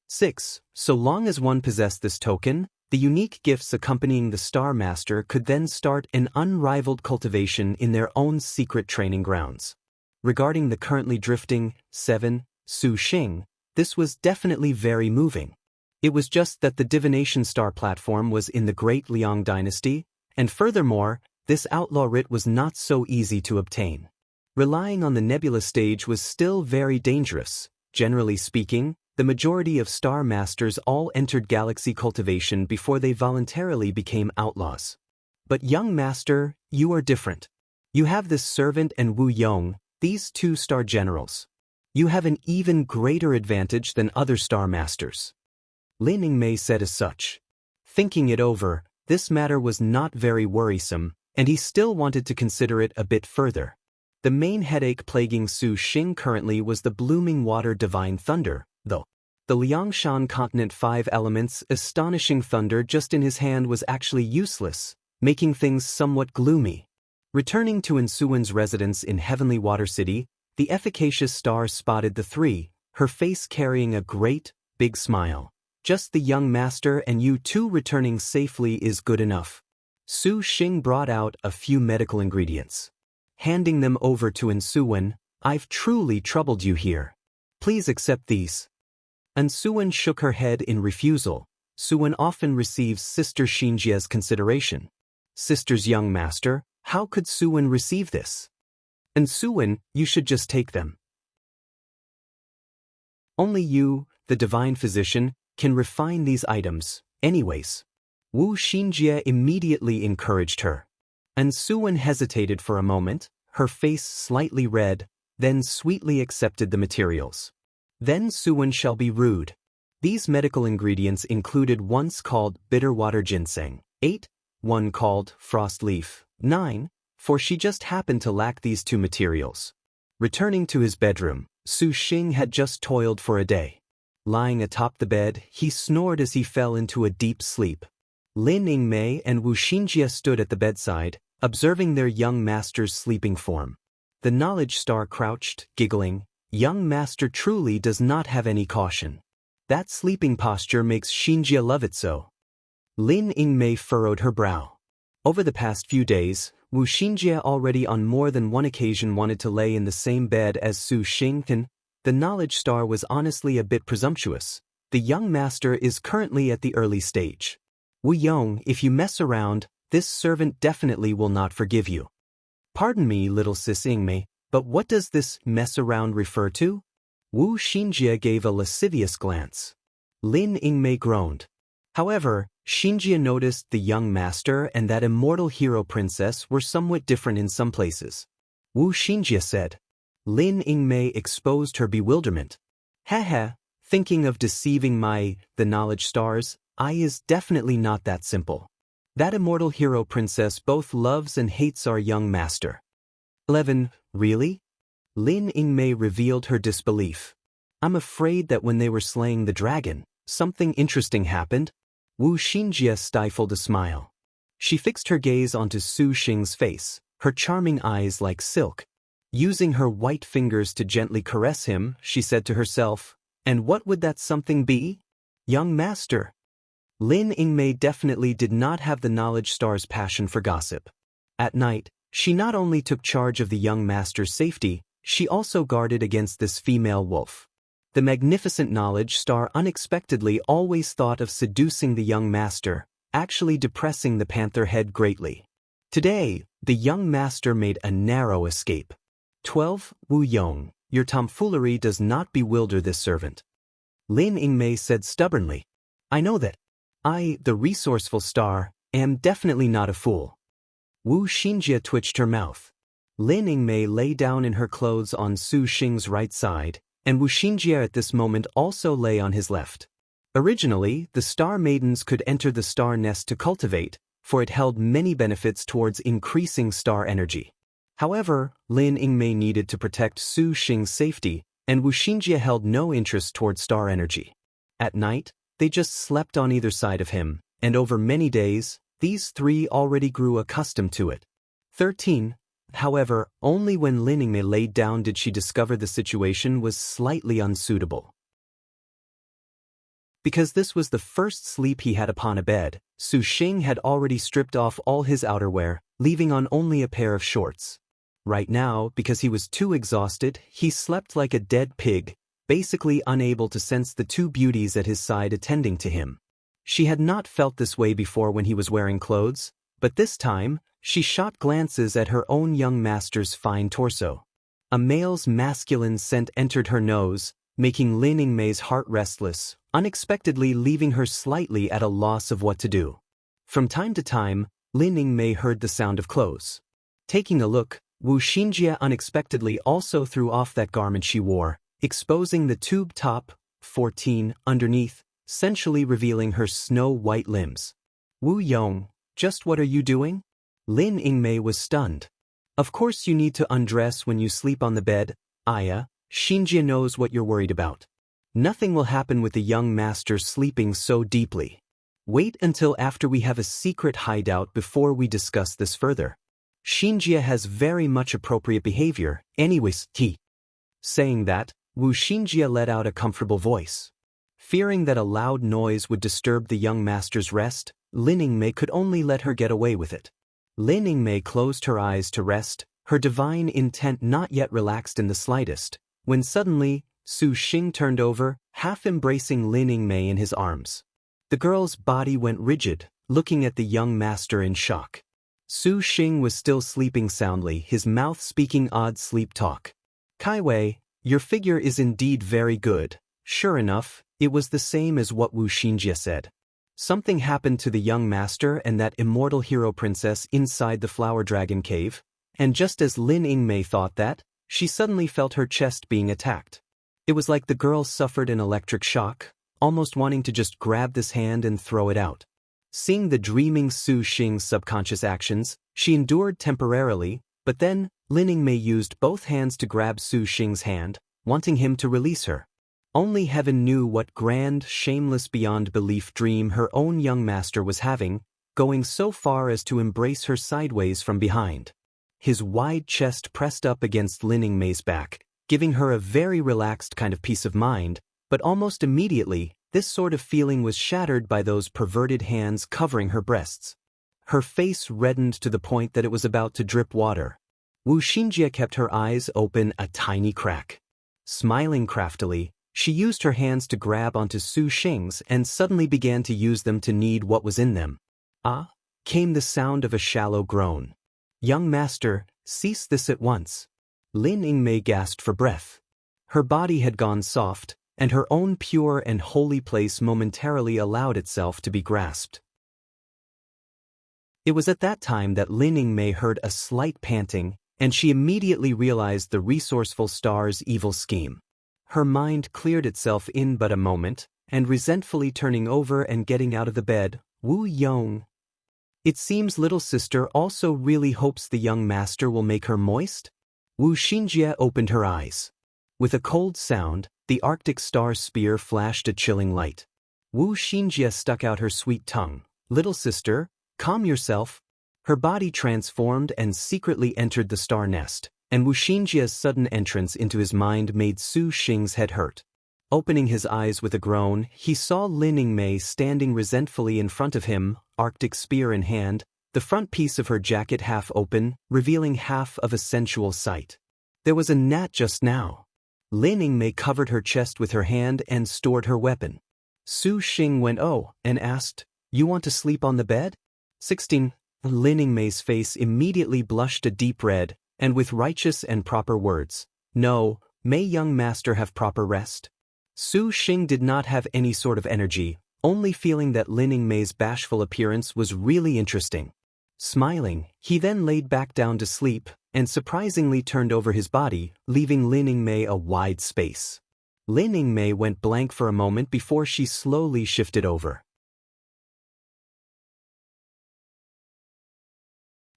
6. So long as one possessed this token, the unique gifts accompanying the Star Master could then start an unrivaled cultivation in their own secret training grounds. Regarding the currently drifting 7. Su Xing, this was definitely very moving. It was just that the divination star platform was in the Great Liang dynasty, and furthermore, this outlaw writ was not so easy to obtain. Relying on the nebula stage was still very dangerous. Generally speaking, the majority of star masters all entered galaxy cultivation before they voluntarily became outlaws. But young master, you are different. You have this servant and Wu Yong, these two star generals. You have an even greater advantage than other star masters. Lin Yingmei said as such. Thinking it over, this matter was not very worrisome, and he still wanted to consider it a bit further. The main headache plaguing Su Xing currently was the blooming water divine thunder, though. The Liangshan continent 5 elements astonishing thunder just in his hand was actually useless, making things somewhat gloomy. Returning to Ensuan's residence in Heavenly Water City, the efficacious star spotted the 3, her face carrying a great, big smile. Just the young master and you two returning safely is good enough. Su Xing brought out a few medical ingredients. Handing them over to Ensuan, I've truly troubled you here. Please accept these. Ensuan shook her head in refusal. Suan often receives Sister Xinjie's consideration. Sister's young master, how could Suan receive this? Ensuan, you should just take them. Only you, the divine physician, can refine these items, anyways. Wu Xinjie immediately encouraged her. Ensuan hesitated for a moment, her face slightly red, then sweetly accepted the materials. Then Suan shall be rude. These medical ingredients included once called bitter water ginseng, 8, one called frost leaf, 9, for she just happened to lack these two materials. Returning to his bedroom, Su Xing had just toiled for a day. Lying atop the bed, he snored as he fell into a deep sleep. Lin Yingmei and Wu Xinjie stood at the bedside, observing their young master's sleeping form. The knowledge star crouched, giggling. Young master truly does not have any caution. That sleeping posture makes Xinjie love it so. Lin Yingmei furrowed her brow. Over the past few days, Wu Xinjie already on more than one occasion wanted to lay in the same bed as Su Xing. The knowledge star was honestly a bit presumptuous. The young master is currently at the early stage. Wu Yong, if you mess around, this servant definitely will not forgive you. Pardon me, little sis Yingmei, but what does this mess around refer to? Wu Xinjie gave a lascivious glance. Lin Yingmei groaned. However, Xinjie noticed the young master and that immortal hero princess were somewhat different in some places. Wu Xinjie said. Lin Yingmei exposed her bewilderment. Haha, thinking of deceiving the knowledge stars, is definitely not that simple. That immortal hero princess both loves and hates our young master. 11. Really? Lin Yingmei revealed her disbelief. I'm afraid that when they were slaying the dragon, something interesting happened. Wu Xinjie stifled a smile. She fixed her gaze onto Su Xing's face, her charming eyes like silk. Using her white fingers to gently caress him, she said to herself, and what would that something be? Young master. Lin Yingmei definitely did not have the knowledge star's passion for gossip. At night, she not only took charge of the young master's safety, she also guarded against this female wolf. The magnificent knowledge star unexpectedly always thought of seducing the young master, actually depressing the panther head greatly. Today, the young master made a narrow escape. 12. Wu Yong, your tomfoolery does not bewilder this servant. Lin Yingmei said stubbornly. I know that. I, the resourceful star, am definitely not a fool. Wu Xinjie twitched her mouth. Lin Yingmei lay down in her clothes on Su Xing's right side, and Wu Xinjie at this moment also lay on his left. Originally, the star maidens could enter the star nest to cultivate, for it held many benefits towards increasing star energy. However, Lin Yingmei needed to protect Su Xing's safety, and Wu Xinjie held no interest towards star energy. At night, they just slept on either side of him, and over many days, these three already grew accustomed to it. 13. However, only when Lin Yingmei laid down did she discover the situation was slightly unsuitable. Because this was the first sleep he had upon a bed, Su Xing had already stripped off all his outerwear, leaving on only a pair of shorts. Right now, because he was too exhausted, he slept like a dead pig, basically unable to sense the two beauties at his side attending to him. She had not felt this way before when he was wearing clothes, but this time, she shot glances at her own young master's fine torso. A male's masculine scent entered her nose, making Lin Yingmei's heart restless, unexpectedly leaving her slightly at a loss of what to do. From time to time, Lin Yingmei heard the sound of clothes. Taking a look, Wu Xinjie unexpectedly also threw off that garment she wore, exposing the tube top, 14, underneath, sensually revealing her snow-white limbs. Wu Yong, just what are you doing? Lin Yingmei was stunned. Of course you need to undress when you sleep on the bed, Aya. Xinjie knows what you're worried about. Nothing will happen with the young master sleeping so deeply. Wait until after we have a secret hideout before we discuss this further. Xinjie has very much appropriate behavior, anyways, t. Saying that, Wu Xinjie let out a comfortable voice. Fearing that a loud noise would disturb the young master's rest, Lin Yingmei could only let her get away with it. Lin Yingmei closed her eyes to rest, her divine intent not yet relaxed in the slightest, when suddenly, Su Xing turned over, half embracing Lin Yingmei in his arms. The girl's body went rigid, looking at the young master in shock. Su Xing was still sleeping soundly, his mouth speaking odd sleep talk. Kaiwei, your figure is indeed very good. Sure enough, it was the same as what Wu Xinjie said. Something happened to the young master and that immortal hero princess inside the flower dragon cave, and just as Lin Yingmei thought that, she suddenly felt her chest being attacked. It was like the girl suffered an electric shock, almost wanting to just grab this hand and throw it out. Seeing the dreaming Su Xing's subconscious actions, she endured temporarily, but then, Lin Yingmei used both hands to grab Su Xing's hand, wanting him to release her. Only heaven knew what grand, shameless beyond belief dream her own young master was having, going so far as to embrace her sideways from behind. His wide chest pressed up against Lin Yingmei's back, giving her a very relaxed kind of peace of mind, but almost immediately, this sort of feeling was shattered by those perverted hands covering her breasts. Her face reddened to the point that it was about to drip water. Wu Xinjie kept her eyes open a tiny crack. Smiling craftily, she used her hands to grab onto Su Xing's and suddenly began to use them to knead what was in them. Ah, came the sound of a shallow groan. Young master, cease this at once. Lin Yingmei gasped for breath. Her body had gone soft, and her own pure and holy place momentarily allowed itself to be grasped. It was at that time that Lin Yingmei heard a slight panting, and she immediately realized the resourceful star's evil scheme. Her mind cleared itself in but a moment, and resentfully turning over and getting out of the bed, Wu Yong. It seems little sister also really hopes the young master will make her moist? Wu Xinjie opened her eyes. With a cold sound, the Arctic star spear flashed a chilling light. Wu Xinjie stuck out her sweet tongue. Little sister, calm yourself. Her body transformed and secretly entered the star nest, and Wu Xinjie's sudden entrance into his mind made Su Xing's head hurt. Opening his eyes with a groan, he saw Lin Yingmei standing resentfully in front of him, Arctic spear in hand, the front piece of her jacket half open, revealing half of a sensual sight. There was a gnat just now. Lin Yingmei covered her chest with her hand and stored her weapon. Su Xing went and asked, "You want to sleep on the bed?" 16. Lin Yingmei's face immediately blushed a deep red, and with righteous and proper words, "No, may young master have proper rest?" Su Xing did not have any sort of energy, only feeling that Lin Yingmei's bashful appearance was really interesting. Smiling, he then laid back down to sleep, and surprisingly turned over his body, leaving Lin Yingmei a wide space. Lin Yingmei went blank for a moment before she slowly shifted over.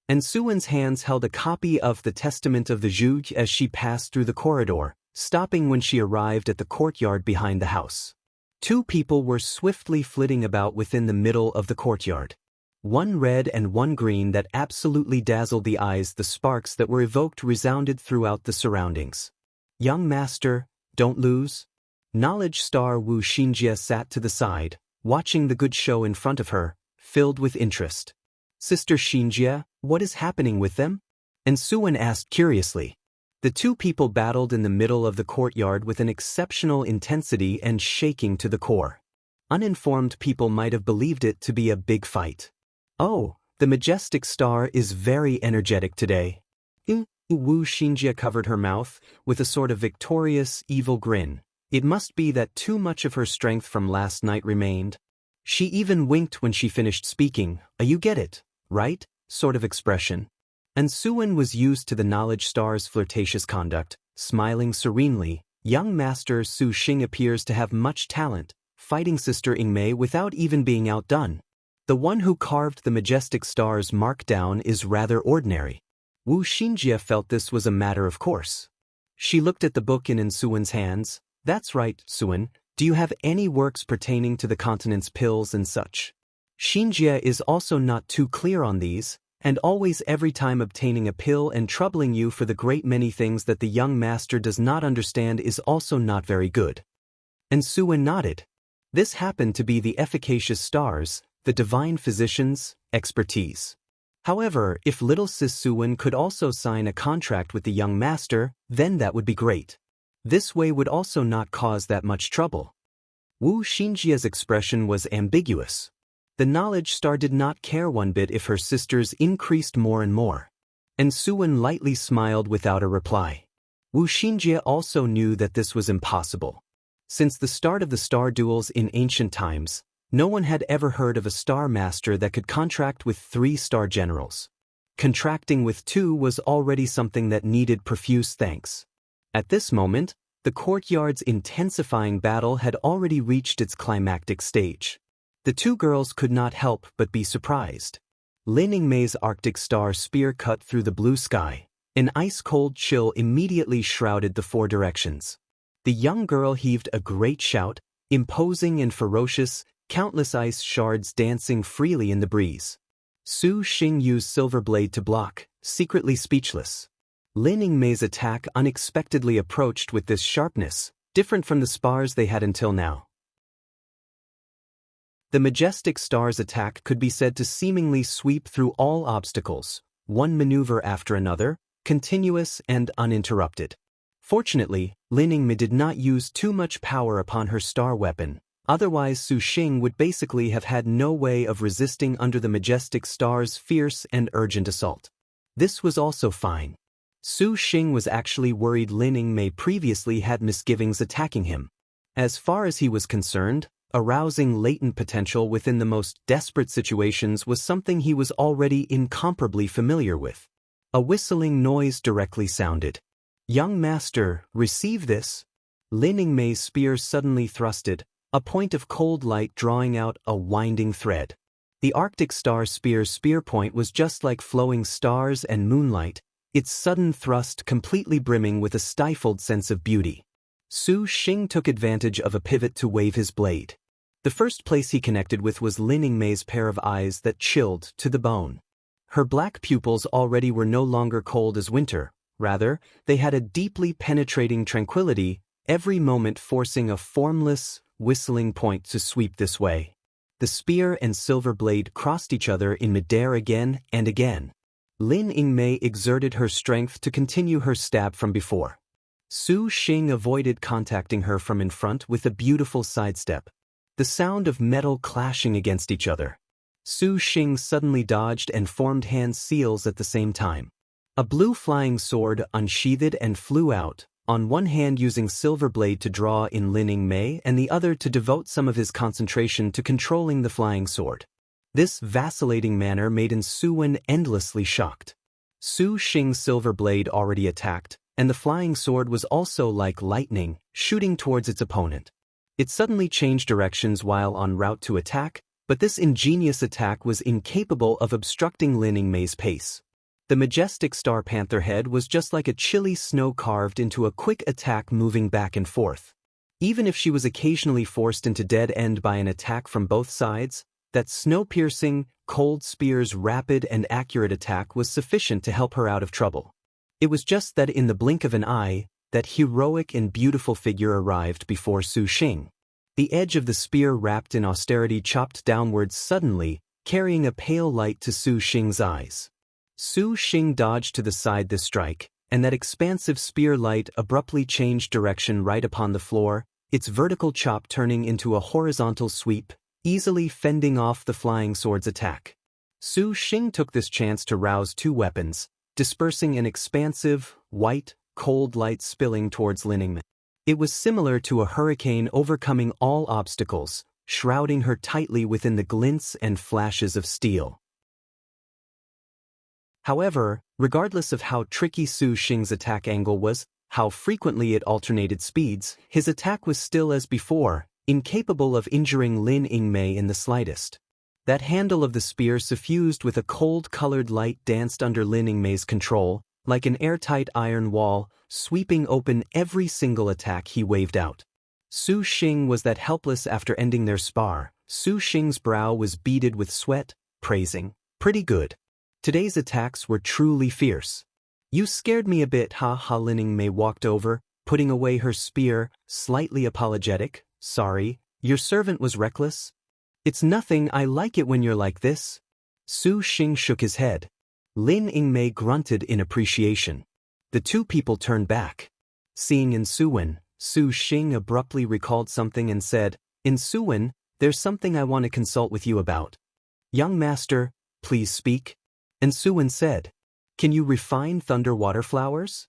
And Suwen's hands held a copy of the Testament of the Zhuge as she passed through the corridor, stopping when she arrived at the courtyard behind the house. Two people were swiftly flitting about within the middle of the courtyard. One red and one green that absolutely dazzled the eyes. The sparks that were evoked resounded throughout the surroundings. Young master, don't lose. Knowledge star Wu Xinjie sat to the side, watching the good show in front of her, filled with interest. Sister Xinjie, what is happening with them? And Suwen asked curiously. The two people battled in the middle of the courtyard with an exceptional intensity and shaking to the core. Uninformed people might have believed it to be a big fight. Oh, the majestic star is very energetic today. Wu Xinjie covered her mouth with a sort of victorious, evil grin. It must be that too much of her strength from last night remained. She even winked when she finished speaking, a you get it, right? Sort of expression. And Suwen was used to the knowledge star's flirtatious conduct, smiling serenely. Young master Su Xing appears to have much talent, fighting Sister Yingmei without even being outdone. The one who carved the majestic star's mark down is rather ordinary. Wu Xinjie felt this was a matter of course. She looked at the book in Suwen's hands. That's right, Suwen. Do you have any works pertaining to the continent's pills and such? Xinjie is also not too clear on these, and always every time obtaining a pill and troubling you for the great many things that the young master does not understand is also not very good. And Suwen nodded. This happened to be the efficacious star's, the divine physician's, expertise. However, if little sis Suwen could also sign a contract with the young master, then that would be great. This way would also not cause that much trouble. Wu Xinjie's expression was ambiguous. The knowledge star did not care one bit if her sisters increased more and more. And Suwen lightly smiled without a reply. Wu Xinjie also knew that this was impossible. Since the start of the star duels in ancient times, no one had ever heard of a star master that could contract with 3 star generals. Contracting with 2 was already something that needed profuse thanks. At this moment, the courtyard's intensifying battle had already reached its climactic stage. The two girls could not help but be surprised. Lin Yingmei's Arctic star spear cut through the blue sky. An ice-cold chill immediately shrouded the 4 directions. The young girl heaved a great shout, imposing and ferocious, countless ice shards dancing freely in the breeze. Su Xing used Silver Blade to block, secretly speechless. Lin Yingmei's attack unexpectedly approached with this sharpness, different from the spars they had until now. The majestic star's attack could be said to seemingly sweep through all obstacles, one maneuver after another, continuous and uninterrupted. Fortunately, Lin Yingmei did not use too much power upon her star weapon, otherwise Su Xing would basically have had no way of resisting under the majestic star's fierce and urgent assault. This was also fine. Su Xing was actually worried Lin Yingmei previously had misgivings attacking him. As far as he was concerned, arousing latent potential within the most desperate situations was something he was already incomparably familiar with. A whistling noise directly sounded. Young master, receive this. Lin Yingmei's spear suddenly thrusted, a point of cold light drawing out a winding thread. The Arctic star spear's spear point was just like flowing stars and moonlight, its sudden thrust completely brimming with a stifled sense of beauty. Su Xing took advantage of a pivot to wave his blade. The first place he connected with was Lin Yingmei's pair of eyes that chilled to the bone. Her black pupils already were no longer cold as winter, rather, they had a deeply penetrating tranquility, every moment forcing a formless, whistling point to sweep this way. The spear and silver blade crossed each other in midair again and again. Lin Yingmei exerted her strength to continue her stab from before. Su Xing avoided contacting her from in front with a beautiful sidestep. The sound of metal clashing against each other. Su Xing suddenly dodged and formed hand seals at the same time. A blue flying sword unsheathed and flew out, on one hand using Silver Blade to draw in Lin Yingmei and the other to devote some of his concentration to controlling the flying sword. This vacillating manner made Suwen endlessly shocked. Su Xing's Silver Blade already attacked, and the flying sword was also like lightning, shooting towards its opponent. It suddenly changed directions while en route to attack, but this ingenious attack was incapable of obstructing Lin Yingmei's pace. The majestic star panther head was just like a chilly snow carved into a quick attack moving back and forth. Even if she was occasionally forced into dead end by an attack from both sides, that snow-piercing, cold spear's rapid and accurate attack was sufficient to help her out of trouble. It was just that in the blink of an eye, that heroic and beautiful figure arrived before Su Xing. The edge of the spear wrapped in austerity chopped downwards suddenly, carrying a pale light to Su Xing's eyes. Su Xing dodged to the side this strike, and that expansive spear light abruptly changed direction right upon the floor, its vertical chop turning into a horizontal sweep, easily fending off the flying sword's attack. Su Xing took this chance to rouse two weapons, dispersing an expansive, white, cold light spilling towards Lin Yingmei. It was similar to a hurricane overcoming all obstacles, shrouding her tightly within the glints and flashes of steel. However, regardless of how tricky Su Xing's attack angle was, how frequently it alternated speeds, his attack was still as before, incapable of injuring Lin Yingmei in the slightest. That handle of the spear suffused with a cold-colored light danced under Lin Yingmei's control, like an airtight iron wall, sweeping open every single attack he waved out. Su Xing was that helpless after ending their spar. Su Xing's brow was beaded with sweat, praising, "Pretty good. Today's attacks were truly fierce." "You scared me a bit, ha." Lin Yingmei walked over, putting away her spear, slightly apologetic. "Sorry, your servant was reckless." "It's nothing, I like it when you're like this." Su Xing shook his head. Lin Yingmei grunted in appreciation. The two people turned back. Seeing Insuwen, Su Xing abruptly recalled something and said, "Insuwen, there's something I want to consult with you about." "Young master, please speak." Insuwen said, "Can you refine thunder water flowers?"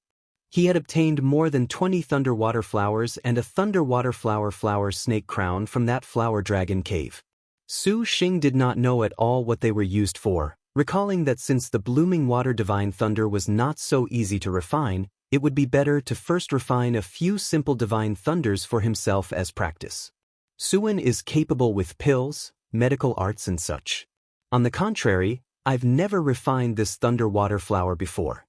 He had obtained more than 20 thunder water flowers and a thunder water flower snake crown from that flower dragon cave. Su Xing did not know at all what they were used for, recalling that since the blooming water divine thunder was not so easy to refine, it would be better to first refine a few simple divine thunders for himself as practice. Suwen is capable with pills, medical arts and such. On the contrary, I've never refined this thunder water flower before.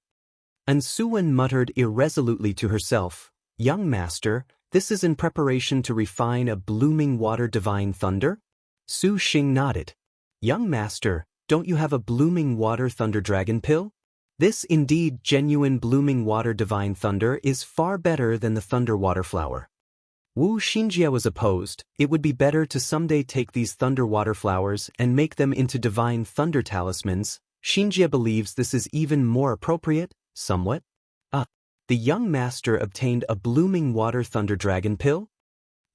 And Suwen muttered irresolutely to herself, "Young master, this is in preparation to refine a blooming water divine thunder?" Su Xing nodded. "Young master, don't you have a blooming water thunder dragon pill? This indeed genuine blooming water divine thunder is far better than the thunder water flower." Wu Xinjie was opposed. It would be better to someday take these thunder water flowers and make them into divine thunder talismans. Xinjie believes this is even more appropriate, somewhat. The young master obtained a blooming water thunder dragon pill?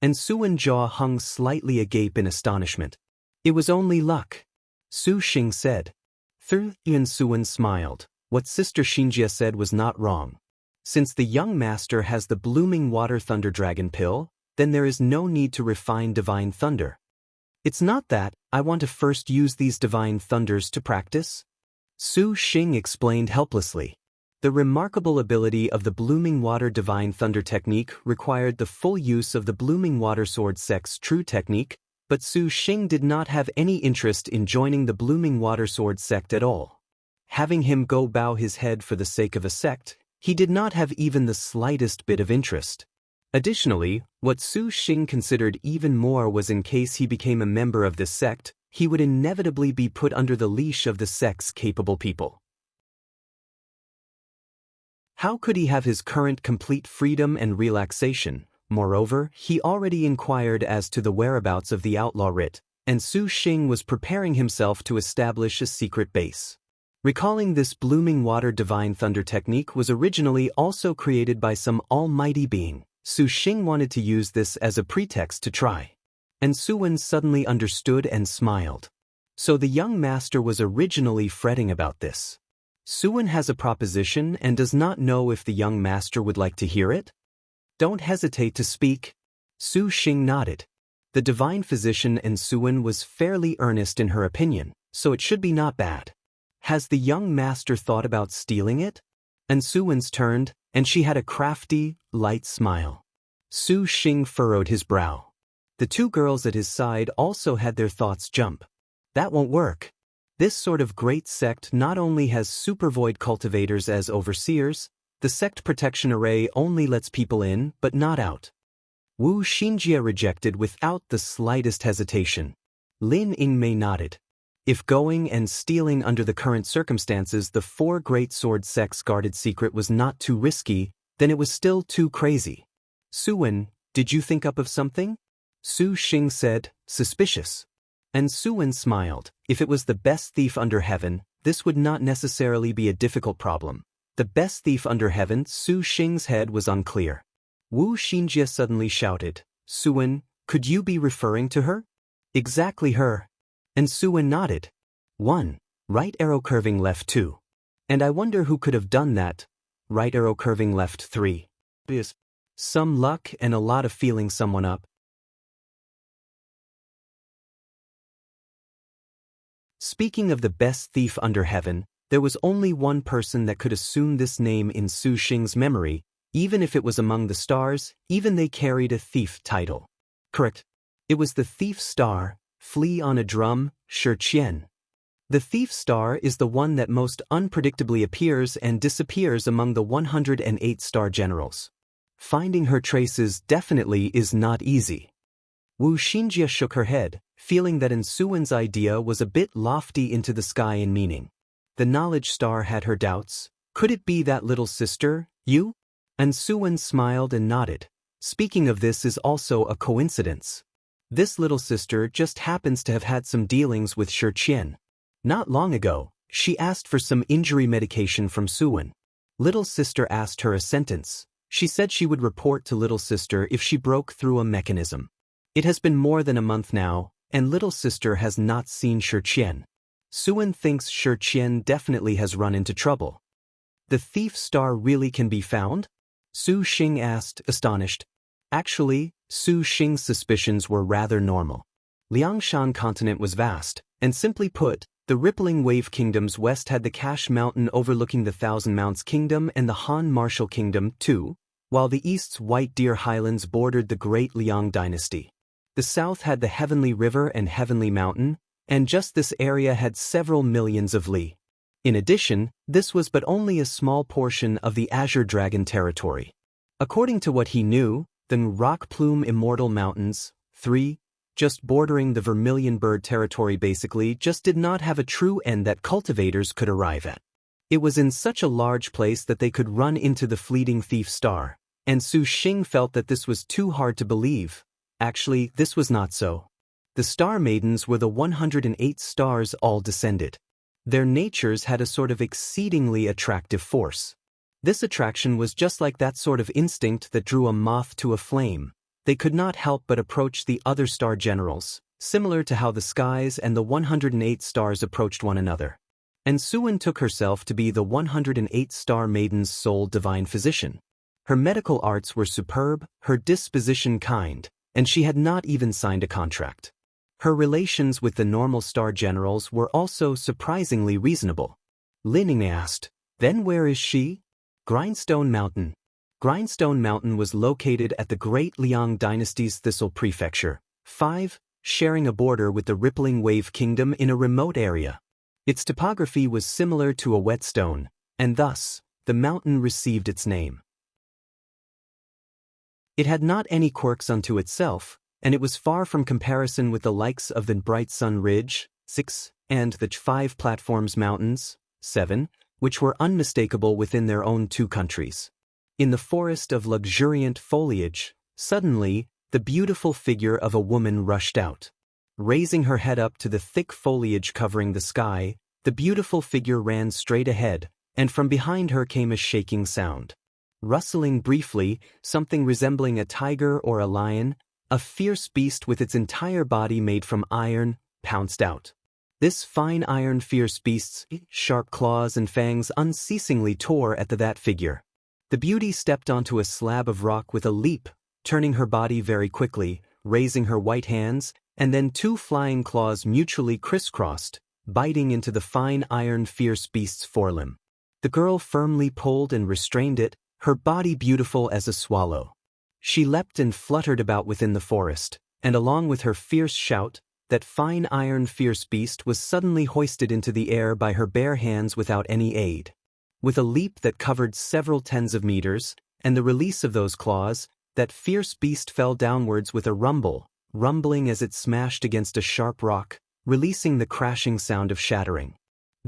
And Suwen jaw hung slightly agape in astonishment. "It was only luck," Su Xing said. And Suwen smiled. What Sister Xinjie said was not wrong. Since the young master has the blooming water thunder dragon pill, then there is no need to refine divine thunder. "It's not that, I want to first use these divine thunders to practice," Su Xing explained helplessly. The remarkable ability of the blooming water divine thunder technique required the full use of the blooming water sword sect's true technique, but Su Xing did not have any interest in joining the blooming water sword sect at all. Having him go bow his head for the sake of a sect, he did not have even the slightest bit of interest. Additionally, what Su Xing considered even more was in case he became a member of this sect, he would inevitably be put under the leash of the sect's capable people. How could he have his current complete freedom and relaxation? Moreover, he already inquired as to the whereabouts of the outlaw writ, and Su Xing was preparing himself to establish a secret base. Recalling this blooming water divine thunder technique was originally also created by some almighty being, Su Xing wanted to use this as a pretext to try. And Suwen suddenly understood and smiled. So the young master was originally fretting about this. Suwen has a proposition and does not know if the young master would like to hear it? Don't hesitate to speak. Su Xing nodded. The divine physician and Suwen was fairly earnest in her opinion, so it should be not bad. Has the young master thought about stealing it? And Suwen's turned, and she had a crafty, light smile. Su Xing furrowed his brow. The two girls at his side also had their thoughts jump. That won't work. This sort of great sect not only has supervoid cultivators as overseers, the sect protection array only lets people in but not out. Wu Xinjie rejected without the slightest hesitation. Lin Yingmei nodded. If going and stealing under the current circumstances the four great sword sects' guarded secret was not too risky, then it was still too crazy. Suwen, did you think up of something? Su Xing said, suspicious. And Suwen smiled. If it was the best thief under heaven, this would not necessarily be a difficult problem. The best thief under heaven? Su Xing's head was unclear. Wu Xinjie suddenly shouted, Suwen, could you be referring to her? Exactly her. And Suwen nodded. 1. Right arrow curving left 2. And I wonder who could have done that. Right arrow curving left 3. Some luck and a lot of feeling someone up. Speaking of the best thief under heaven, there was only one person that could assume this name in Su Xing's memory, even if it was among the stars, even they carried a thief title. Correct. It was the thief star, flea on a drum, Shi Qian. The thief star is the one that most unpredictably appears and disappears among the 108 star generals. Finding her traces definitely is not easy. Wu Xinjie shook her head, feeling that Suwen's idea was a bit lofty into the sky in meaning. The knowledge star had her doubts. Could it be that little sister, you? And Suwen smiled and nodded. Speaking of this is also a coincidence. This little sister just happens to have had some dealings with Shi Qian. Not long ago, she asked for some injury medication from Suwen. Little sister asked her a sentence. She said she would report to little sister if she broke through a mechanism. It has been more than a month now, and little sister has not seen Shi Qian. Suwen thinks Shi Qian definitely has run into trouble. The thief star really can be found? Su Xing asked, astonished. Actually, Su Xing's suspicions were rather normal. Liangshan continent was vast, and simply put, the rippling wave kingdoms west had the Cash Mountain overlooking the Thousand Mounts Kingdom and the Han Martial Kingdom, too, while the east's White Deer Highlands bordered the Great Liang Dynasty. The south had the Heavenly River and Heavenly Mountain, and just this area had several millions of li. In addition, this was but only a small portion of the Azure Dragon territory. According to what he knew, the Rock Plume Immortal Mountains, 3, just bordering the Vermilion Bird territory basically just did not have a true end that cultivators could arrive at. It was in such a large place that they could run into the fleeting thief star, and Su Xing felt that this was too hard to believe. Actually, this was not so. The Star Maidens were the 108 stars all descended. Their natures had a sort of exceedingly attractive force. This attraction was just like that sort of instinct that drew a moth to a flame. They could not help but approach the other star generals, similar to how the skies and the 108 stars approached one another. And Suwen took herself to be the 108 Star Maiden's sole divine physician. Her medical arts were superb, her disposition kind, and she had not even signed a contract. Her relations with the normal star generals were also surprisingly reasonable. Lin Ying asked, then where is she? Grindstone Mountain. Grindstone Mountain was located at the Great Liang Dynasty's Thistle Prefecture, 5, sharing a border with the Rippling Wave Kingdom in a remote area. Its topography was similar to a whetstone, and thus, the mountain received its name. It had not any quirks unto itself, and it was far from comparison with the likes of the Bright Sun Ridge, 6, and the 5 Platforms Mountains, 7, which were unmistakable within their own 2 countries. In the forest of luxuriant foliage, suddenly, the beautiful figure of a woman rushed out. Raising her head up to the thick foliage covering the sky, the beautiful figure ran straight ahead, and from behind her came a shaking sound. Rustling briefly, something resembling a tiger or a lion, a fierce beast with its entire body made from iron, pounced out. This fine iron fierce beast's sharp claws and fangs unceasingly tore at that figure. The beauty stepped onto a slab of rock with a leap, turning her body very quickly, raising her white hands, and then 2 flying claws mutually crisscrossed, biting into the fine iron fierce beast's forelimb. The girl firmly pulled and restrained it, her body beautiful as a swallow. She leapt and fluttered about within the forest, and along with her fierce shout, that fine iron fierce beast was suddenly hoisted into the air by her bare hands without any aid. With a leap that covered several tens of meters, and the release of those claws, that fierce beast fell downwards with a rumbling as it smashed against a sharp rock, releasing the crashing sound of shattering.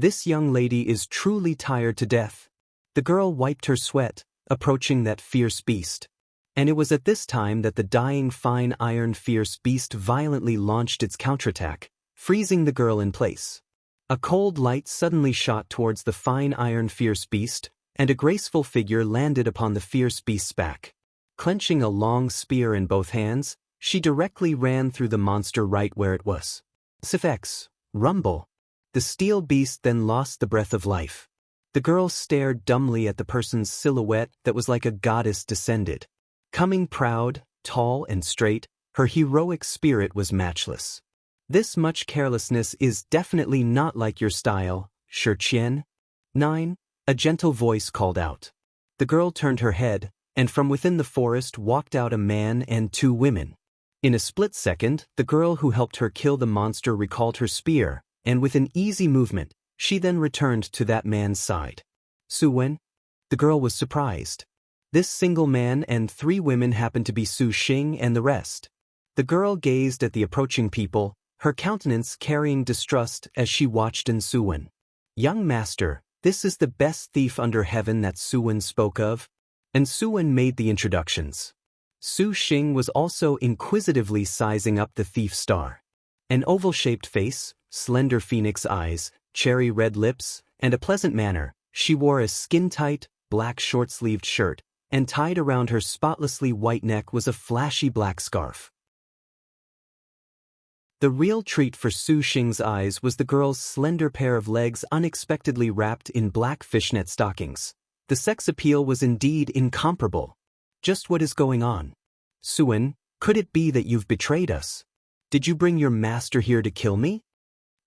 This young lady is truly tired to death. The girl wiped her sweat, approaching that fierce beast. And it was at this time that the dying fine iron fierce beast violently launched its counterattack, freezing the girl in place. A cold light suddenly shot towards the fine iron fierce beast, and a graceful figure landed upon the fierce beast's back. Clenching a long spear in both hands, she directly ran through the monster right where it was. Sifex, rumble. The steel beast then lost the breath of life. The girl stared dumbly at the person's silhouette that was like a goddess descended. Coming proud, tall and straight, her heroic spirit was matchless. This much carelessness is definitely not like your style, Shiqian. 9. A gentle voice called out. The girl turned her head, and from within the forest walked out a man and 2 women. In a split second, the girl who helped her kill the monster recalled her spear, and with an easy movement, she then returned to that man's side. Su Wen? The girl was surprised. This single man and 3 women happened to be Su Xing and the rest. The girl gazed at the approaching people, her countenance carrying distrust as she watched in Su Wen. Young master, this is the best thief under heaven that Su Wen spoke of. And Su Wen made the introductions. Su Xing was also inquisitively sizing up the thief star. An oval-shaped face, slender phoenix eyes, cherry red lips, and a pleasant manner, she wore a skin-tight, black short-sleeved shirt, and tied around her spotlessly white neck was a flashy black scarf. The real treat for Su Xing's eyes was the girl's slender pair of legs unexpectedly wrapped in black fishnet stockings. The sex appeal was indeed incomparable. Just what is going on? Su Wen, could it be that you've betrayed us? Did you bring your master here to kill me?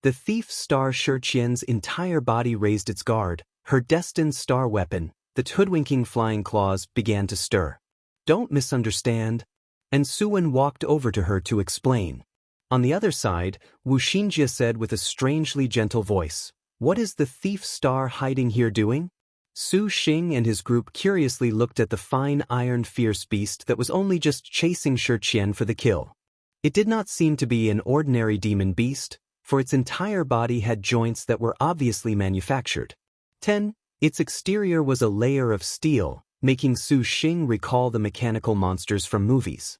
The thief star Shiqian's entire body raised its guard, her destined star weapon, the hoodwinking flying claws, began to stir. Don't misunderstand. And Su Wen walked over to her to explain. On the other side, Wu Xinjie said with a strangely gentle voice, "What is the thief star hiding here doing?" Su Xing and his group curiously looked at the fine iron fierce beast that was only just chasing Shiqian for the kill. It did not seem to be an ordinary demon beast, for its entire body had joints that were obviously manufactured. 10. Its exterior was a layer of steel, making Su Xing recall the mechanical monsters from movies.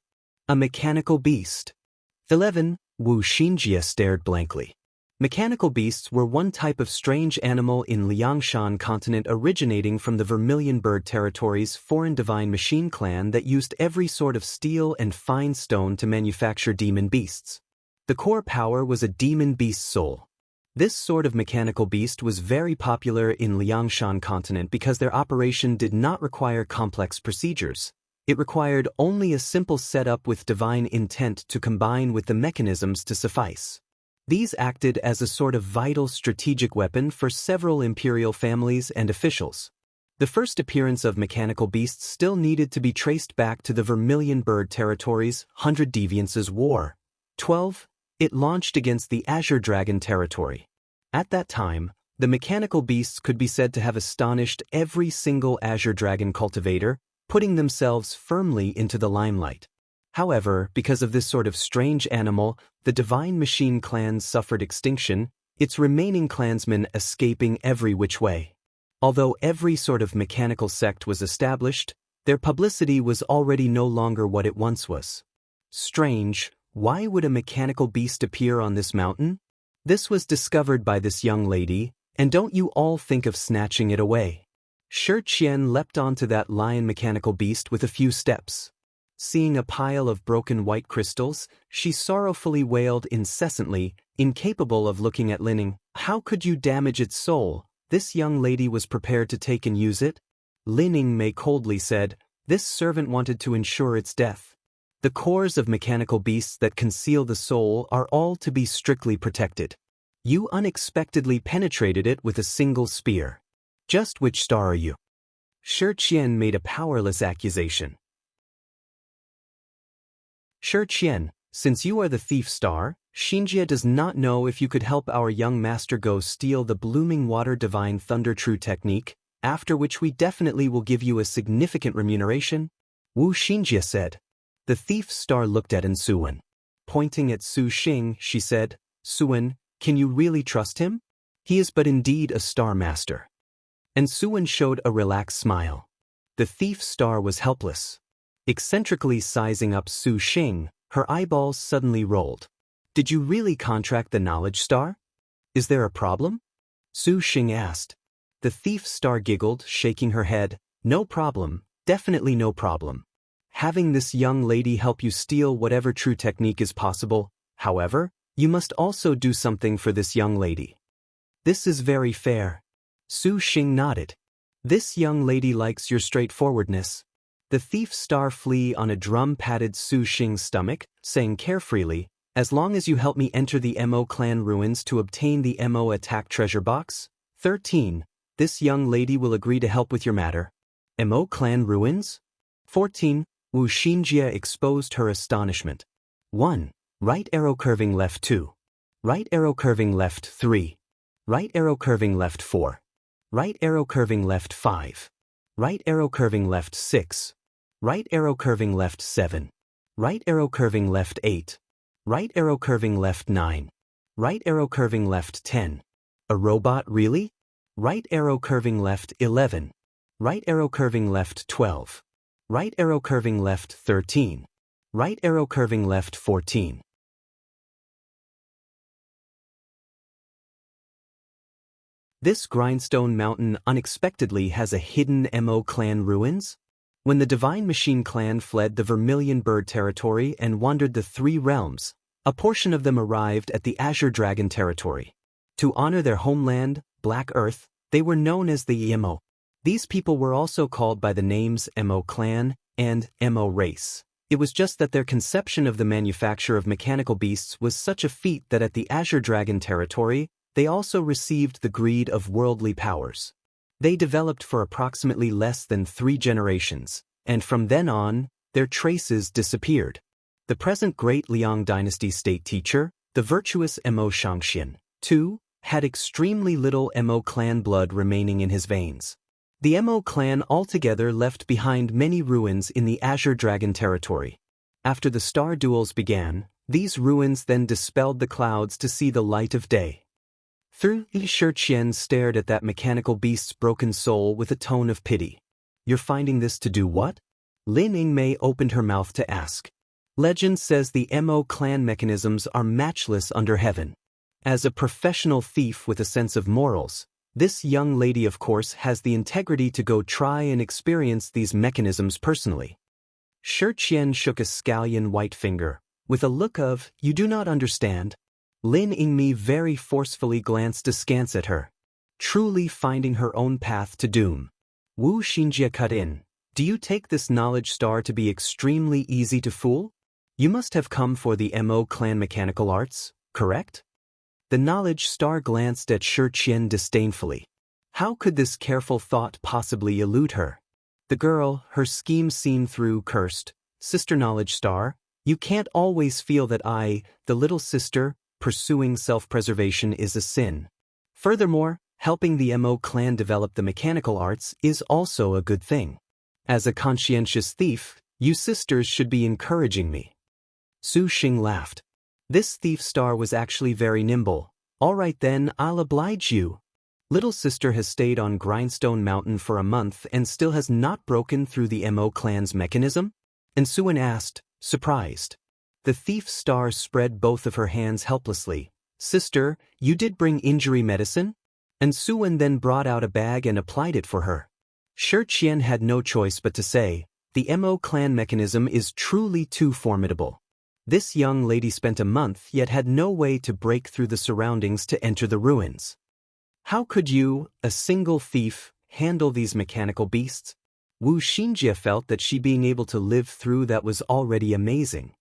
A mechanical beast. 11. Wu Xinjie stared blankly. Mechanical beasts were one type of strange animal in Liangshan continent originating from the Vermilion Bird Territory's foreign divine machine clan that used every sort of steel and fine stone to manufacture demon beasts. The core power was a demon beast's soul. This sort of mechanical beast was very popular in Liangshan continent because their operation did not require complex procedures. It required only a simple setup with divine intent to combine with the mechanisms to suffice. These acted as a sort of vital strategic weapon for several imperial families and officials. The first appearance of mechanical beasts still needed to be traced back to the Vermilion Bird Territory's 100 Deviances War. 12. It launched against the Azure Dragon Territory. At that time, the mechanical beasts could be said to have astonished every single Azure Dragon cultivator, putting themselves firmly into the limelight. However, because of this sort of strange animal, the Divine Machine clans suffered extinction, its remaining clansmen escaping every which way. Although every sort of mechanical sect was established, their publicity was already no longer what it once was. Strange, why would a mechanical beast appear on this mountain? This was discovered by this young lady, and don't you all think of snatching it away. Shiqian leapt onto that lion mechanical beast with a few steps. Seeing a pile of broken white crystals, she sorrowfully wailed incessantly, incapable of looking at Linning. How could you damage its soul? This young lady was prepared to take and use it. Linning Mei coldly said, this servant wanted to ensure its death. The cores of mechanical beasts that conceal the soul are all to be strictly protected. You unexpectedly penetrated it with a single spear. Just which star are you? Shi Qian made a powerless accusation. Shi Qian, since you are the thief star, Xinjie does not know if you could help our young master go steal the blooming water divine thunder true technique, after which we definitely will give you a significant remuneration, Wu Xinjie said. The thief star looked at Suwen. Pointing at Su Xing, she said, Suwen, can you really trust him? He is but indeed a star master. And Suwen showed a relaxed smile. The thief star was helpless. Eccentrically sizing up Su Xing, her eyeballs suddenly rolled. Did you really contract the knowledge star? Is there a problem? Su Xing asked. The thief star giggled, shaking her head. No problem, definitely no problem. Having this young lady help you steal whatever true technique is possible, however, you must also do something for this young lady. This is very fair. Su Xing nodded. This young lady likes your straightforwardness. The thief star flew on a drum patted Su Xing's stomach, saying carefreely, as long as you help me enter the Mo clan ruins to obtain the Mo attack treasure box. 13. This young lady will agree to help with your matter. Mo clan ruins? 14. Wu Xinjie exposed her astonishment. 1. Right arrow curving left 2. Right arrow curving left 3. Right arrow curving left 4. Right arrow curving left 5. Right arrow curving left 6. Right arrow curving left 7. Right arrow curving left 8. Right arrow curving left 9. Right arrow curving left 10. A robot really? Right arrow curving left 11. Right arrow curving left 12. Right arrow curving left 13. Right arrow curving left 14. This grindstone mountain unexpectedly has a hidden Mo clan ruins? When the Divine Machine clan fled the Vermilion Bird territory and wandered the 3 realms, a portion of them arrived at the Azure Dragon territory. To honor their homeland, Black Earth, they were known as the Mo. These people were also called by the names Mo clan and Mo race. It was just that their conception of the manufacture of mechanical beasts was such a feat that at the Azure Dragon territory, they also received the greed of worldly powers. They developed for approximately less than 3 generations, and from then on, their traces disappeared. The present Great Liang Dynasty state teacher, the virtuous Mo Shangxian, too, had extremely little Mo clan blood remaining in his veins. The Mo clan altogether left behind many ruins in the Azure Dragon territory. After the star duels began, these ruins then dispelled the clouds to see the light of day. Shi Qian stared at that mechanical beast's broken soul with a tone of pity. You're finding this to do what? Lin Yingmei opened her mouth to ask. Legend says the Mo clan mechanisms are matchless under heaven. As a professional thief with a sense of morals, this young lady of course has the integrity to go try and experience these mechanisms personally. Shi Qian shook a scallion white finger, with a look of, you do not understand. Lin Yingmei very forcefully glanced askance at her, truly finding her own path to doom. Wu Xinjie cut in. Do you take this knowledge star to be extremely easy to fool? You must have come for the Mo clan mechanical arts, correct? The knowledge star glanced at Shi Qian disdainfully. How could this careful thought possibly elude her? The girl, her scheme seen through, cursed, Sister Knowledge Star, you can't always feel that I, the little sister, pursuing self-preservation is a sin. Furthermore, helping the Mo clan develop the mechanical arts is also a good thing. As a conscientious thief, you sisters should be encouraging me. Su Xing laughed. This thief star was actually very nimble. All right then, I'll oblige you. Little sister has stayed on Grindstone Mountain for a month and still has not broken through the Mo clan's mechanism? And Suwen asked, surprised. The thief star spread both of her hands helplessly. Sister, you did bring injury medicine? And Suwen then brought out a bag and applied it for her. Shi Qian had no choice but to say, the Mo clan mechanism is truly too formidable. This young lady spent a month yet had no way to break through the surroundings to enter the ruins. How could you, a single thief, handle these mechanical beasts? Wu Xinjie felt that she being able to live through that was already amazing.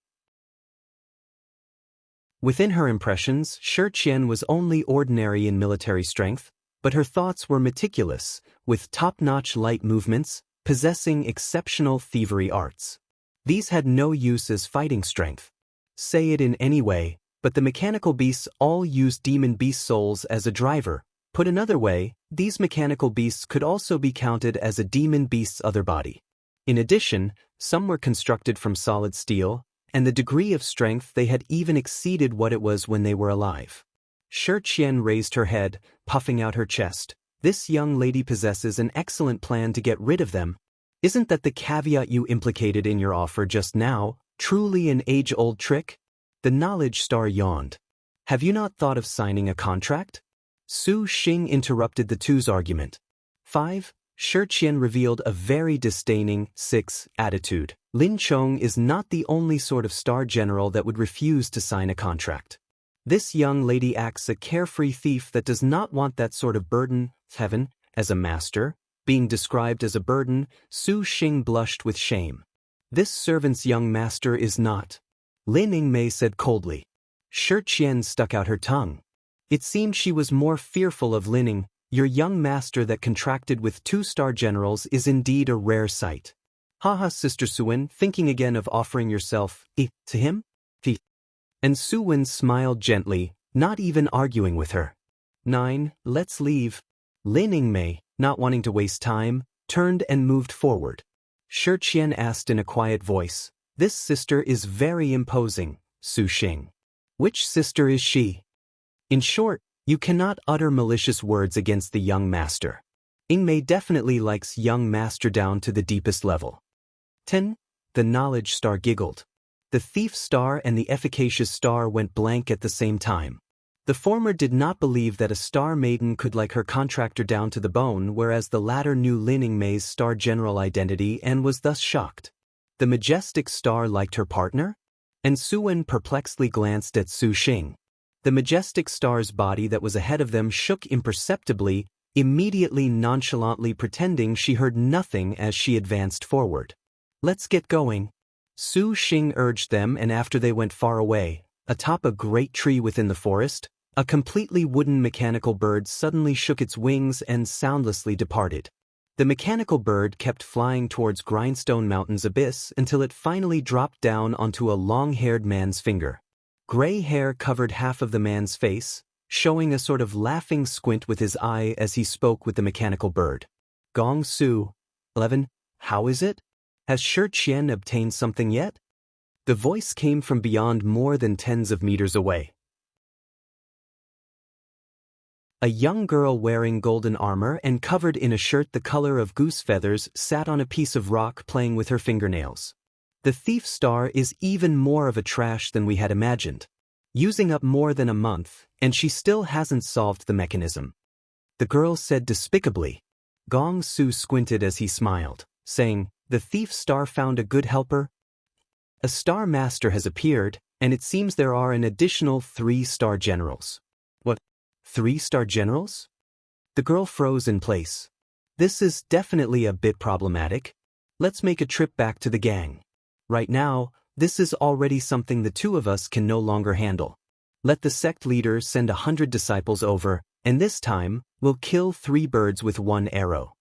Within her impressions, Shi Qian was only ordinary in military strength, But her thoughts were meticulous, with top-notch light movements, possessing exceptional thievery arts. These had no use as fighting strength. Say it in any way, but the mechanical beasts all used demon beast souls as a driver. Put another way, these mechanical beasts could also be counted as a demon beast's other body. In addition, some were constructed from solid steel, and the degree of strength they had even exceeded what it was when they were alive. Shi Qian raised her head, puffing out her chest. This young lady possesses an excellent plan to get rid of them. Isn't that the caveat you implicated in your offer just now, truly an age-old trick? The knowledge star yawned. Have you not thought of signing a contract? Su Xing interrupted the two's argument. 5. Shi Qian revealed a very disdaining 6 attitude. Lin Chong is not the only sort of star general that would refuse to sign a contract. This young lady acts a carefree thief that does not want that sort of burden. Heaven, as a master, being described as a burden, Su Xing blushed with shame. This servant's young master is not. Lin Yingmei said coldly. Shi Qian stuck out her tongue. It seemed she was more fearful of Lin. Your young master that contracted with 2-star generals is indeed a rare sight. Haha, Sister Suwen, thinking again of offering yourself to him? And Suwen smiled gently, not even arguing with her. 9. Let's leave. Lin Yingmei, not wanting to waste time, turned and moved forward. Shi Qian asked in a quiet voice, This sister is very imposing, Su Xing. Which sister is she? In short, you cannot utter malicious words against the young master. Yingmei definitely likes young master down to the deepest level. 10. The knowledge star giggled. The thief star and the efficacious star went blank at the same time. The former did not believe that a star maiden could like her contractor down to the bone, whereas the latter knew Lin Yingmei's star general identity and was thus shocked. The majestic star liked her partner? And Suwen perplexedly glanced at Su Xing. The majestic star's body that was ahead of them shook imperceptibly, immediately nonchalantly pretending she heard nothing as she advanced forward. Let's get going. Su Xing urged them, and after they went far away, atop a great tree within the forest, a completely wooden mechanical bird suddenly shook its wings and soundlessly departed. The mechanical bird kept flying towards Grindstone Mountain's abyss until it finally dropped down onto a long-haired man's finger. Gray hair covered half of the man's face, showing a sort of laughing squint with his eye as he spoke with the mechanical bird. Gong Su, 11, how is it? Has Shi Qian obtained something yet? The voice came from beyond more than tens of meters away. A young girl wearing golden armor and covered in a shirt the color of goose feathers sat on a piece of rock playing with her fingernails. The thief star is even more of a trash than we had imagined. Using up more than a month, and she still hasn't solved the mechanism. The girl said despicably. Gong Su squinted as he smiled, saying, The thief star found a good helper? A star master has appeared, and it seems there are an additional 3-star generals. What? 3-star generals? The girl froze in place. This is definitely a bit problematic. Let's make a trip back to the gang. Right now, this is already something the two of us can no longer handle. Let the sect leader send 100 disciples over, and this time, we'll kill 3 birds with 1 arrow.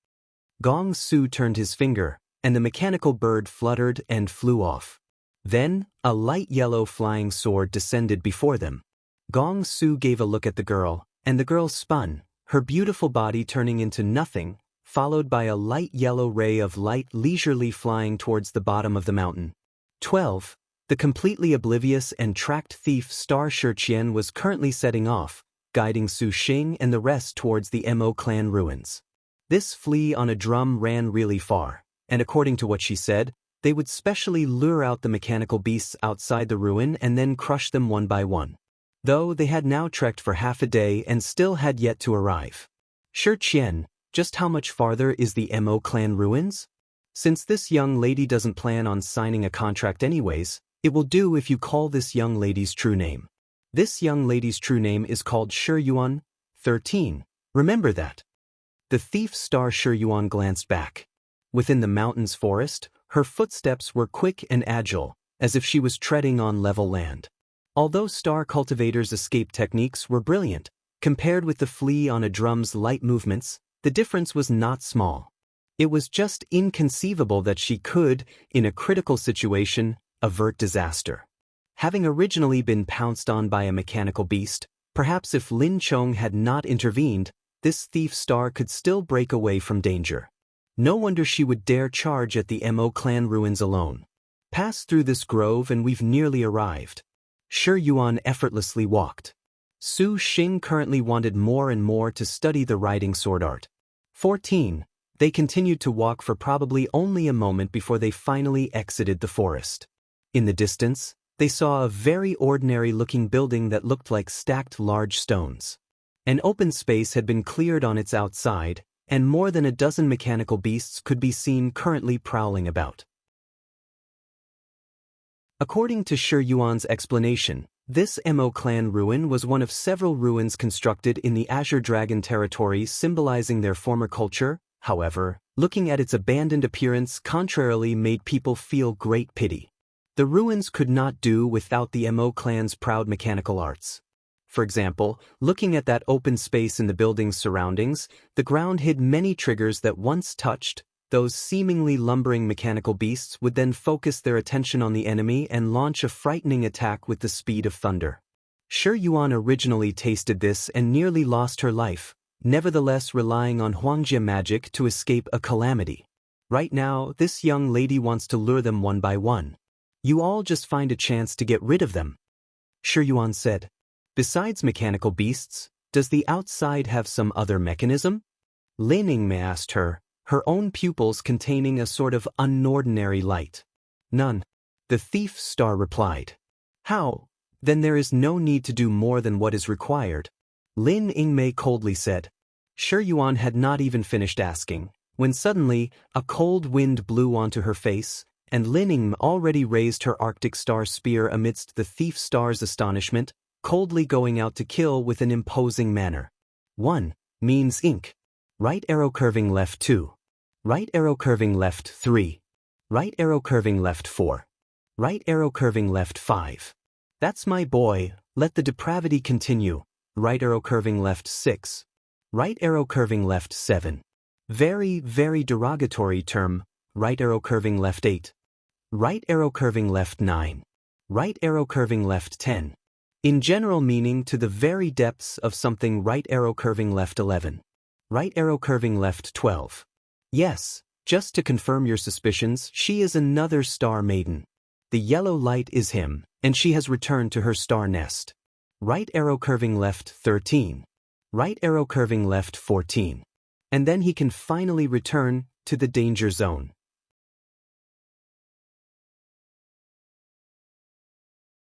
Gong Su turned his finger, and the mechanical bird fluttered and flew off. Then, a light yellow flying sword descended before them. Gong Su gave a look at the girl, and the girl spun, her beautiful body turning into nothing, followed by a light yellow ray of light leisurely flying towards the bottom of the mountain. 12. The completely oblivious and tracked thief Star Shi Qian was currently setting off, guiding Su Xing and the rest towards the Mo clan ruins. This flea on a drum ran really far, and according to what she said, they would specially lure out the mechanical beasts outside the ruin and then crush them one by one. Though they had now trekked for half a day and still had yet to arrive. Shi Qian, just how much farther is the Mo clan ruins? Since this young lady doesn't plan on signing a contract anyways, it will do if you call this young lady's true name. This young lady's true name is called Shi Yuan, 13. Remember that. The thief Star Shi Yuan glanced back. Within the mountain's forest, her footsteps were quick and agile, as if she was treading on level land. Although Star Cultivator's escape techniques were brilliant, Compared with the flea on a drum's light movements, the difference was not small. It was just inconceivable that she could, in a critical situation, avert disaster. Having originally been pounced on by a mechanical beast, perhaps if Lin Chong had not intervened, this thief star could still break away from danger. No wonder she would dare charge at the Mo clan ruins alone. Pass through this grove and we've nearly arrived. Shi Yuan effortlessly walked. Su Xing currently wanted more and more to study the riding sword art. 14. They continued to walk for probably only a moment before they finally exited the forest. In the distance, they saw a very ordinary-looking building that looked like stacked large stones. An open space had been cleared on its outside, and more than a dozen mechanical beasts could be seen currently prowling about. According to Shi Yuan's explanation, this Mo clan ruin was one of several ruins constructed in the Azure Dragon territory symbolizing their former culture. However, looking at its abandoned appearance contrarily made people feel great pity. The ruins could not do without the Mo clan's proud mechanical arts. For example, looking at that open space in the building's surroundings, the ground hid many triggers that once touched, those seemingly lumbering mechanical beasts would then focus their attention on the enemy and launch a frightening attack with the speed of thunder. Shi Yuan originally tasted this and nearly lost her life, nevertheless relying on Huangjie magic to escape a calamity. Right now, this young lady wants to lure them one by one. You all just find a chance to get rid of them. Shi Yuan said. Besides mechanical beasts, does the outside have some other mechanism? Lin Yingmei asked her, her own pupils containing a sort of unordinary light. None. The thief star replied. How? Then there is no need to do more than what is required. Lin Yingmei coldly said. Shi Yuan had not even finished asking, when suddenly, a cold wind blew onto her face, and Lin Yingmei already raised her Arctic Star spear amidst the thief star's astonishment, coldly going out to kill with an imposing manner. 1 means ink. Right arrow curving left 2. Right arrow curving left 3. Right arrow curving left 4. Right arrow curving left 5. That's my boy, let the depravity continue. Right arrow curving left 6. Right arrow curving left 7. Very, very derogatory term. Right arrow curving left 8. Right arrow curving left 9. Right arrow curving left 10. In general meaning to the very depths of something. Right arrow curving left 11. Right arrow curving left 12. Yes, just to confirm your suspicions, she is another star maiden. The yellow light is him, and she has returned to her star nest. Right arrow curving left 13. Right arrow curving left 14. And then he can finally return to the danger zone.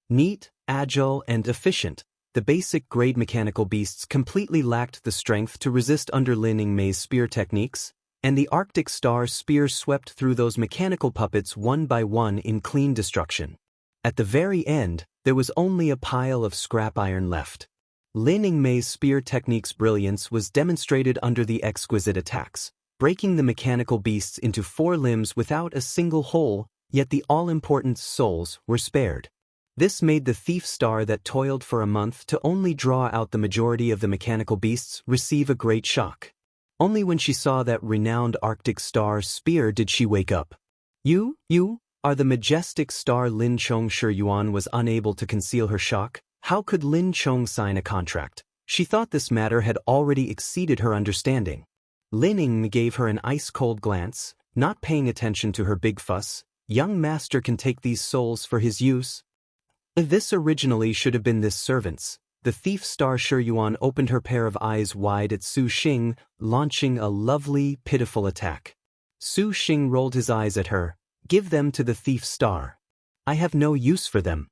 Neat, agile, and efficient, the basic grade mechanical beasts completely lacked the strength to resist under Lin Yingmei's spear techniques, and the Arctic Star spear swept through those mechanical puppets one by one in clean destruction. At the very end, there was only a pile of scrap iron left. Lin Yingmei's spear technique's brilliance was demonstrated under the exquisite attacks, breaking the mechanical beasts into 4 limbs without a single hole, yet the all-important souls were spared. This made the thief star that toiled for a month to only draw out the majority of the mechanical beasts receive a great shock. Only when she saw that renowned Arctic Star spear did she wake up. You are the majestic star Lin Chong. Shi Yuan was unable to conceal her shock. How could Lin Chong sign a contract? She thought this matter had already exceeded her understanding. Lin Yingmei gave her an ice-cold glance, not paying attention to her big fuss. Young master can take these souls for his use. This originally should have been this servant's. The thief star. Shi Yuan opened her pair of eyes wide at Su Xing, launching a lovely, pitiful attack. Su Xing rolled his eyes at her. Give them to the thief star. I have no use for them.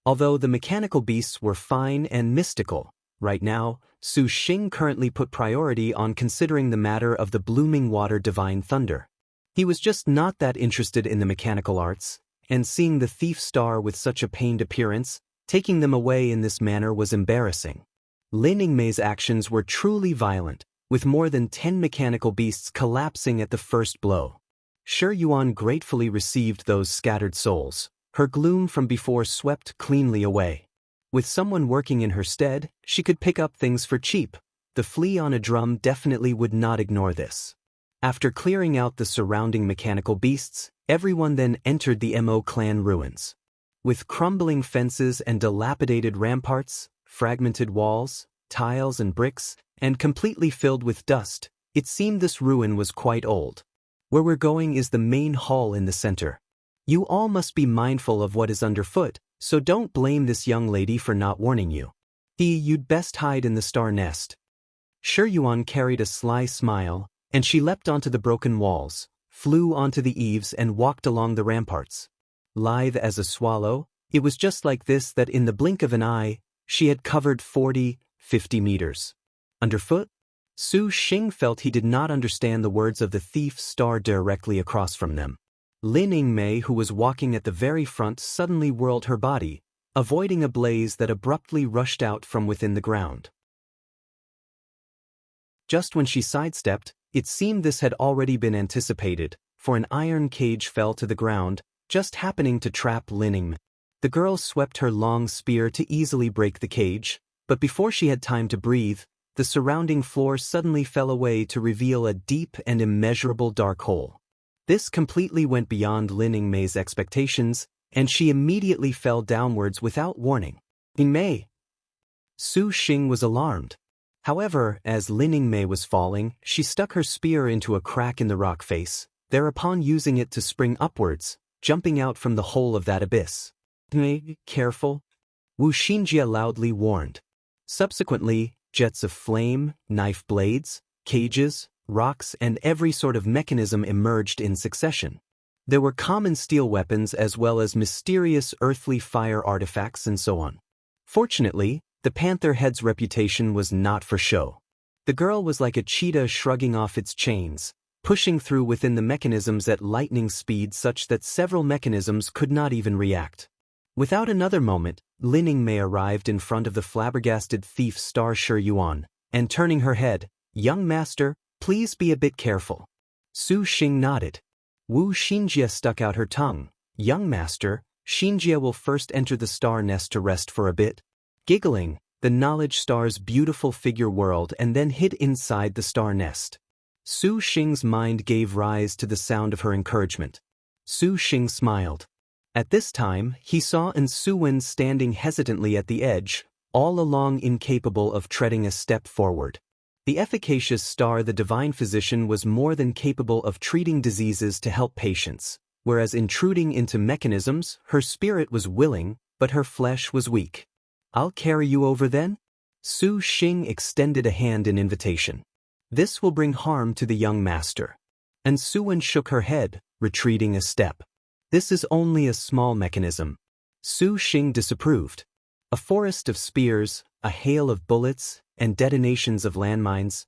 Although the mechanical beasts were fine and mystical, right now, Su Xing currently put priority on considering the matter of the blooming water divine thunder. He was just not that interested in the mechanical arts, and seeing the thief star with such a pained appearance, taking them away in this manner was embarrassing. Lin Yingmei's actions were truly violent, with more than 10 mechanical beasts collapsing at the first blow. Shi Yuan gratefully received those scattered souls. Her gloom from before swept cleanly away. With someone working in her stead, she could pick up things for cheap. The flea on a drum definitely would not ignore this. After clearing out the surrounding mechanical beasts, everyone then entered the Mo clan ruins. With crumbling fences and dilapidated ramparts, fragmented walls, tiles and bricks, and completely filled with dust, it seemed this ruin was quite old. Where we're going is the main hall in the center. You all must be mindful of what is underfoot, so don't blame this young lady for not warning you. You'd best hide in the star nest. Shi Yuan carried a sly smile, and she leapt onto the broken walls, flew onto the eaves and walked along the ramparts. Lithe as a swallow, it was just like this that in the blink of an eye, she had covered 40, 50 meters. Underfoot? Su Xing felt he did not understand the words of the thief star directly across from them. Lin Yingmei, who was walking at the very front, suddenly whirled her body, avoiding a blaze that abruptly rushed out from within the ground. Just when she sidestepped, it seemed this had already been anticipated, for an iron cage fell to the ground, just happening to trap Lin Yingmei. The girl swept her long spear to easily break the cage, but before she had time to breathe, the surrounding floor suddenly fell away to reveal a deep and immeasurable dark hole. This completely went beyond Lin Yingmei's expectations, and she immediately fell downwards without warning. Yingmei! Su Xing was alarmed. However, as Lin Yingmei was falling, she stuck her spear into a crack in the rock face, thereupon using it to spring upwards, jumping out from the hole of that abyss. Careful! Wu Xinjie loudly warned. Subsequently, jets of flame, knife blades, cages, rocks and every sort of mechanism emerged in succession. There were common steel weapons as well as mysterious earthly fire artifacts and so on. Fortunately, the panther head's reputation was not for show. The girl was like a cheetah shrugging off its chains, pushing through within the mechanisms at lightning speed such that several mechanisms could not even react. Without another moment, Lin Yingmei arrived in front of the flabbergasted thief star Shi Yuan, and turning her head, "Young master, please be a bit careful." Su Xing nodded. Wu Xinjie stuck out her tongue. "Young master, Xinjie will first enter the star nest to rest for a bit." Giggling, the knowledge star's beautiful figure whirled and then hid inside the star nest. Su Xing's mind gave rise to the sound of her encouragement. Su Xing smiled. At this time, he saw An Suwen standing hesitantly at the edge, all along incapable of treading a step forward. The efficacious star, the divine physician, was more than capable of treating diseases to help patients, whereas intruding into mechanisms, her spirit was willing, but her flesh was weak. "I'll carry you over then?" Su Xing extended a hand in invitation. "This will bring harm to the young master." An Suwen shook her head, retreating a step. "This is only a small mechanism." Su Xing disapproved. A forest of spears, a hail of bullets, and detonations of landmines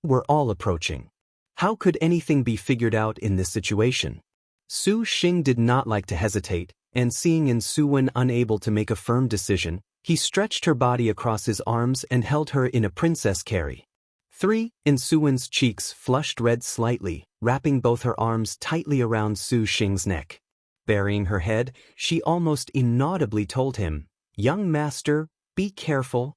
were all approaching. How could anything be figured out in this situation? Su Xing did not like to hesitate, and seeing An Suwen unable to make a firm decision, he stretched her body across his arms and held her in a princess carry. An Suwen's cheeks flushed red slightly, wrapping both her arms tightly around Su Xing's neck. Burying her head, she almost inaudibly told him, "Young master, be careful."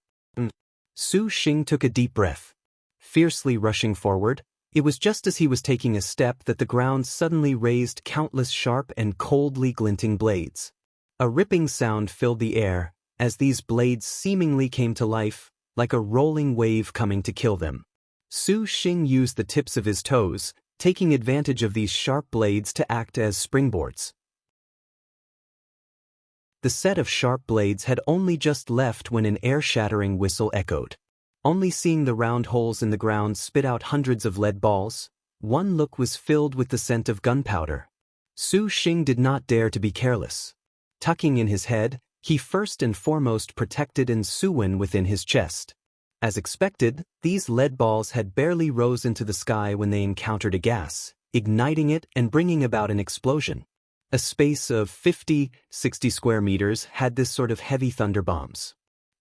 Su Xing took a deep breath. Fiercely rushing forward, it was just as he was taking a step that the ground suddenly raised countless sharp and coldly glinting blades. A ripping sound filled the air, as these blades seemingly came to life, like a rolling wave coming to kill them. Su Xing used the tips of his toes, taking advantage of these sharp blades to act as springboards. The set of sharp blades had only just left when an air-shattering whistle echoed. Only seeing the round holes in the ground spit out hundreds of lead balls, one look was filled with the scent of gunpowder. Su Xing did not dare to be careless. Tucking in his head, he first and foremost protected An Suwen within his chest. As expected, these lead balls had barely rose into the sky when they encountered a gas, igniting it and bringing about an explosion. A space of 50, 60 square meters had this sort of heavy thunder bombs.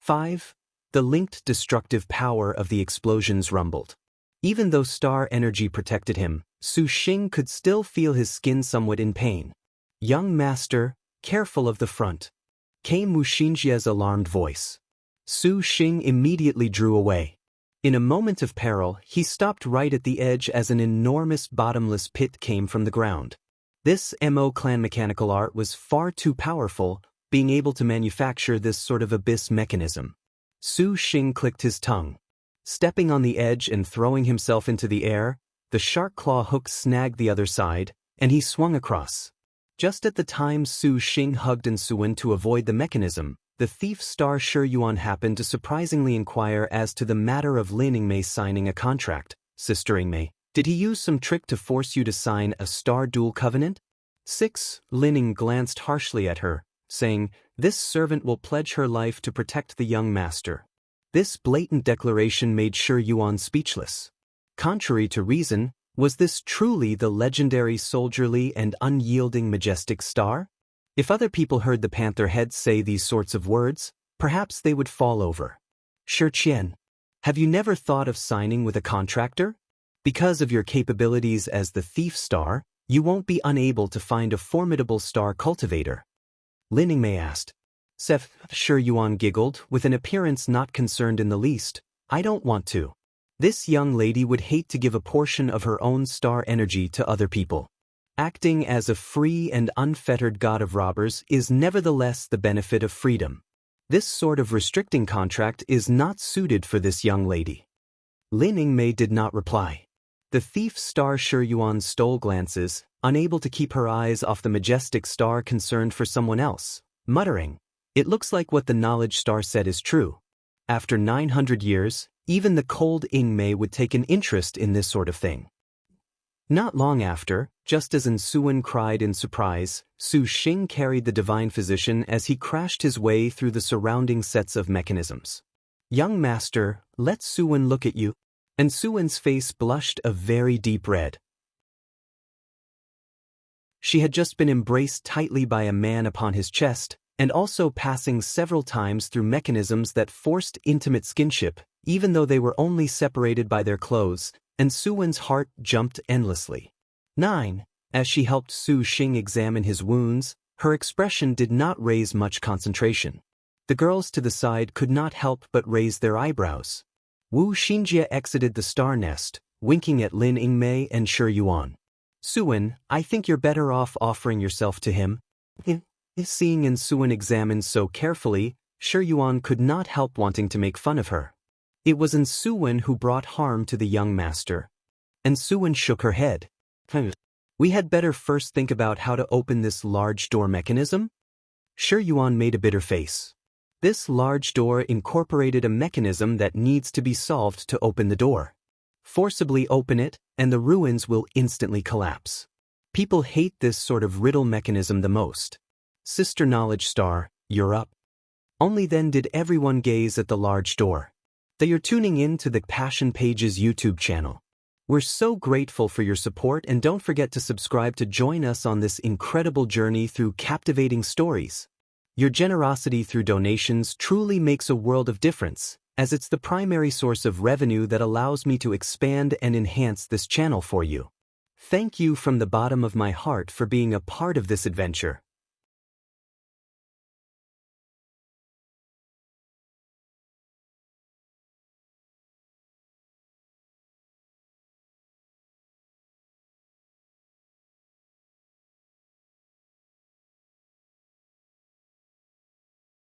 The linked destructive power of the explosions rumbled. Even though star energy protected him, Su Xing could still feel his skin somewhat in pain. "Young master, careful of the front." came Wu Xingjia's alarmed voice. Su Xing immediately drew away. In a moment of peril, he stopped right at the edge as an enormous bottomless pit came from the ground. This Mo clan mechanical art was far too powerful, being able to manufacture this sort of abyss mechanism. Su Xing clicked his tongue. Stepping on the edge and throwing himself into the air, the shark claw hook snagged the other side, and he swung across. Just at the time Su Xing hugged Suwen to avoid the mechanism, the thief star Shi Yuan happened to surprisingly inquire as to the matter of Lin Yingmei signing a contract. Sister Yingmei, did he use some trick to force you to sign a star dual covenant? 6. Lin Ying glanced harshly at her, saying, "This servant will pledge her life to protect the young master." This blatant declaration made Shi Yuan speechless. Contrary to reason, was this truly the legendary soldierly and unyielding majestic star? If other people heard the panther head say these sorts of words, perhaps they would fall over. Shi Qian, have you never thought of signing with a contractor? Because of your capabilities as the thief star, you won't be unable to find a formidable star cultivator. Lin Yingmei asked. Shi Yuan giggled, with an appearance not concerned in the least. I don't want to. This young lady would hate to give a portion of her own star energy to other people. Acting as a free and unfettered god of robbers is nevertheless the benefit of freedom. This sort of restricting contract is not suited for this young lady. Lin Yingmei did not reply. The thief star Shi Yuan stole glances, unable to keep her eyes off the majestic star concerned for someone else, muttering, "It looks like what the knowledge star said is true." After 900 years, even the cold Yingmei would take an interest in this sort of thing. Not long after, just as Suwen cried in surprise, Su Xing carried the divine physician as he crashed his way through the surrounding sets of mechanisms. "Young master, let Suwen look at you." And Suwen's face blushed a very deep red. She had just been embraced tightly by a man upon his chest, and also passing several times through mechanisms that forced intimate skinship, even though they were only separated by their clothes, and Suwen's heart jumped endlessly. 9. As she helped Su Xing examine his wounds, her expression did not raise much concentration. The girls to the side could not help but raise their eyebrows. Wu Xingjie exited the star nest, winking at Lin Yingmei and Shi Yuan. "Suwen, I think you're better off offering yourself to him." Seeing Suwen examined so carefully, Shi Yuan could not help wanting to make fun of her. It was Suwen who brought harm to the young master. And Suwen shook her head. "We had better first think about how to open this large door mechanism?" Shi Yuan made a bitter face. This large door incorporated a mechanism that needs to be solved to open the door. Forcibly open it, and the ruins will instantly collapse. People hate this sort of riddle mechanism the most. Sister Knowledge Star, you're up. Only then did everyone gaze at the large door. They are tuning in to the Passion Pages YouTube channel. We're so grateful for your support, and don't forget to subscribe to join us on this incredible journey through captivating stories. Your generosity through donations truly makes a world of difference, as it's the primary source of revenue that allows me to expand and enhance this channel for you. Thank you from the bottom of my heart for being a part of this adventure.